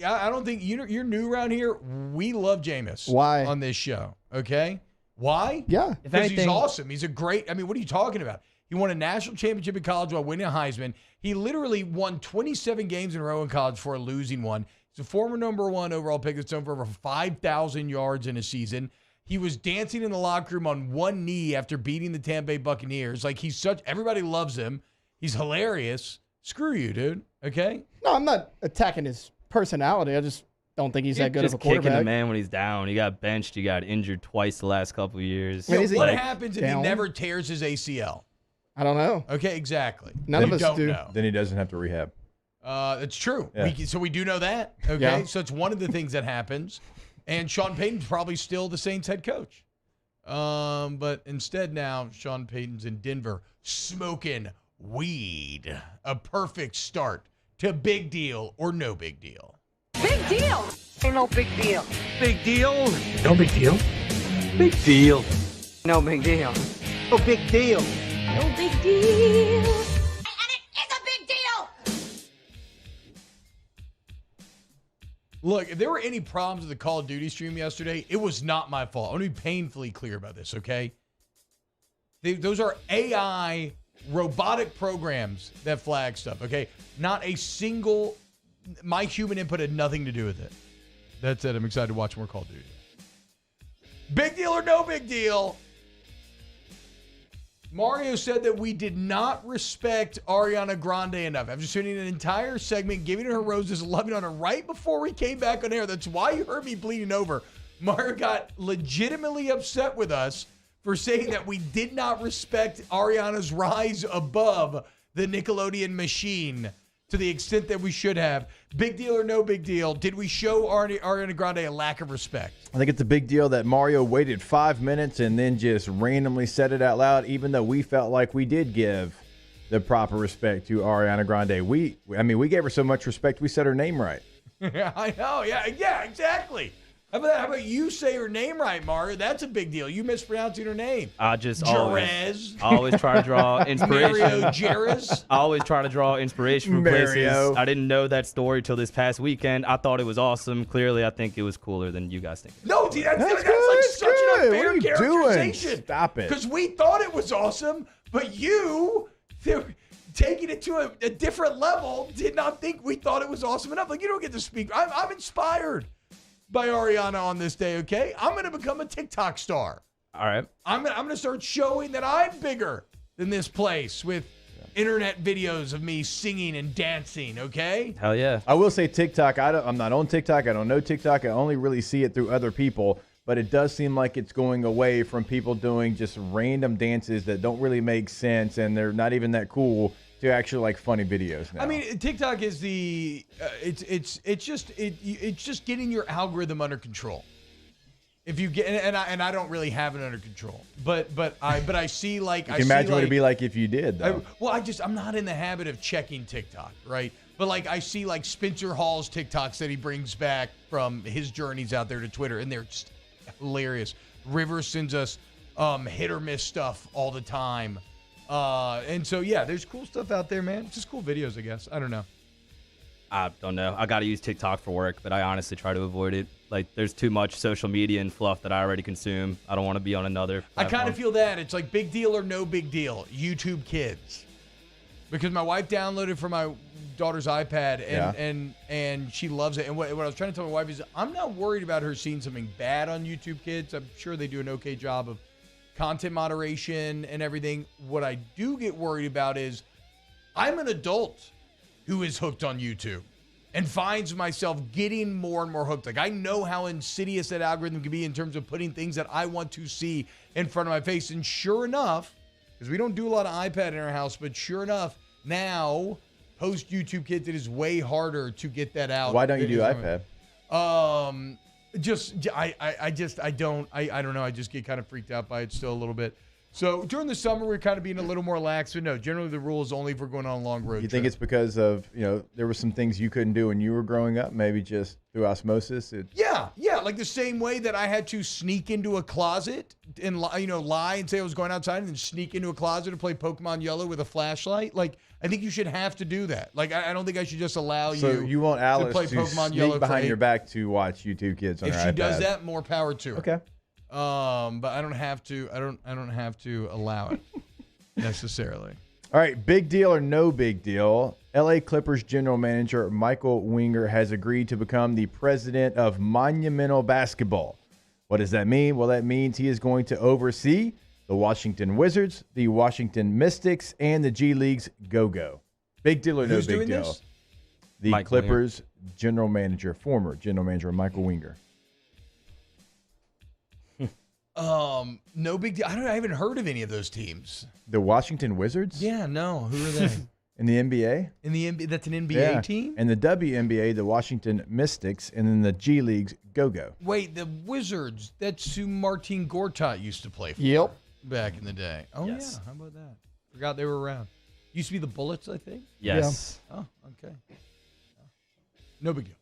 I don't think you're new around here. We love Jameis. Why? On this show, okay? Why? Yeah. Because he's awesome. He's a great, what are you talking about? He won a national championship in college while winning a Heisman. He literally won 27 games in a row in college before losing one. He's a former number 1 overall pick that's thrown for over 5,000 yards in a season. He was dancing in the locker room on one knee after beating the Tampa Bay Buccaneers. Like, everybody loves him. He's hilarious. Screw you, dude. Okay? No, I'm not attacking his personality. I just don't think he's that good of a quarterback. Just kicking the man when he's down. He got benched. He got injured twice the last couple of years. What happens if he never tears his ACL? I don't know. Okay, exactly. None of us do. Know. Then he doesn't have to rehab. It's true. Yeah. So we do know that. Okay, Yeah. So it's one of the things that happens. And Sean Payton's probably still the Saints head coach. But instead now, Sean Payton's in Denver smoking weed. A perfect start to Big Deal or No Big Deal. Big deal. Ain't no big deal. Big deal. No big deal. Big deal. No big deal. No big deal. No big deal. Look, if there were any problems with the Call of Duty stream yesterday, it was not my fault. I want to be painfully clear about this, okay? Those are AI robotic programs that flag stuff, okay? Not a single, my human input had nothing to do with it. That said, I'm excited to watch more Call of Duty. Big deal or no big deal? Mario said that we did not respect Ariana Grande enough. After spending an entire segment giving her roses, loving on her right before we came back on air. That's why you heard me bleeding over. Mario got legitimately upset with us for saying that we did not respect Ariana's rise above the Nickelodeon machine to the extent that we should have. Big deal or no big deal? Did we show Ariana Grande a lack of respect? I think it's a big deal that Mario waited 5 minutes and then just randomly said it out loud, even though we felt like we did give the proper respect to Ariana Grande. We gave her so much respect, we said her name right. Yeah, I know. Yeah, exactly. How about you say her name right, Mario? That's a big deal. You mispronouncing her name. I just Jerez. always try to draw inspiration. Mario Jerez. I always try to draw inspiration from Mario. places. I didn't know that story till this past weekend. I thought it was awesome. Clearly, I think it was cooler than you guys think. No, dude, that's good, like that's such good. an unfair What are you characterization. doing? Stop it. Because we thought it was awesome, but you, taking it to a different level, did not think we thought it was awesome enough. Like, you don't get to speak. I'm inspired by Ariana on this day, okay? I'm going to become a TikTok star. All right. I'm going to start showing that I'm bigger than this place with internet videos of me singing and dancing, okay? Hell yeah. I will say TikTok, I'm not on TikTok. I don't know TikTok. I only really see it through other people. But it does seem like it's going away from people doing just random dances that don't really make sense and they're not even that cool to actually like funny videos now. I mean, TikTok is it's just getting your algorithm under control. If you get and I don't really have it under control, but I see like you can imagine what it'd be like if you did though. I'm not in the habit of checking TikTok, right? But like I see like Spencer Hall's TikToks that he brings back from his journeys out there to Twitter, and they're just hilarious. Rivers sends us hit or miss stuff all the time. And so, yeah, there's cool stuff out there, man. Just cool videos, I guess. I don't know. I don't know. I got to use TikTok for work, but I honestly try to avoid it. Like, there's too much social media and fluff that I already consume. I don't want to be on another platform. I kind of feel that. It's like big deal or no big deal. YouTube Kids. Because my wife downloaded for my daughter's iPad, and she loves it. And what I was trying to tell my wife is I'm not worried about her seeing something bad on YouTube Kids. I'm sure they do an okay job of content moderation and everything. What I do get worried about is I'm an adult who is hooked on YouTube and finds myself getting more and more hooked. Like, I know how insidious that algorithm can be in terms of putting things that I want to see in front of my face. And sure enough, because we don't do a lot of iPad in our house, but sure enough, now, post YouTube Kids, it is way harder to get that out. Why don't you do iPad? I don't know. I just get kind of freaked out by it still a little bit. So during the summer, we're kind of being a little more lax. But no, generally the rule is only if we're going on a long road You trip. think it's because of, there were some things you couldn't do when you were growing up, maybe just through osmosis? Yeah, like the same way that I had to sneak into a closet and lie and say I was going outside and then sneak into a closet to play Pokemon Yellow with a flashlight. Like, I think you should have to do that. Like, I don't think I should just allow So you want Alice to play Pokemon sneak Yellow behind your back to watch YouTube Kids on her If iPad? she does that, more power to her. Okay. But I don't have to. I don't have to allow it necessarily. All right, big deal or no big deal? LA Clippers general manager Michael Winger has agreed to become the president of Monumental Basketball. What does that mean? Well, that means he is going to oversee the Washington Wizards, the Washington Mystics, and the G League's Go-Go. Big deal or no Who's big doing deal? this? The Mike Clippers general manager, former general manager Michael Winger. No big deal. I haven't heard of any of those teams. The Washington Wizards? Yeah, no. Who are they? In the NBA? In the NBA, that's an NBA team? And the WNBA, the Washington Mystics, and then the G League's Go-Go. Wait, the Wizards. That's who Martin Gortat used to play for. Yep. Back in the day. Oh, Yes. yeah. How about that? Forgot they were around. Used to be the Bullets, I think. Yes. Oh, okay. No big deal.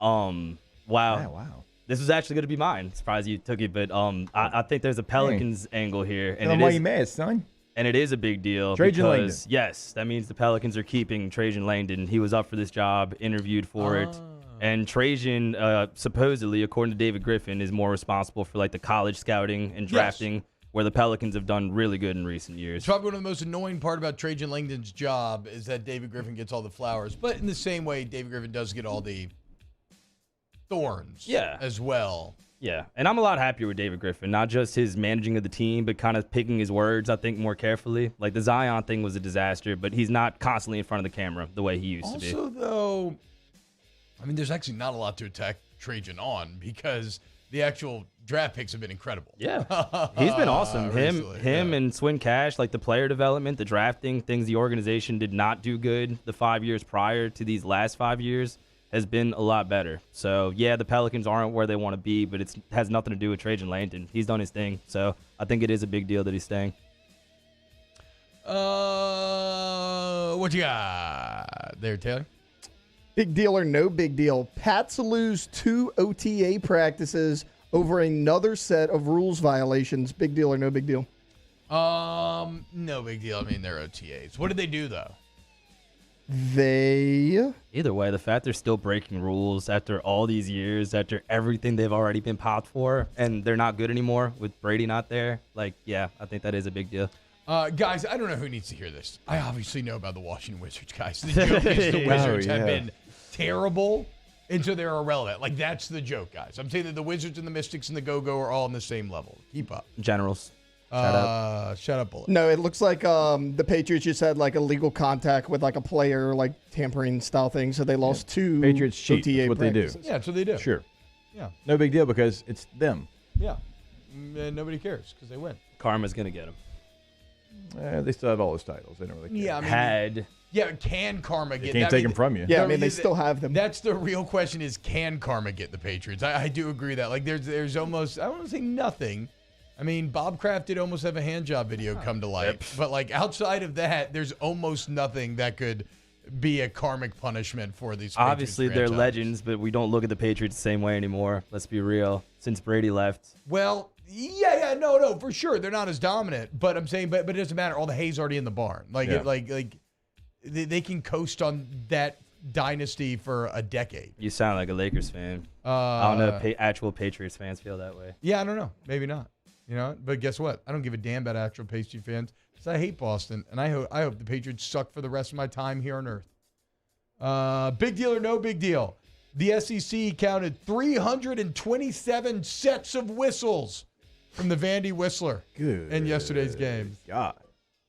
Wow. Wow. This was actually going to be mine. Surprised you took it, but I think there's a Pelicans angle here, Tell them why you mad, son. And it is a big deal Trajan because, Langdon. yes, that means the Pelicans are keeping Trajan Langdon. He was up for this job, interviewed for it. And Trajan, supposedly, according to David Griffin, is more responsible for like the college scouting and drafting, where the Pelicans have done really good in recent years. It's probably one of the most annoying part about Trajan Langdon's job is that David Griffin gets all the flowers. But in the same way, David Griffin does get all the thorns as well. Yeah, and I'm a lot happier with David Griffin, not just his managing of the team, but kind of picking his words, I think, more carefully. Like, the Zion thing was a disaster, but he's not constantly in front of the camera the way he used to be. Also, though, I mean, there's actually not a lot to attack Trajan on because the actual draft picks have been incredible. Yeah, he's been awesome. Him yeah. and Swin Cash, like the player development, the drafting, things the organization did not do good the 5 years prior to these last 5 years has been a lot better. So, yeah, the Pelicans aren't where they want to be, but it has nothing to do with Trajan Langdon. He's done his thing. So, I think it is a big deal that he's staying. What you got there, Taylor? Big deal or no big deal? Pats lose 2 OTA practices over another set of rules violations. Big deal or no big deal? No big deal. I mean, they're OTAs. What did they do, though? Either way, the fact they're still breaking rules after all these years, after everything they've already been popped for, and they're not good anymore with Brady not there, like, yeah, I think that is a big deal. Guys, I don't know who needs to hear this. I obviously know about the Washington Wizards, guys. The joke is the Wizards have been terrible, and so they're irrelevant. Like, that's the joke, guys. I'm saying that the Wizards and the Mystics and the Go-Go are all on the same level. Keep up. Generals. Shut up, Bullet. No, it looks like the Patriots just had like illegal contact with like a player, like tampering style thing. So they lost 2 Patriots cheat. OTA That's what they do. practices. Yeah, that's what they do. Sure. Yeah. No big deal because it's them. Yeah. And nobody cares because they win. Karma's going to get them. They still have all those titles. They don't really care. Yeah, I mean, Yeah, can Karma get? They can't take them from you. Yeah, I mean, they still have them. That's the real question: is can Karma get the Patriots? I do agree that. Like, there's almost, I don't want to say nothing. I mean, Bob Kraft did almost have a hand job video come to light, but like outside of that, there's almost nothing that could be a karmic punishment for these. Obviously, Patriots they're legends, but we don't look at the Patriots the same way anymore. Let's be real. Since Brady left. Well, yeah, no, for sure. They're not as dominant, but I'm saying, but it doesn't matter. All the hay's already in the barn. They can coast on that dynasty for a decade. You sound like a Lakers fan. I don't know if actual Patriots fans feel that way. Yeah, I don't know. Maybe not. But guess what? I don't give a damn about actual Patriot fans because I hate Boston, and I hope the Patriots suck for the rest of my time here on Earth. Big deal or no big deal? The SEC counted 327 sets of whistles from the Vandy Whistler in yesterday's game. God.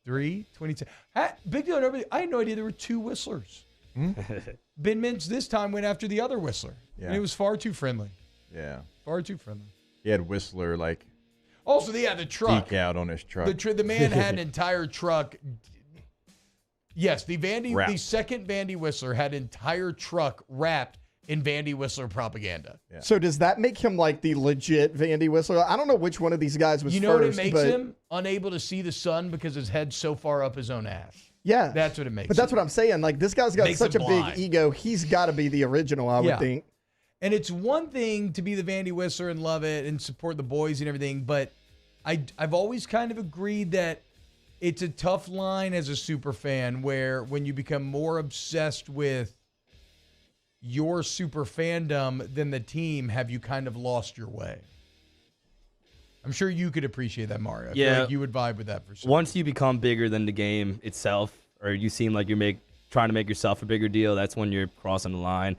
327. Big deal or no big deal? I had no idea there were two whistlers. Ben Mintz this time went after the other Whistler. Yeah. And it was far too friendly. Yeah. Far too friendly. He had Whistler Also, the truck. Peek out on his truck. The man had an entire truck. Yes, the second Vandy Whistler had an entire truck wrapped in Vandy Whistler propaganda. Yeah. So does that make him like the legit Vandy Whistler? I don't know which one of these guys was first. You know what it makes him? Unable to see the sun because his head's so far up his own ass. Yeah. That's what it makes But that's what I'm saying. Like, this guy's got such a blind. big ego. He's got to be the original, I would think. And it's one thing to be the Vandy Whistler and love it and support the boys and everything, but I've always kind of agreed that it's a tough line as a super fan where when you become more obsessed with your super fandom than the team, have you kind of lost your way? I'm sure you could appreciate that, Mario. I feel like you would vibe with that for sure. Once you become bigger than the game itself, or you seem like you're trying to make yourself a bigger deal, that's when you're crossing the line.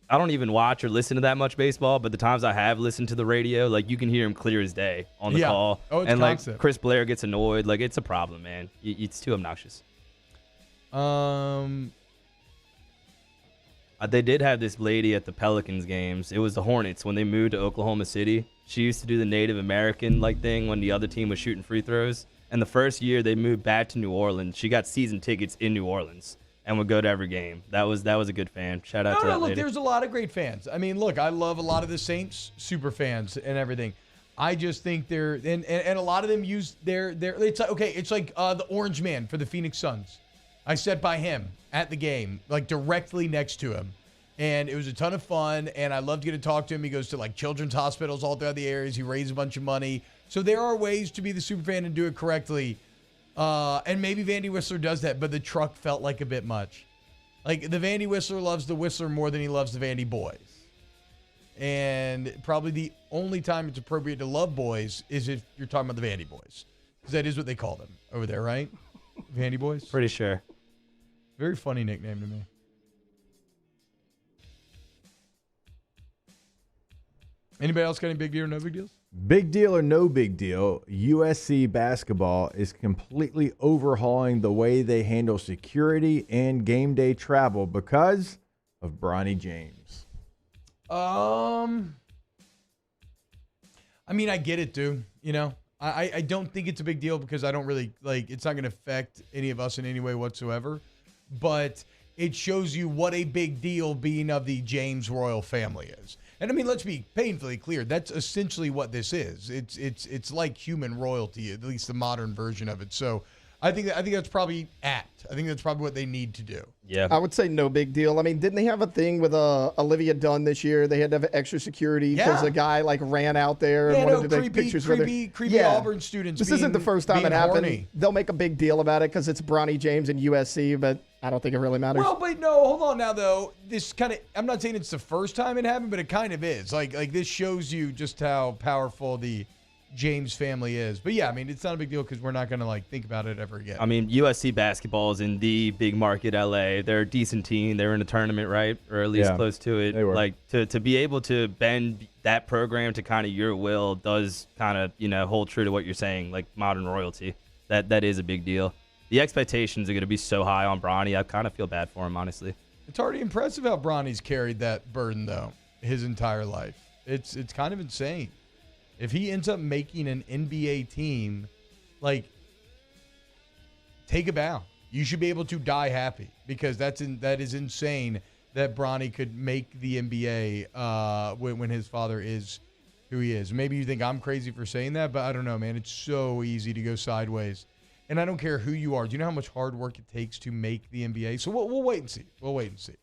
I don't even watch or listen to that much baseball, but the times I have listened to the radio, you can hear him clear as day on the call. Oh, it's and constant. Chris Blair gets annoyed. It's a problem, man. It's too obnoxious. They did have this lady at the Pelicans games. It was the Hornets when they moved to Oklahoma City. She used to do the Native American thing when the other team was shooting free throws. And the first year they moved back to New Orleans, she got season tickets in New Orleans and would go to every game. That was a good fan. Shout out to that lady. There's a lot of great fans. I mean, look, I love a lot of the Saints super fans and everything. I just think they're and a lot of them use their it's like the Orange Man for the Phoenix Suns. I sat by him at the game, directly next to him. And it was a ton of fun, and I love to get to talk to him. He goes to children's hospitals all throughout the areas. He raised a bunch of money. So there are ways to be the super fan and do it correctly. And maybe Vandy Whistler does that, but the truck felt like a bit much. The Vandy Whistler loves the Whistler more than he loves the Vandy boys. And probably the only time it's appropriate to love boys is if you're talking about the Vandy boys. Because that is what they call them over there, right? Vandy boys? Pretty sure. Very funny nickname to me. Anybody else got any big deal or no big deals? Big deal or no big deal, USC basketball is completely overhauling the way they handle security and game day travel because of Bronny James. I mean, I get it, dude. I don't think it's a big deal because I don't really it's not going to affect any of us in any way whatsoever. But it shows you what a big deal being of the James royal family is. And I mean, let's be painfully clear. That's essentially what this is. It's like human royalty, at least the modern version of it. So I think that's probably apt. I think that's probably what they need to do. Yeah. I would say no big deal. I mean, didn't they have a thing with Olivia Dunn this year? They had to have extra security because a guy ran out there and wanted to take pictures with her. Creepy Auburn students. This isn't the first time it happened. Horny. They'll make a big deal about it because it's Bronny James and USC, but I don't think it really matters. Well, but no, hold on now though. This I'm not saying it's the first time it happened, but it kind of is. This shows you just how powerful the James family is. But yeah, I mean, it's not a big deal because we're not going to think about it ever again. I mean, USC basketball is in the big market, LA. They're a decent team. They're in a tournament, right? Or at least close to it. They were. To be able to bend that program to kind of your will does kind of, hold true to what you're saying, modern royalty. That is a big deal. The expectations are going to be so high on Bronny. I kind of feel bad for him, honestly. It's already impressive how Bronny's carried that burden, though, his entire life. It's kind of insane. If he ends up making an NBA team, take a bow. You should be able to die happy because that is insane that Bronny could make the NBA when his father is who he is. Maybe you think I'm crazy for saying that, but I don't know, man. It's so easy to go sideways. And I don't care who you are. Do you know how much hard work it takes to make the NBA? So we'll wait and see. We'll wait and see.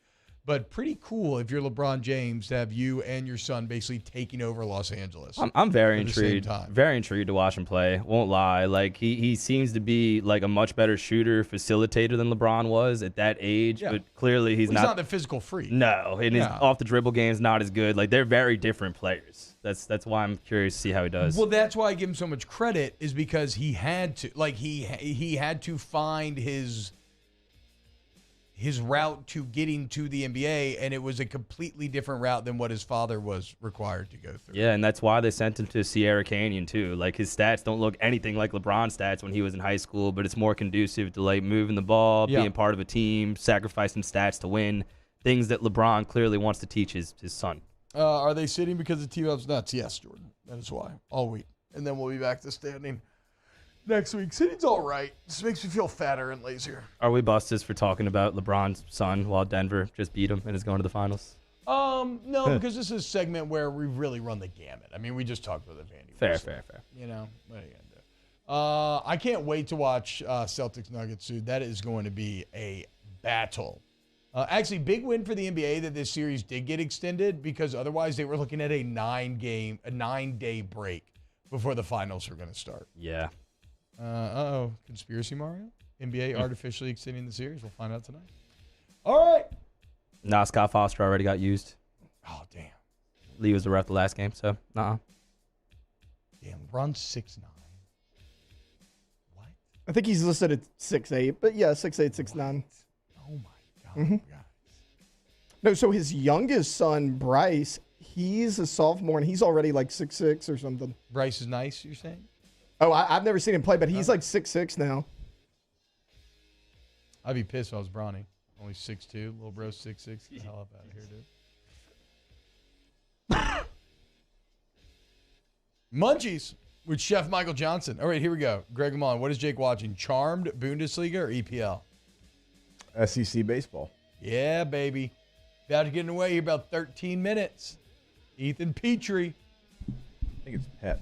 But pretty cool if you're LeBron James to have you and your son basically taking over Los Angeles. I'm very intrigued. Very intrigued to watch him play. Won't lie. Like he seems to be like a much better shooter, facilitator than LeBron was at that age. Yeah. But clearly he's not the physical freak. No, and his off the dribble game is not as good. Like they're very different players. That's why I'm curious to see how he does. Well, that's why I give him so much credit is because he had to he had to find his route to getting to the NBA, and it was a completely different route than what his father was required to go through. Yeah, and that's why they sent him to Sierra Canyon too. Like his stats don't look anything like LeBron's stats when he was in high school, but it's more conducive to like moving the ball, being part of a team, sacrificing stats to win. Things that LeBron clearly wants to teach his son. Are they sitting because the T-Bob's nuts? Yes, Jordan. That is why. All week. And then we'll be back to standing next week. Sitting's all right. This makes me feel fatter and lazier. Are we busted for talking about LeBron's son while Denver just beat him and is going to the finals? No, because this is a segment where we really run the gamut. I mean, we just talked about the Vandy. Fair. You know, what are you going to do? I can't wait to watch Celtics Nuggets, dude. That is going to be a battle. Actually, big win for the NBA that this series did get extended because otherwise they were looking at a 9-day break before the finals were going to start. Yeah. Conspiracy Mario? NBA artificially extending the series? We'll find out tonight. All right. Nah, Scott Foster already got used. Oh, damn. Lee was the ref the last game, so Damn, LeBron's 6'9". I think he's listed at 6'8", but yeah, 6'8", 6'9". Oh, my God. No, so his youngest son, Bryce, he's a sophomore, and he's already like 6'6" or something. Bryce is nice, you're saying? Oh, I've never seen him play, but he's like 6'6" now. I'd be pissed if I was Bronny. Only 6'2", little bro 6'6". Get the hell up out of here, dude. Munchies with Chef Michael Johnson. All right, here we go. Greg Lamont, what is Jake watching? Charmed, Bundesliga, or EPL? SEC baseball. Yeah, baby. About to get away here about 13 minutes. Ethan Petrie. I think it's Pet.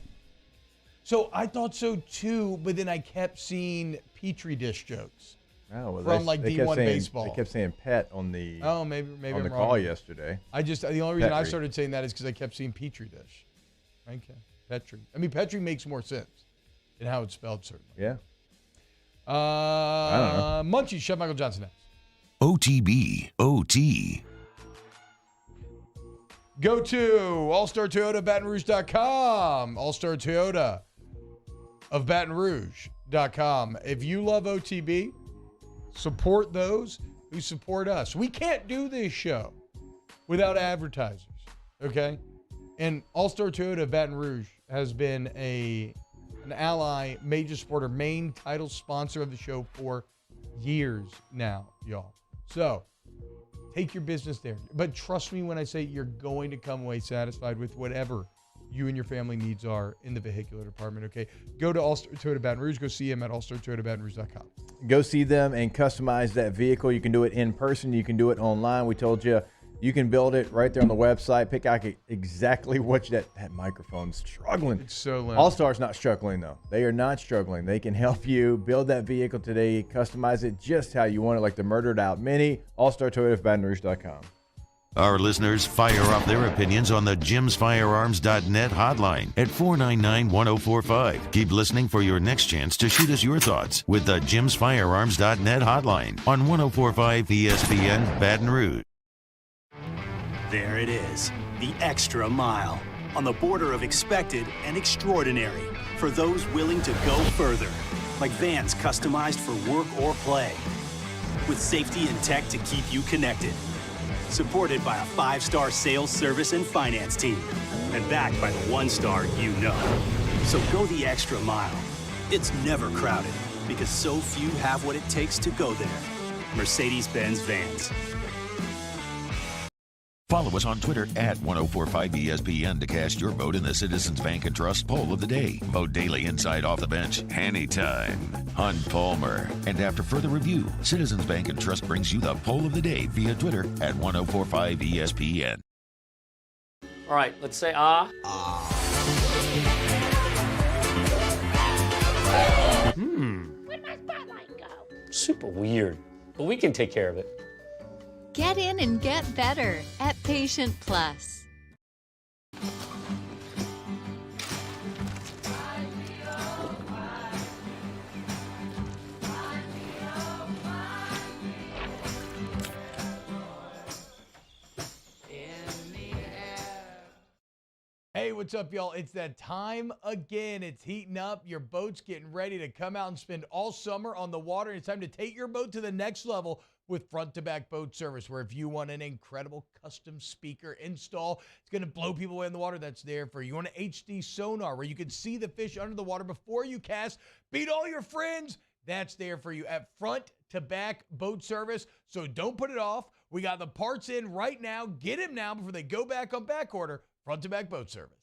So I thought so too, but then I kept seeing Petri dish jokes well, from like D1 baseball. They kept saying Pet on the maybe on I'm the wrong. call yesterday. The only reason I Petri. started saying that is because I kept seeing Petri dish. Okay, Petri. I mean, Petri makes more sense in how it's spelled, certainly. Yeah. I don't know. Munchies, Chef Michael Johnson next. OTB, OT. Go to allstartoyotabatonrouge.com. All-Star Toyota of Baton Rouge.com. If you love OTB, support those who support us. We can't do this show without advertisers, okay? And All-Star Toyota of Baton Rouge has been an ally, major supporter, main title sponsor of the show for years now, y'all. So take your business there. But trust me when I say you're going to come away satisfied with whatever you and your family needs are in the vehicular department, okay? Go to All-Star Toyota Baton Rouge. Go see him at allstartoyotabatonrouge.com. Go see them and customize that vehicle. You can do it in person. You can do it online. We told you you can build it right there on the website. Pick out exactly what that microphone's struggling. It's so loud. All-Star's not struggling, though. They are not struggling. They can help you build that vehicle today, customize it just how you want it, like the Murdered Out Mini. allstartoyotabatonrouge.com. Our listeners fire off their opinions on the jimsfirearms.net hotline at 499-1045. Keep listening for your next chance to shoot us your thoughts with the jimsfirearms.net hotline on 1045 ESPN Baton Rouge. There it is, the extra mile, on the border of expected and extraordinary for those willing to go further, like vans customized for work or play, with safety and tech to keep you connected. Supported by a 5-star sales, service, and finance team. And backed by the 1-star you know. So go the extra mile. It's never crowded because so few have what it takes to go there. Mercedes-Benz Vans. Follow us on Twitter at 1045ESPN to cast your vote in the Citizens Bank and Trust Poll of the Day. Vote daily inside Off the Bench, anytime. Hunt Palmer. And after further review, Citizens Bank and Trust brings you the Poll of the Day via Twitter at 1045ESPN. All right, let's say ah. What am I Super weird, but we can take care of it. Get in and get better at Patient Plus. Hey, what's up, y'all? It's that time again. It's heating up. Your boat's getting ready to come out and spend all summer on the water. It's time to take your boat to the next level with front-to-back boat service, where if you want an incredible custom speaker install, it's going to blow people away in the water, that's there for you. You want an HD sonar where you can see the fish under the water before you cast, beat all your friends, that's there for you at front-to-back boat service. So don't put it off. We got the parts in right now. Get them now before they go back on back order. Front-to-back boat service.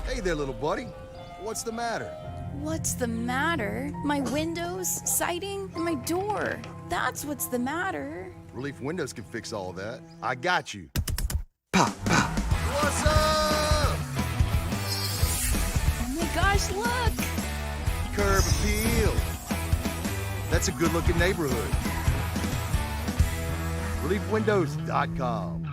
Hey there, little buddy. What's the matter? What's the matter? My windows, siding, and my door. That's what's the matter. Relief Windows can fix all that. I got you. Pop, pop. What's up? Oh my gosh, look! Curb appeal. That's a good-looking neighborhood. ReliefWindows.com.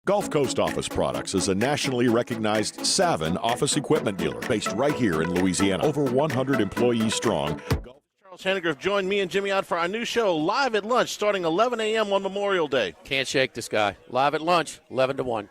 Gulf Coast Office Products is a nationally recognized Savin office equipment dealer based right here in Louisiana. Over 100 employees strong. Charles Hannegriff joined me and Jimmy out for our new show, Live at Lunch, starting 11 a.m. on Memorial Day. Can't shake this guy. Live at lunch, 11 to 1.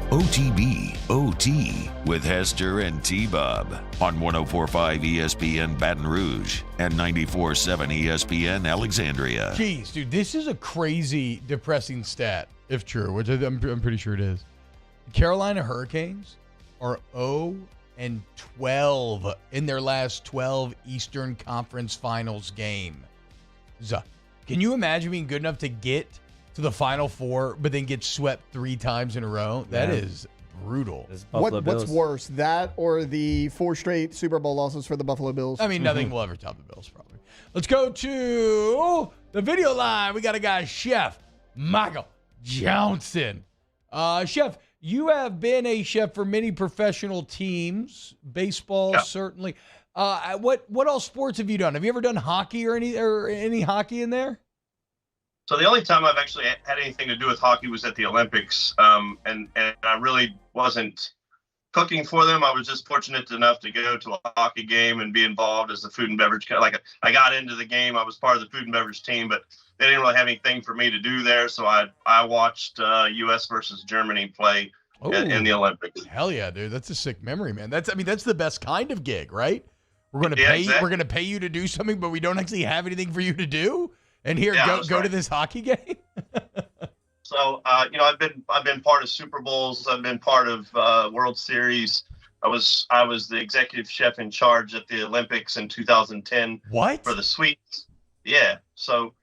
OTB OT with Hester and T-Bob on 104.5 ESPN Baton Rouge and 94.7 ESPN Alexandria. Jeez, dude, this is a crazy, depressing stat, if true, which I'm pretty sure it is. The Carolina Hurricanes are 0-12 in their last 12 Eastern Conference Finals games. Can you imagine being good enough to get to the Final Four, but then get swept 3 times in a row? That is brutal. What's worse, that or the 4 straight Super Bowl losses for the Buffalo Bills? I mean, nothing will ever top the Bills, probably. Let's go to the video line. We got a guy, Chef Michael Johnson. Chef, you have been a chef for many professional teams, baseball certainly. What all sports have you done? Have you ever done hockey or any hockey in there? So the only time I've actually had anything to do with hockey was at the Olympics, and I really wasn't cooking for them. I was just fortunate enough to go to a hockey game and be involved as the food and beverage. Like, I got into the game. I was part of the food and beverage team, but they didn't really have anything for me to do there. So I watched U.S. versus Germany play in the Olympics. Hell yeah, dude! That's a sick memory, man. That's the best kind of gig, right? We're gonna pay you. We're gonna pay you to do something, but we don't actually have anything for you to do. And here, go to this hockey game. So, I've been part of Super Bowls. I've been part of World Series. I was the executive chef in charge at the Olympics in 2010. What? For the suites? Yeah. So,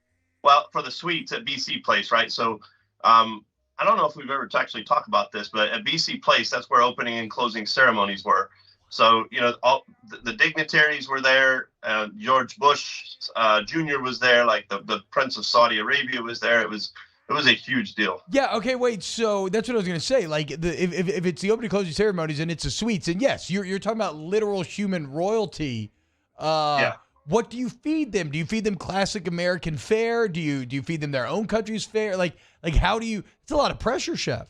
for the suites at BC Place, right? So, I don't know if we've ever actually talked about this, but at BC Place, that's where opening and closing ceremonies were. So, all the dignitaries were there. George Bush Jr. was there. Like the Prince of Saudi Arabia was there. It was a huge deal. Yeah. Okay. Wait. So that's what I was going to say. Like, if it's the opening and closing ceremonies and it's the suites, and yes, you're talking about literal human royalty. What do you feed them? Do you feed them classic American fare? Do you feed them their own country's fare? Like how do you? It's a lot of pressure, chef.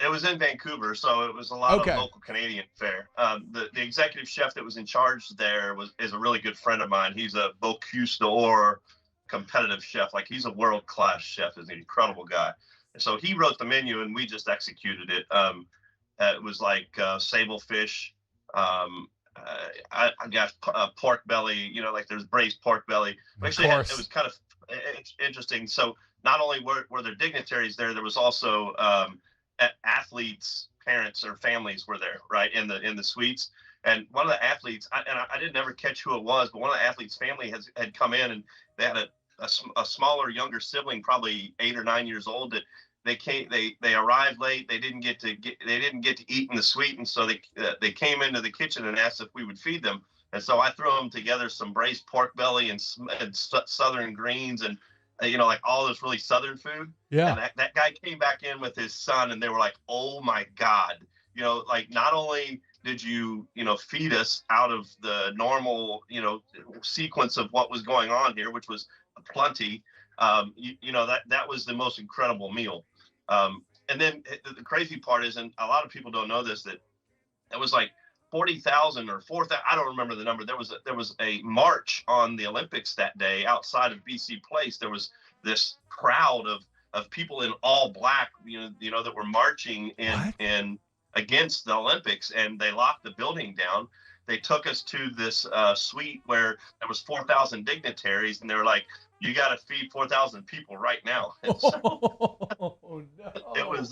It was in Vancouver, so it was a lot of local Canadian fare. The executive chef that was in charge there is a really good friend of mine. He's a Bocuse d'Or competitive chef. Like, he's a world-class chef. He's an incredible guy. And so he wrote the menu, and we just executed it. It was like sable fish. I got pork belly. Like there's braised pork belly. Actually, it was kind of interesting. So not only were there dignitaries there, there was also athletes' parents or families were there, right, in the suites. And one of the athletes, I didn't ever catch who it was, but one of the athletes' family had come in, and they had a smaller, younger sibling, probably 8 or 9 years old, that they arrived late. They didn't get to eat in the suite, and so they came into the kitchen and asked if we would feed them. And so I threw them together some braised pork belly and southern greens and like all this really southern food. Yeah. And that guy came back in with his son, and they were like, "Oh my God!" Like, not only did you feed us out of the normal sequence of what was going on here, which was plenty. That was the most incredible meal. And then the crazy part is, and a lot of people don't know this, that it was like 40,000 or 4,000. I don't remember the number. There was a march on the Olympics that day outside of BC Place. There was this crowd of people in all black, that were marching in against the Olympics, and they locked the building down. They took us to this suite where there was 4,000 dignitaries, and they were like, "You got to feed 4,000 people right now." So, it was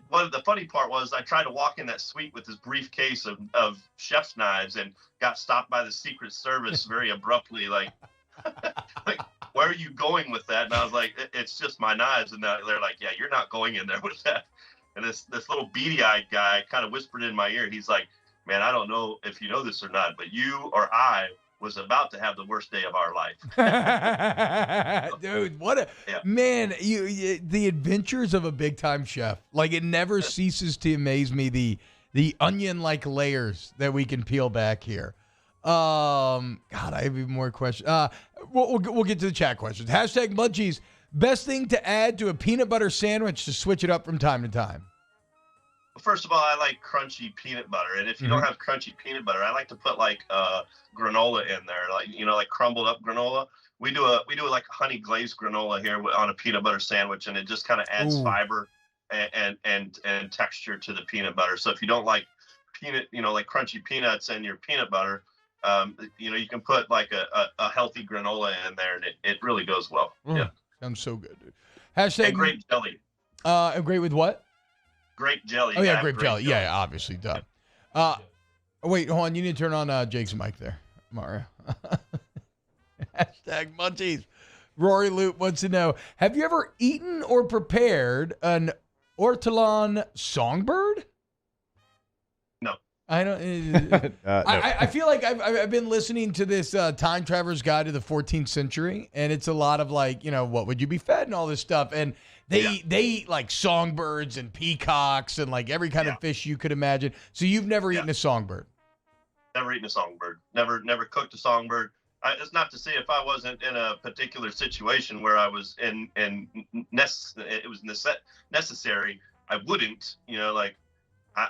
one of the funny part was I tried to walk in that suite with this briefcase of chef's knives and got stopped by the Secret Service very abruptly, like, "Where are you going with that?" And I was like, "It's just my knives." And they're like, "Yeah, you're not going in there with that." And this little beady-eyed guy kind of whispered in my ear. He's like, "Man, I don't know if you know this or not, but you or I was about to have the worst day of our life." Dude, man, the adventures of a big-time chef. Like, it never ceases to amaze me, the onion-like layers that we can peel back here. God, I have even more questions. We'll get to the chat questions. Hashtag munchies. Best thing to add to a peanut butter sandwich to switch it up from time to time? First of all, I like crunchy peanut butter, and if you don't have crunchy peanut butter, I like to put like granola in there, like crumbled up granola. We do like honey glazed granola here on a peanut butter sandwich, and it just kind of adds fiber and texture to the peanut butter. So if you don't like like crunchy peanuts in your peanut butter, you can put like a healthy granola in there, and it really goes well. Yeah, sounds so good, dude. Hashtag and grape jelly. Great with what? Grape jelly. Oh, yeah, grape jelly. Yeah, obviously, done. Wait, hold on. You need to turn on Jake's mic there, Mario. Hashtag munchies. Rory Loop wants to know, have you ever eaten or prepared an ortolan songbird? No. I don't. No. I feel like I've been listening to this Time Traveler's Guide to the 14th Century, and it's a lot of like, what would you be fed and all this stuff. And they eat like songbirds and peacocks and like every kind of fish you could imagine. So you've never eaten a songbird? Never eaten a songbird. Never cooked a songbird. It's not to say if I wasn't in a particular situation where I was it was necessary, I wouldn't.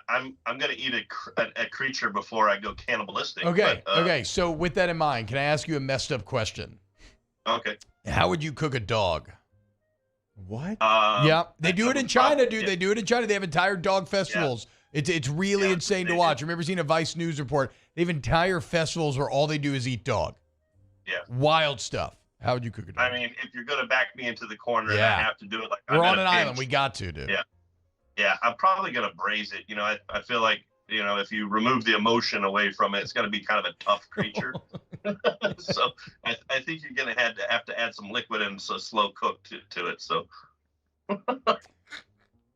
I'm going to eat a creature before I go cannibalistic. Okay. Okay. So with that in mind, can I ask you a messed up question? Okay. How would you cook a dog? What? Yeah, they do it in China, dude. They do it in China. They have entire dog festivals. Yeah. It's really insane to watch. I remember seeing a Vice News report. They have entire festivals where all they do is eat dog. Yeah. Wild stuff. How would you cook a dog? I mean, if you're going to back me into the corner and I have to do it like we're on an island, we got to, dude. Yeah. Yeah, I'm probably going to braise it. I feel like, if you remove the emotion away from it, it's going to be kind of a tough creature. So I think you're going to have to add some liquid and so slow cook to it. So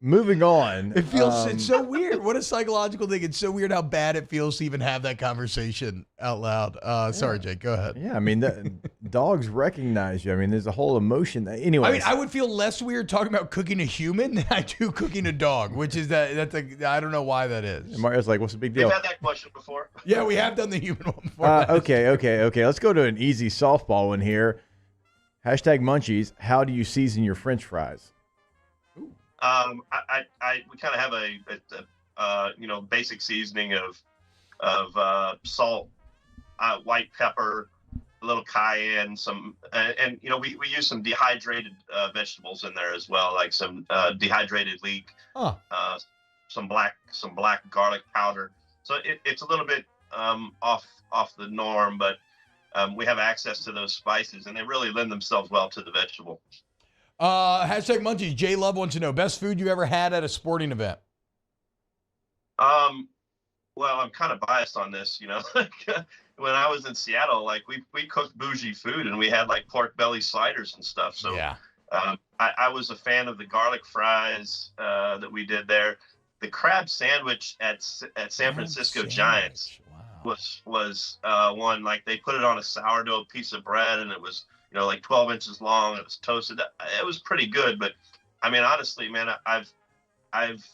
moving on. It feels it's so weird. What a psychological thing. It's so weird how bad it feels to even have that conversation out loud. Sorry, Jake, go ahead. Yeah, I mean, dogs recognize you. I mean, there's a whole emotion. Anyway, I mean, I would feel less weird talking about cooking a human than I do cooking a dog, which is I don't know why that is. And Mario's like, what's the big deal? We've had that question before. Yeah, we have done the human one before. Okay. Let's go to an easy softball one here. Hashtag munchies. How do you season your French fries? We kind of have a basic seasoning of salt, white pepper, a little cayenne, and we use some dehydrated vegetables in there as well, like some dehydrated leek, some black garlic powder. So it's a little bit off the norm, but we have access to those spices, and they really lend themselves well to the vegetable. Hashtag munchies. J Love wants to know, best food you ever had at a sporting event? Well, I'm kind of biased on this, when I was in Seattle, like we cooked bougie food, and we had like pork belly sliders and stuff. So yeah. I was a fan of the garlic fries that we did there. The crab sandwich at San Francisco Giants was one. Like, they put it on a sourdough piece of bread, and it was like 12 inches long. It was toasted. It was pretty good. But I mean, honestly, man, I've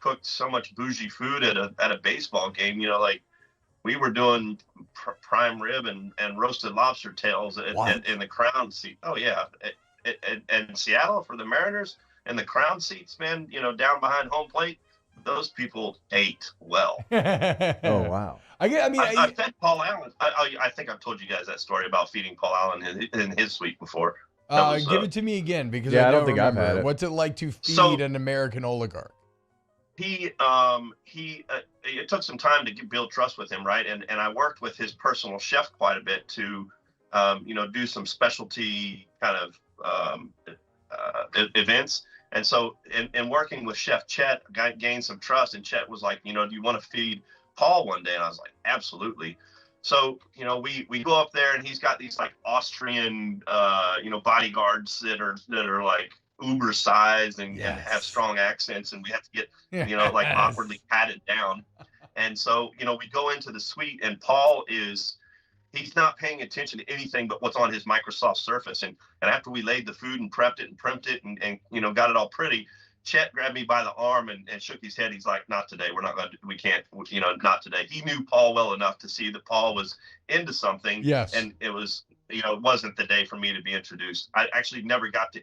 cooked so much bougie food at a baseball game. Like, we were doing prime rib and roasted lobster tails in the crown seat. Oh yeah, and Seattle for the Mariners and the crown seats, man. Down behind home plate, those people ate well. Oh wow. I fed Paul Allen. I think I've told you guys that story about feeding Paul Allen in his suite before. Give it to me again, because I don't don't think remember. I've had it. What's it like to feed an American oligarch? It took some time to build trust with him, right? And I worked with his personal chef quite a bit to, do some specialty kind of events. And so in working with Chef Chet, I gained some trust, and Chet was like, do you want to feed Paul one day? And I was like, absolutely. So, we go up there, and he's got these like Austrian, bodyguards that are like uber sized and have strong accents, and we have to get, like awkwardly patted down. And so, we go into the suite, and Paul he's not paying attention to anything but what's on his Microsoft Surface. And after we laid the food and prepped it and primped it and got it all pretty, Chet grabbed me by the arm and shook his head. He's like, not today. We can't, not today. He knew Paul well enough to see that Paul was into something. Yes. And it was, it wasn't the day for me to be introduced. I actually never got to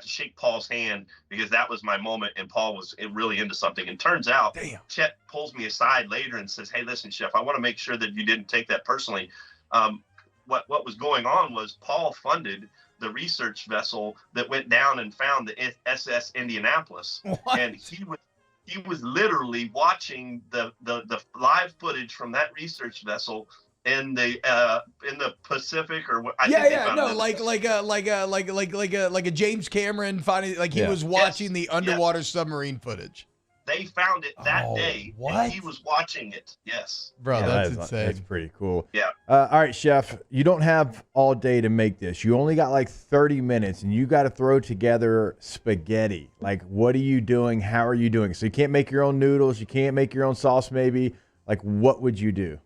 shake Paul's hand, because that was my moment, and Paul was really into something. And turns out, Chet pulls me aside later and says, hey, listen, Chef, I want to make sure that you didn't take that personally. What was going on was Paul funded the research vessel that went down and found the SS Indianapolis. What? And he was literally watching the live footage from that research vessel in the Pacific, or like a James Cameron finding, like he was watching the underwater submarine footage. They found it that day. What? And he was watching it. Yes. Bro, that's insane. That's pretty cool. Yeah. All right, Chef, you don't have all day to make this. You only got like 30 minutes, and you got to throw together spaghetti. Like, what are you doing? How are you doing? So you can't make your own noodles. You can't make your own sauce, maybe. Like, what would you do?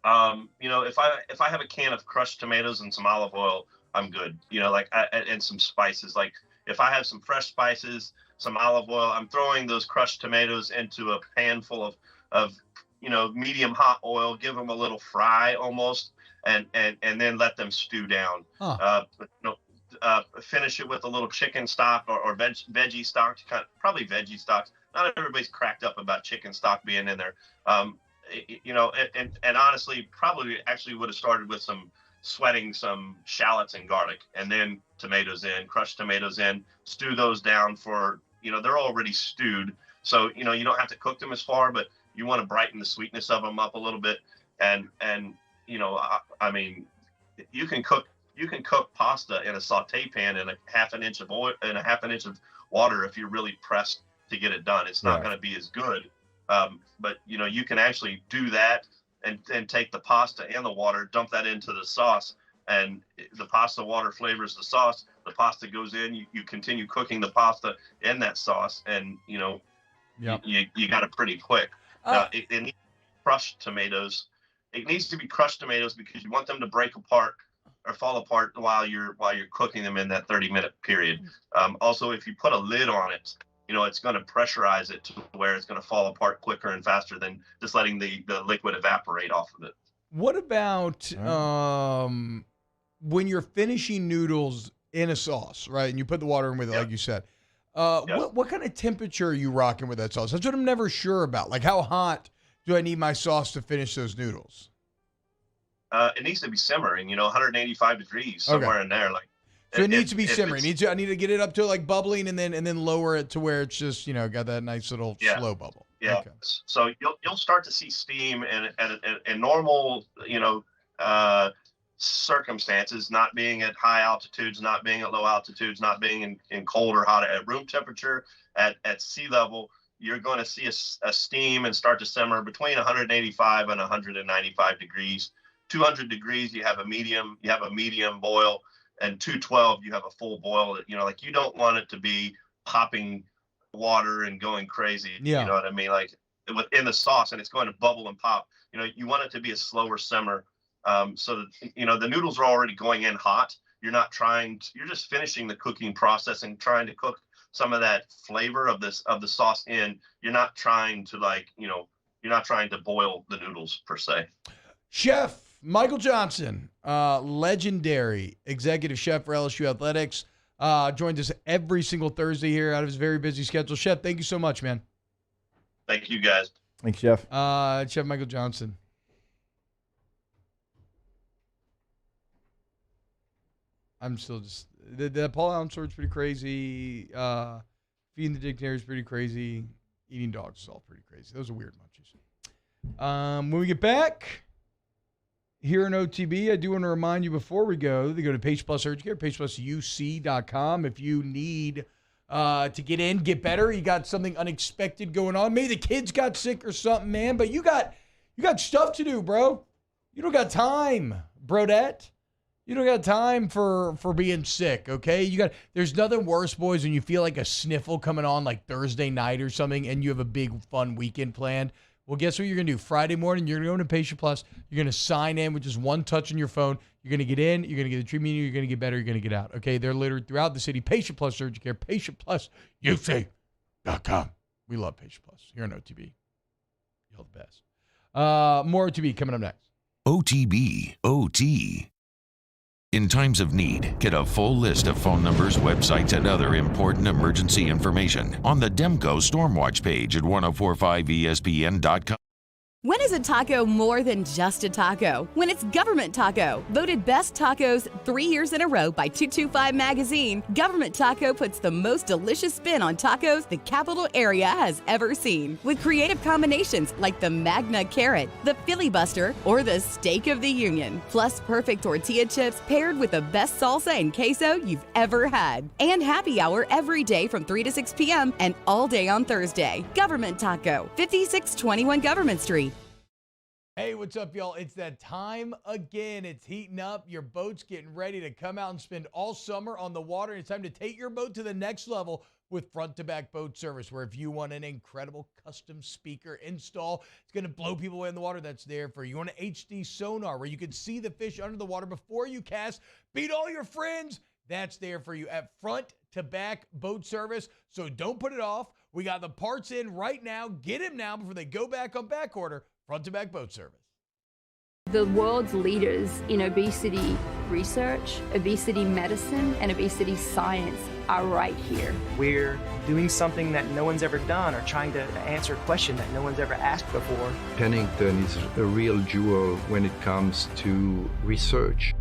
If I have a can of crushed tomatoes and some olive oil, I'm good. And some spices. Like, if I have some fresh spices, some olive oil, I'm throwing those crushed tomatoes into a pan full of medium hot oil, give them a little fry almost, and then let them stew down. Finish it with a little chicken stock or veggie stock, probably veggie stocks. Not everybody's cracked up about chicken stock being in there. And honestly, probably actually would have started with sweating some shallots and garlic, and then tomatoes in, crushed tomatoes in, stew those down for, they're already stewed. So, you don't have to cook them as far, but you want to brighten the sweetness of them up a little bit. And I mean, you can cook pasta in a saute pan in a half an inch of oil and a half an inch of water if you're really pressed to get it done. It's not going to be as good. But you can actually do that and take the pasta and the water, dump that into the sauce, and the pasta water flavors the sauce. The pasta goes in, you continue cooking the pasta in that sauce, and you got it pretty quick. It needs crushed tomatoes. It needs to be crushed tomatoes because you want them to break apart or fall apart while you're cooking them in that 30-minute period. Also, if you put a lid on it, it's going to pressurize it to where it's going to fall apart quicker and faster than just letting the liquid evaporate off of it. What about when you're finishing noodles in a sauce, right? And you put the water in with it, like you said. What kind of temperature are you rocking with that sauce? That's what I'm never sure about. Like, how hot do I need my sauce to finish those noodles? It needs to be simmering, 185 degrees, somewhere in there. So it needs to be simmering. I need to get it up to like bubbling and then lower it to where it's just, got that nice little slow bubble. Yeah. Okay. So you'll start to see steam in normal, circumstances, not being at high altitudes, not being at low altitudes, not being in cold or hot at room temperature, at sea level. You're going to see a steam and start to simmer between 185 and 195 degrees. 200 degrees, you have a medium boil, and 212, you have a full boil. You don't want it to be popping water and going crazy. Yeah. You know what I mean? Like within the sauce, and it's going to bubble and pop. You want it to be a slower simmer, so that the noodles are already going in hot. You're just finishing the cooking process and trying to cook some of that flavor of the sauce in. You're not trying to boil the noodles per se. Chef Michael Johnson, legendary executive chef for LSU Athletics, joins us every single Thursday here out of his very busy schedule. Chef, thank you so much, man. Thank you, guys. Thanks, Chef. Chef Michael Johnson. I'm still just the Paul Allen story's pretty crazy. Feeding the dictionary is pretty crazy. Eating dogs is all pretty crazy. Those are weird munchies. When we get back here in OTB, I do want to remind you before we go to go to Pace Plus Urgent Care, PacePlusUC.com. If you need to get in, get better, you got something unexpected going on. Maybe the kids got sick or something, man. But you got stuff to do, bro. You don't got time, brodette. You don't got time for being sick, okay? There's nothing worse, boys, when you feel like a sniffle coming on like Thursday night or something and you have a big fun weekend planned. Well, guess what you're going to do? Friday morning, you're going to go into Patient Plus. You're going to sign in with just one touch on your phone. You're going to get in. You're going to get the treatment. You're going to get better. You're going to get out, okay? They're littered throughout the city. Patient Plus Urgent Care. PatientPlusUC.com. We love Patient Plus here on OTB. You're the best. More OTB coming up next. OTB, OT. In times of need, get a full list of phone numbers, websites, and other important emergency information on the Demco Stormwatch page at 1045ESPN.com. When is a taco more than just a taco? When it's Government Taco, voted best tacos 3 years in a row by 225 Magazine, Government Taco puts the most delicious spin on tacos the capital area has ever seen. With creative combinations like the Magna Carrot, the Filibuster, or the Steak of the Union. Plus perfect tortilla chips paired with the best salsa and queso you've ever had. And happy hour every day from 3 to 6 p.m. and all day on Thursday. Government Taco, 5621 Government Street. Hey, what's up, y'all? It's that time again. It's heating up. Your boat's getting ready to come out and spend all summer on the water. It's time to take your boat to the next level with front-to-back boat service, where if you want an incredible custom speaker install, it's going to blow people away in the water, that's there for you. You want an HD sonar where you can see the fish under the water before you cast, beat all your friends, that's there for you at front-to-back boat service. So don't put it off. We got the parts in right now. Get them now before they go back on back order. Front-to-back boat service. The world's leaders in obesity research, obesity medicine, and obesity science are right here. We're doing something that no one's ever done, or trying to answer a question that no one's ever asked before. Pennington is a real jewel when it comes to research.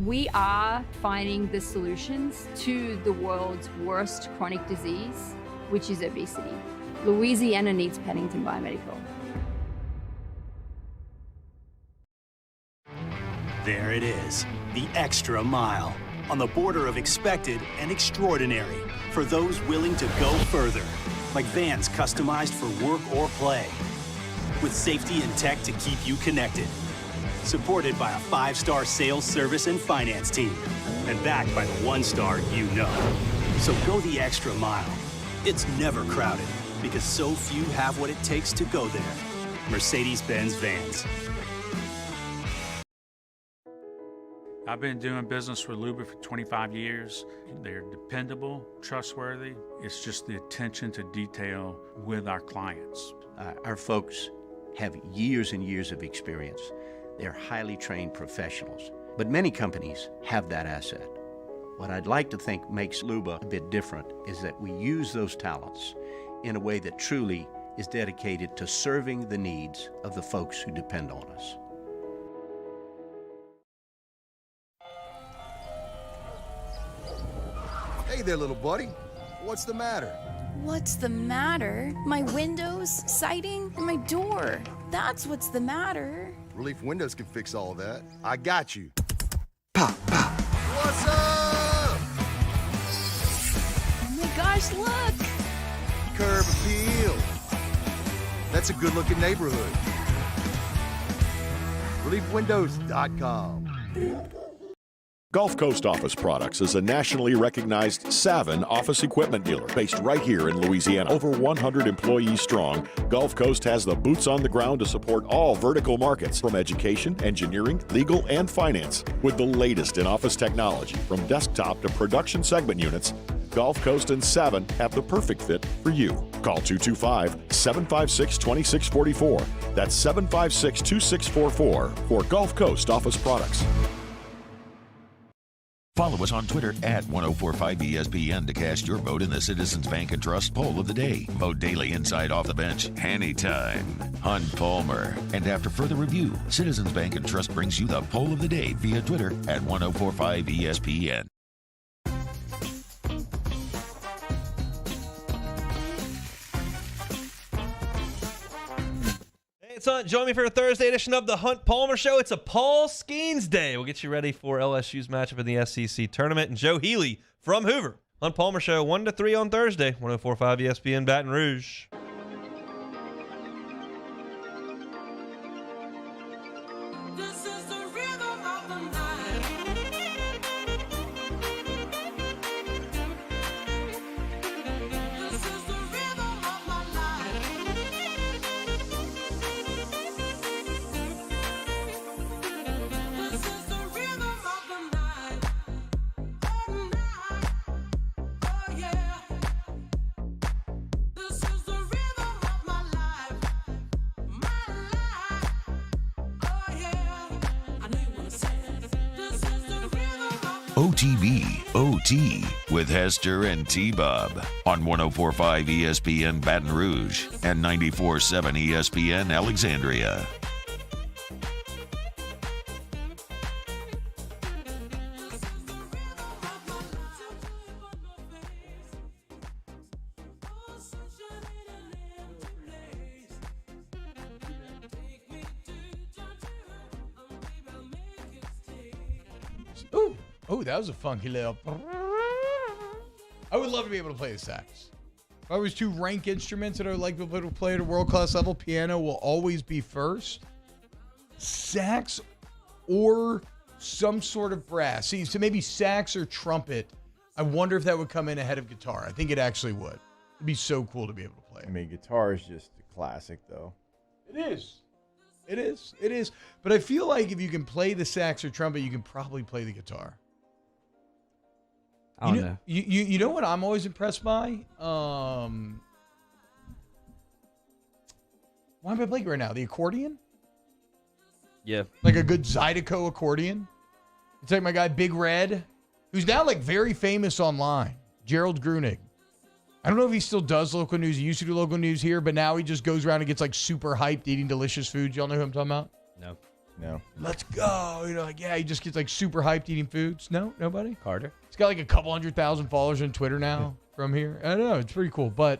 We are finding the solutions to the world's worst chronic disease, which is obesity. Louisiana needs Pennington Biomedical. There it is, the extra mile, on the border of expected and extraordinary, for those willing to go further, like vans customized for work or play, with safety and tech to keep you connected, supported by a 5-star sales, service, and finance team, and backed by the 1-star you know. So go the extra mile. It's never crowded, because so few have what it takes to go there. Mercedes-Benz Vans. I've been doing business with Luba for 25 years. They're dependable, trustworthy. It's just the attention to detail with our clients. Our folks have years and years of experience. They're highly trained professionals. But many companies have that asset. What I'd like to think makes Luba a bit different is that we use those talents in a way that truly is dedicated to serving the needs of the folks who depend on us. Hey there, little buddy. What's the matter? What's the matter? My windows, siding, and my door. That's what's the matter. Relief Windows can fix all that. I got you. Pop, pop. What's up? Oh my gosh, look! Curb appeal. That's a good-looking neighborhood. ReliefWindows.com. Gulf Coast Office Products is a nationally recognized Savin office equipment dealer based right here in Louisiana. Over 100 employees strong, Gulf Coast has the boots on the ground to support all vertical markets from education, engineering, legal, and finance. With the latest in office technology from desktop to production segment units, Gulf Coast and Savin have the perfect fit for you. Call 225-756-2644. That's 756-2644 for Gulf Coast Office Products. Follow us on Twitter at 1045ESPN to cast your vote in the Citizens Bank and Trust Poll of the Day. Vote daily inside Off the Bench, anytime. Hunt Palmer. And after further review, Citizens Bank and Trust brings you the Poll of the Day via Twitter at 1045ESPN. It's on. Join me for a Thursday edition of the Hunt Palmer Show. It's a Paul Skeens Day. We'll get you ready for LSU's matchup in the SEC tournament. And Joe Healy from Hoover. Hunt Palmer Show, 1 to 3 on Thursday, 104.5 ESPN Baton Rouge. OTB, OT, with Hester and T-Bob on 104.5 ESPN Baton Rouge and 94.7 ESPN Alexandria. Oh, that was a funky little. I would love to be able to play the sax. If I was to rank instruments that I would like to play at a world-class level, piano will always be first. Sax or some sort of brass. See, so maybe sax or trumpet. I wonder if that would come in ahead of guitar. I think it actually would. It'd be so cool to be able to play. I mean, guitar is just a classic, though. It is. It is. It is. But I feel like if you can play the sax or trumpet, you can probably play the guitar. I don't know. You know what I'm always impressed by? Why am I blanking right now? The accordion? Yeah. Like a good Zydeco accordion? It's like my guy Big Red, who's now like very famous online. Gerald Grunig. I don't know if he still does local news. He used to do local news here, but now he just goes around and gets like super hyped eating delicious foods. Y'all know who I'm talking about? No. Let's go. You know, like, yeah, he just gets like super hyped eating foods. No, nobody? Carter. He's got like a couple 100,000 followers on Twitter now from here. I don't know. It's pretty cool. But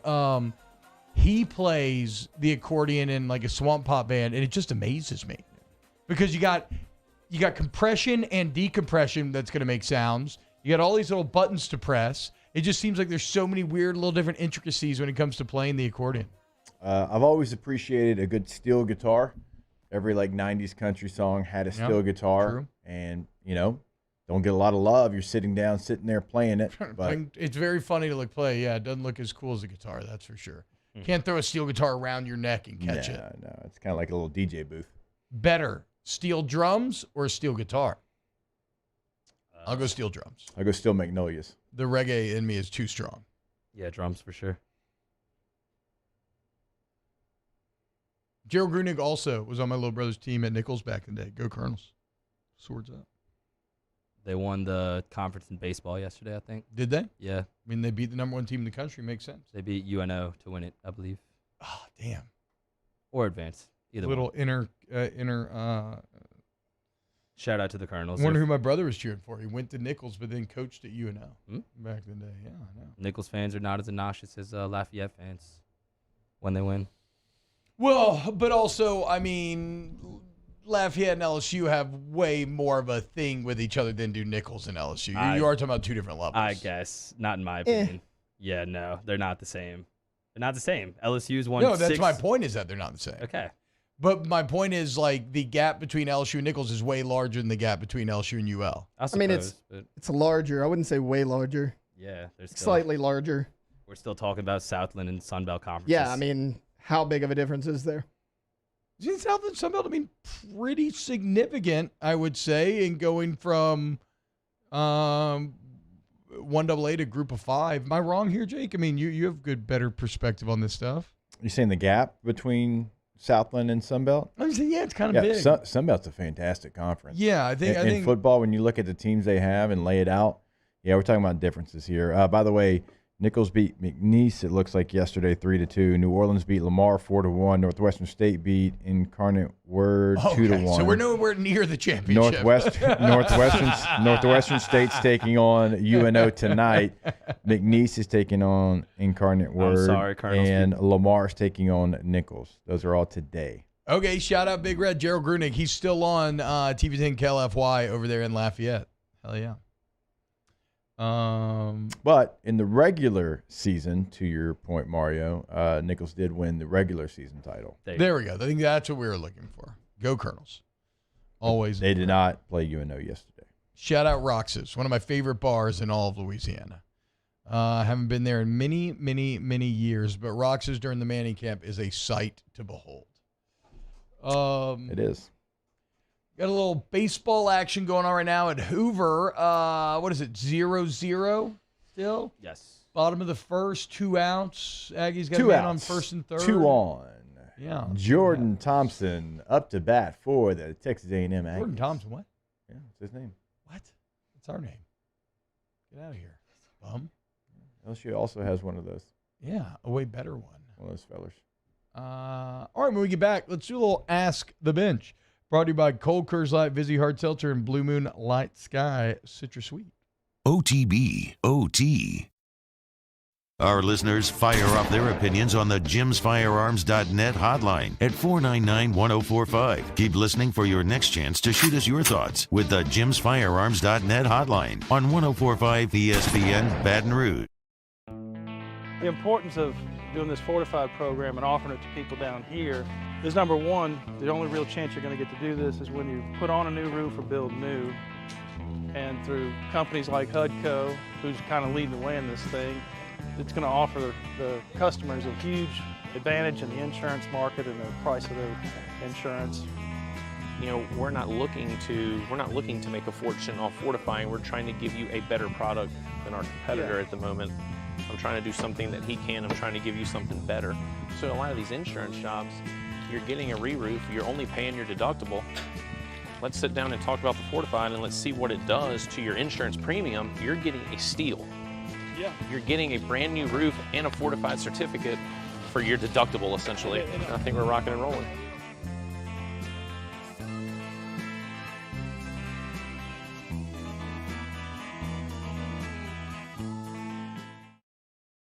he plays the accordion in like a swamp pop band, and it just amazes me. Because you got compression and decompression that's going to make sounds. You got all these little buttons to press. It just seems like there's so many weird little different intricacies when it comes to playing the accordion. I've always appreciated a good steel guitar. Every like 90s country song had a steel guitar. True. And, you know, don't get a lot of love. You're sitting there playing it. But It's very funny to play. Yeah, it doesn't look as cool as a guitar, that's for sure. Can't throw a steel guitar around your neck and catch it. No, it's kind of like a little DJ booth. Better, steel drums or a steel guitar? I'll go steel drums. I'll go steel magnolias. The reggae in me is too strong. Yeah, drums for sure. Gerald Grunig also was on my little brother's team at Nichols back in the day. Go Colonels. Swords up. They won the conference in baseball yesterday, I think. Did they? Yeah. I mean, they beat the number 1 team in the country. Makes sense. They beat UNO to win it, I believe. Oh, damn. Or advance. Either Little one. inner. Shout out to the Colonels. I wonder who my brother was cheering for. He went to Nichols, but then coached at UNO back in the day. Yeah, I know. Nichols fans are not as obnoxious as Lafayette fans when they win. Well, but also, I mean, Lafayette and LSU have way more of a thing with each other than do Nichols and LSU. You are talking about 2 different levels. I guess. Not in my opinion. Yeah, no, they're not the same. They're not the same. LSU's won No, that's 6. my point is that they're not the same. Okay. But my point is, like, the gap between LSU and Nichols is way larger than the gap between LSU and UL. I mean, it's larger. I wouldn't say way larger. Yeah, there's Slightly larger. We're still talking about Southland and Sunbelt conferences. Yeah, I mean, how big of a difference is there? Southland Sunbelt, I mean, pretty significant, I would say, in going from 1AA to Group of 5. Am I wrong here, Jake? I mean, you have better perspective on this stuff. You're saying the gap between Southland and Sunbelt? I'm saying, yeah, it's kind of big. Sunbelt's a fantastic conference. Yeah, I think in football, when you look at the teams they have and lay it out, yeah, we're talking about differences here. By the way, Nichols beat McNeese, it looks like yesterday, 3-2. New Orleans beat Lamar 4-1. Northwestern State beat Incarnate Word 2-1. So we're nowhere near the championship. Northwestern State's taking on UNO tonight. McNeese is taking on Incarnate Word. I'm sorry, Colonels. And Lamar's taking on Nichols. Those are all today. Okay, shout out Big Red, Gerald Grunig. He's still on TV10 KLFY over there in Lafayette. Hell yeah. But in the regular season, to your point, Mario, Nichols did win the regular season title. There we go. I think that's what we were looking for. Go Colonels. Always. They did not play UNO yesterday. Shout out Roxas, one of my favorite bars in all of Louisiana. I haven't been there in many, many, many years, but Roxas during the Manning camp is a sight to behold. It is. Got a little baseball action going on right now at Hoover. What is it, 0-0 still? Yes. Bottom of the first, 2 outs. Aggies got a 2 man outs. on first and third. 2 on. Yeah. Jordan Thompson up to bat for the Texas A&M Aggies. Jordan Thompson, what? Yeah, that's his name. What? That's our name. Get out of here, bum. LSU also has one of those. Yeah, a way better one. One of those fellers. All right, when we get back, let's do a little Ask the Bench. Brought to you by Cold Curse Light, Vizzy Hard Seltzer, and Blue Moon Light Sky Citrus Sweet. OTB, OT. Our listeners fire off their opinions on the jimsfirearms.net hotline at 499-1045. Keep listening for your next chance to shoot us your thoughts with the jimsfirearms.net hotline on 1045 ESPN Baton Rouge. The importance of doing this fortified program and offering it to people down here is, number one, the only real chance you're going to get to do this is when you put on a new roof or build new. And through companies like HUDCO, who's kind of leading the way in this thing, it's going to offer the customers a huge advantage in the insurance market and the price of their insurance. You know, we're not looking to make a fortune off fortifying. We're trying to give you a better product than our competitor at the moment. I'm trying to do something that he can. I'm trying to give you something better. So a lot of these insurance jobs, you're getting a re-roof, you're only paying your deductible. Let's sit down and talk about the fortified and let's see what it does to your insurance premium. You're getting a steal. Yeah. You're getting a brand new roof and a fortified certificate for your deductible, essentially. I think we're rocking and rolling.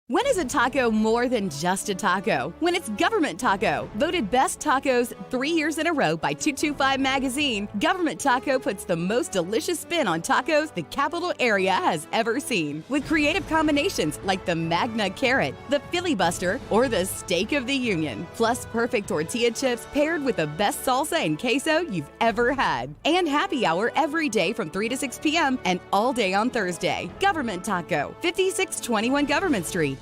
When is a taco more than just a taco? When it's Government Taco. Voted best tacos 3 years in a row by 225 Magazine, Government Taco puts the most delicious spin on tacos the capital area has ever seen. With creative combinations like the Magna Carrot, the Filibuster, or the Steak of the Union. Plus perfect tortilla chips paired with the best salsa and queso you've ever had. And happy hour every day from 3 to 6 p.m. and all day on Thursday. Government Taco, 5621 Government Street.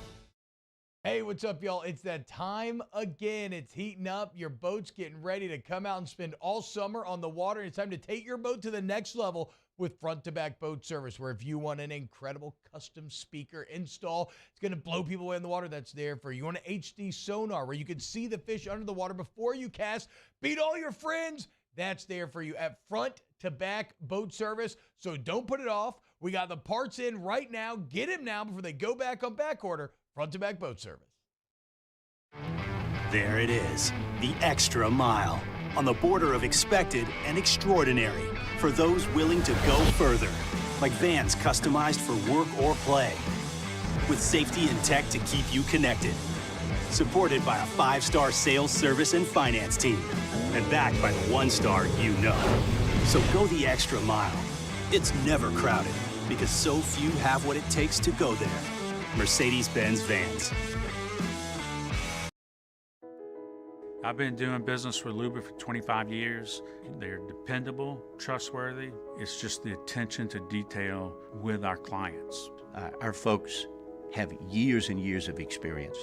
Hey, what's up, y'all? It's that time again. It's heating up. Your boat's getting ready to come out and spend all summer on the water. It's time to take your boat to the next level with front-to-back boat service, where if you want an incredible custom speaker install, it's going to blow people away in the water, that's there for you. You want an HD sonar where you can see the fish under the water before you cast, beat all your friends, that's there for you at Front to Back Boat Service. So don't put it off. We got the parts in right now. Get them now before they go back on back order. Front to Back Boat Service. There it is, the extra mile, on the border of expected and extraordinary, for those willing to go further, like vans customized for work or play, with safety and tech to keep you connected, supported by a 5-star sales, service, and finance team, and backed by the 1-star you know. So go the extra mile. It's never crowded, because so few have what it takes to go there. Mercedes-Benz Vans. I've been doing business with Luba for 25 years. They're dependable, trustworthy. It's just the attention to detail with our clients. Our folks have years and years of experience.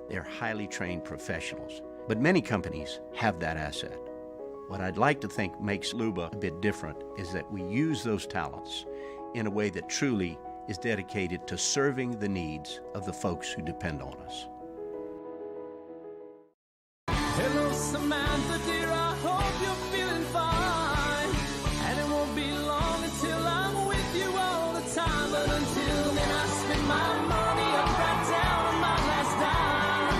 They're highly trained professionals. But many companies have that asset. What I'd like to think makes Luba a bit different is that we use those talents in a way that truly is dedicated to serving the needs of the folks who depend on us. Hello, Samantha, dear, I hope you're feeling fine. And it won't be long until I'm with you all the time. But until then, I spend my money up right down on my last dime.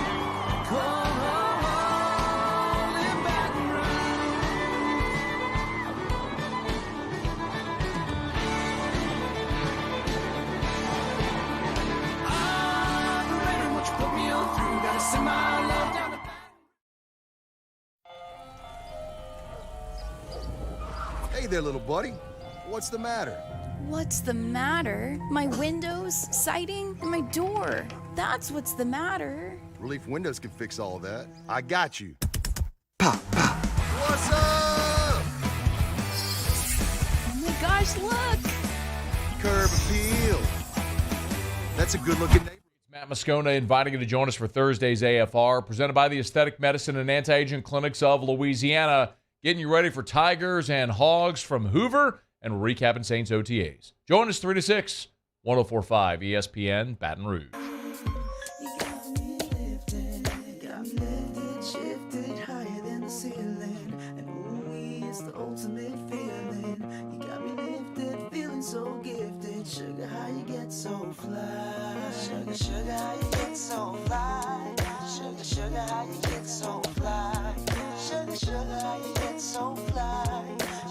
Come on, live Baton Rouge. I'm ready, what you put me on through. Gotta send my love down the Hey there, little buddy. What's the matter? What's the matter? My windows, siding, and my door. That's what's the matter. Relief Windows can fix all of that. I got you. Pop, pop. What's up? Oh my gosh, look! Curb appeal. That's a good-looking neighborhood. Matt Moscona inviting you to join us for Thursday's AFR, presented by the Aesthetic Medicine and Anti-Aging Clinics of Louisiana, getting you ready for Tigers and Hogs from Hoover and recapping Saints OTAs. Join us 3 to 6, 104.5 ESPN Baton Rouge. Sugar, how you get so fly? Sugar, sugar, how you get so fly? Sugar, sugar, how you get so fly? Sugar, sugar, how you get so fly?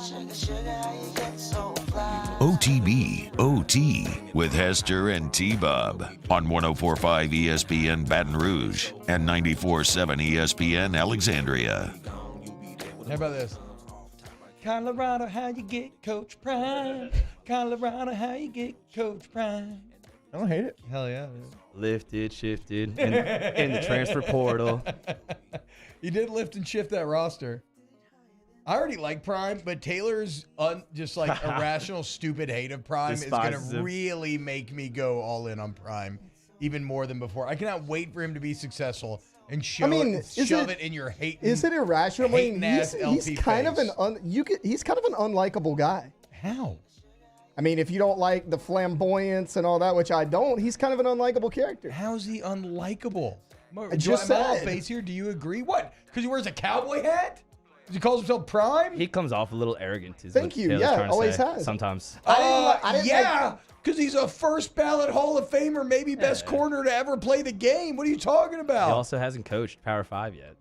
Sugar, sugar, how you get so fly? OTB, OT, with Hester and T-Bob on 104.5 ESPN Baton Rouge and 94.7 ESPN Alexandria. How about this? Colorado, how you get Coach Prime? Colorado, how you get Coach Prime? I don't hate it. Hell yeah, man. Lifted, shifted, in the transfer portal. He did lift and shift that roster. I already like Prime, but Taylor's just like irrational, stupid hate of Prime is going to really make me go all in on Prime even more than before. I cannot wait for him to be successful and shove it in your hate. Is it irrational? I mean, he's kind of he's kind of an unlikable guy. How? I mean, if you don't like the flamboyance and all that, which I don't, he's kind of an unlikable character. How is he unlikable? I just said. Face here. Do you agree? What? Because he wears a cowboy hat? Does he call himself Prime? He comes off a little arrogant. Thank you. Yeah, always has. Sometimes. Yeah, because he's a first ballot Hall of Famer, maybe best corner to ever play the game. What are you talking about? He also hasn't coached Power 5 yet.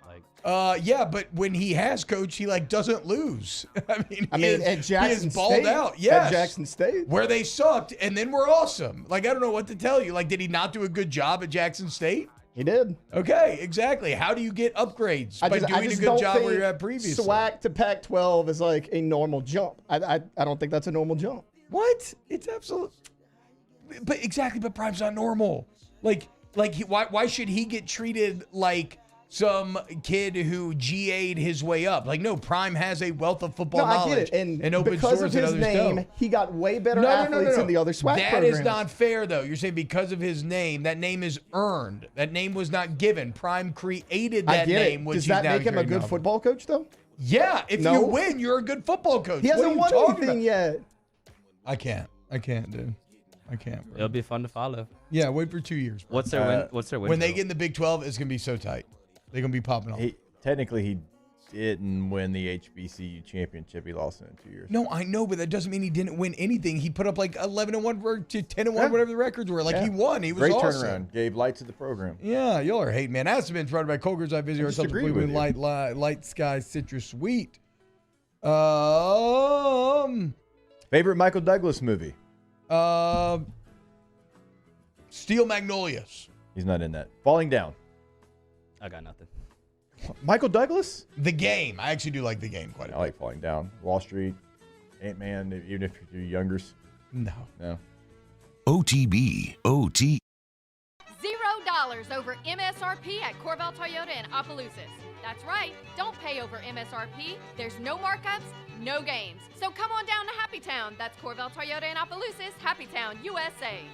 Yeah, but when he has coached, he doesn't lose. I mean, at Jackson State, balled out. Yes. At Jackson State, where they sucked, and then we're awesome. I don't know what to tell you. Did he not do a good job at Jackson State? He did. Okay, exactly. How do you get upgrades by doing a good job where you're at previously? SWAC to Pac-12 is like a normal jump. I don't think that's a normal jump. What? It's absolute. But exactly. But Prime's not normal. Why should he get treated like some kid who GA'd his way up? No, Prime has a wealth of football knowledge. I get it. And opens because doors of his name, he got way better athletes than the other SWAC That programs. is not fair, though. You're saying because of his name, that name is earned. That name was not given. Prime created that name. Does that make him a good football coach, though? Yeah. If you win, you're a good football coach. He hasn't won anything yet. I can't, dude. I can't, bro. It'll be fun to follow. Yeah, wait for 2 years, bro. What's their win? What's their win? When they get in the Big 12, it's going to be so tight. They're going to be popping off. Technically, he didn't win the HBCU championship. He lost it in 2 years. No, I know, but that doesn't mean he didn't win anything. He put up like 11-1 to 10-1, whatever the records were. Like he won. He was great awesome. turnaround. Gave light to the program. Yeah, y'all are hating, man. Advertisements brought by Coker's I Visit or something disagree with blue you. light sky citrus sweet. Favorite Michael Douglas movie? Steel Magnolias. He's not in that. Falling Down. I got nothing. Michael Douglas? The Game. I actually do like The Game quite a bit. I like Falling Down. Wall Street. Ant-Man, even if you're youngers. No. OTB. OT. $0 over MSRP at Corval Toyota in Opelousas. That's right. Don't pay over MSRP. There's no markups, no games. So come on down to Happy Town. That's Corval Toyota in Opelousas, Happy Town, USA.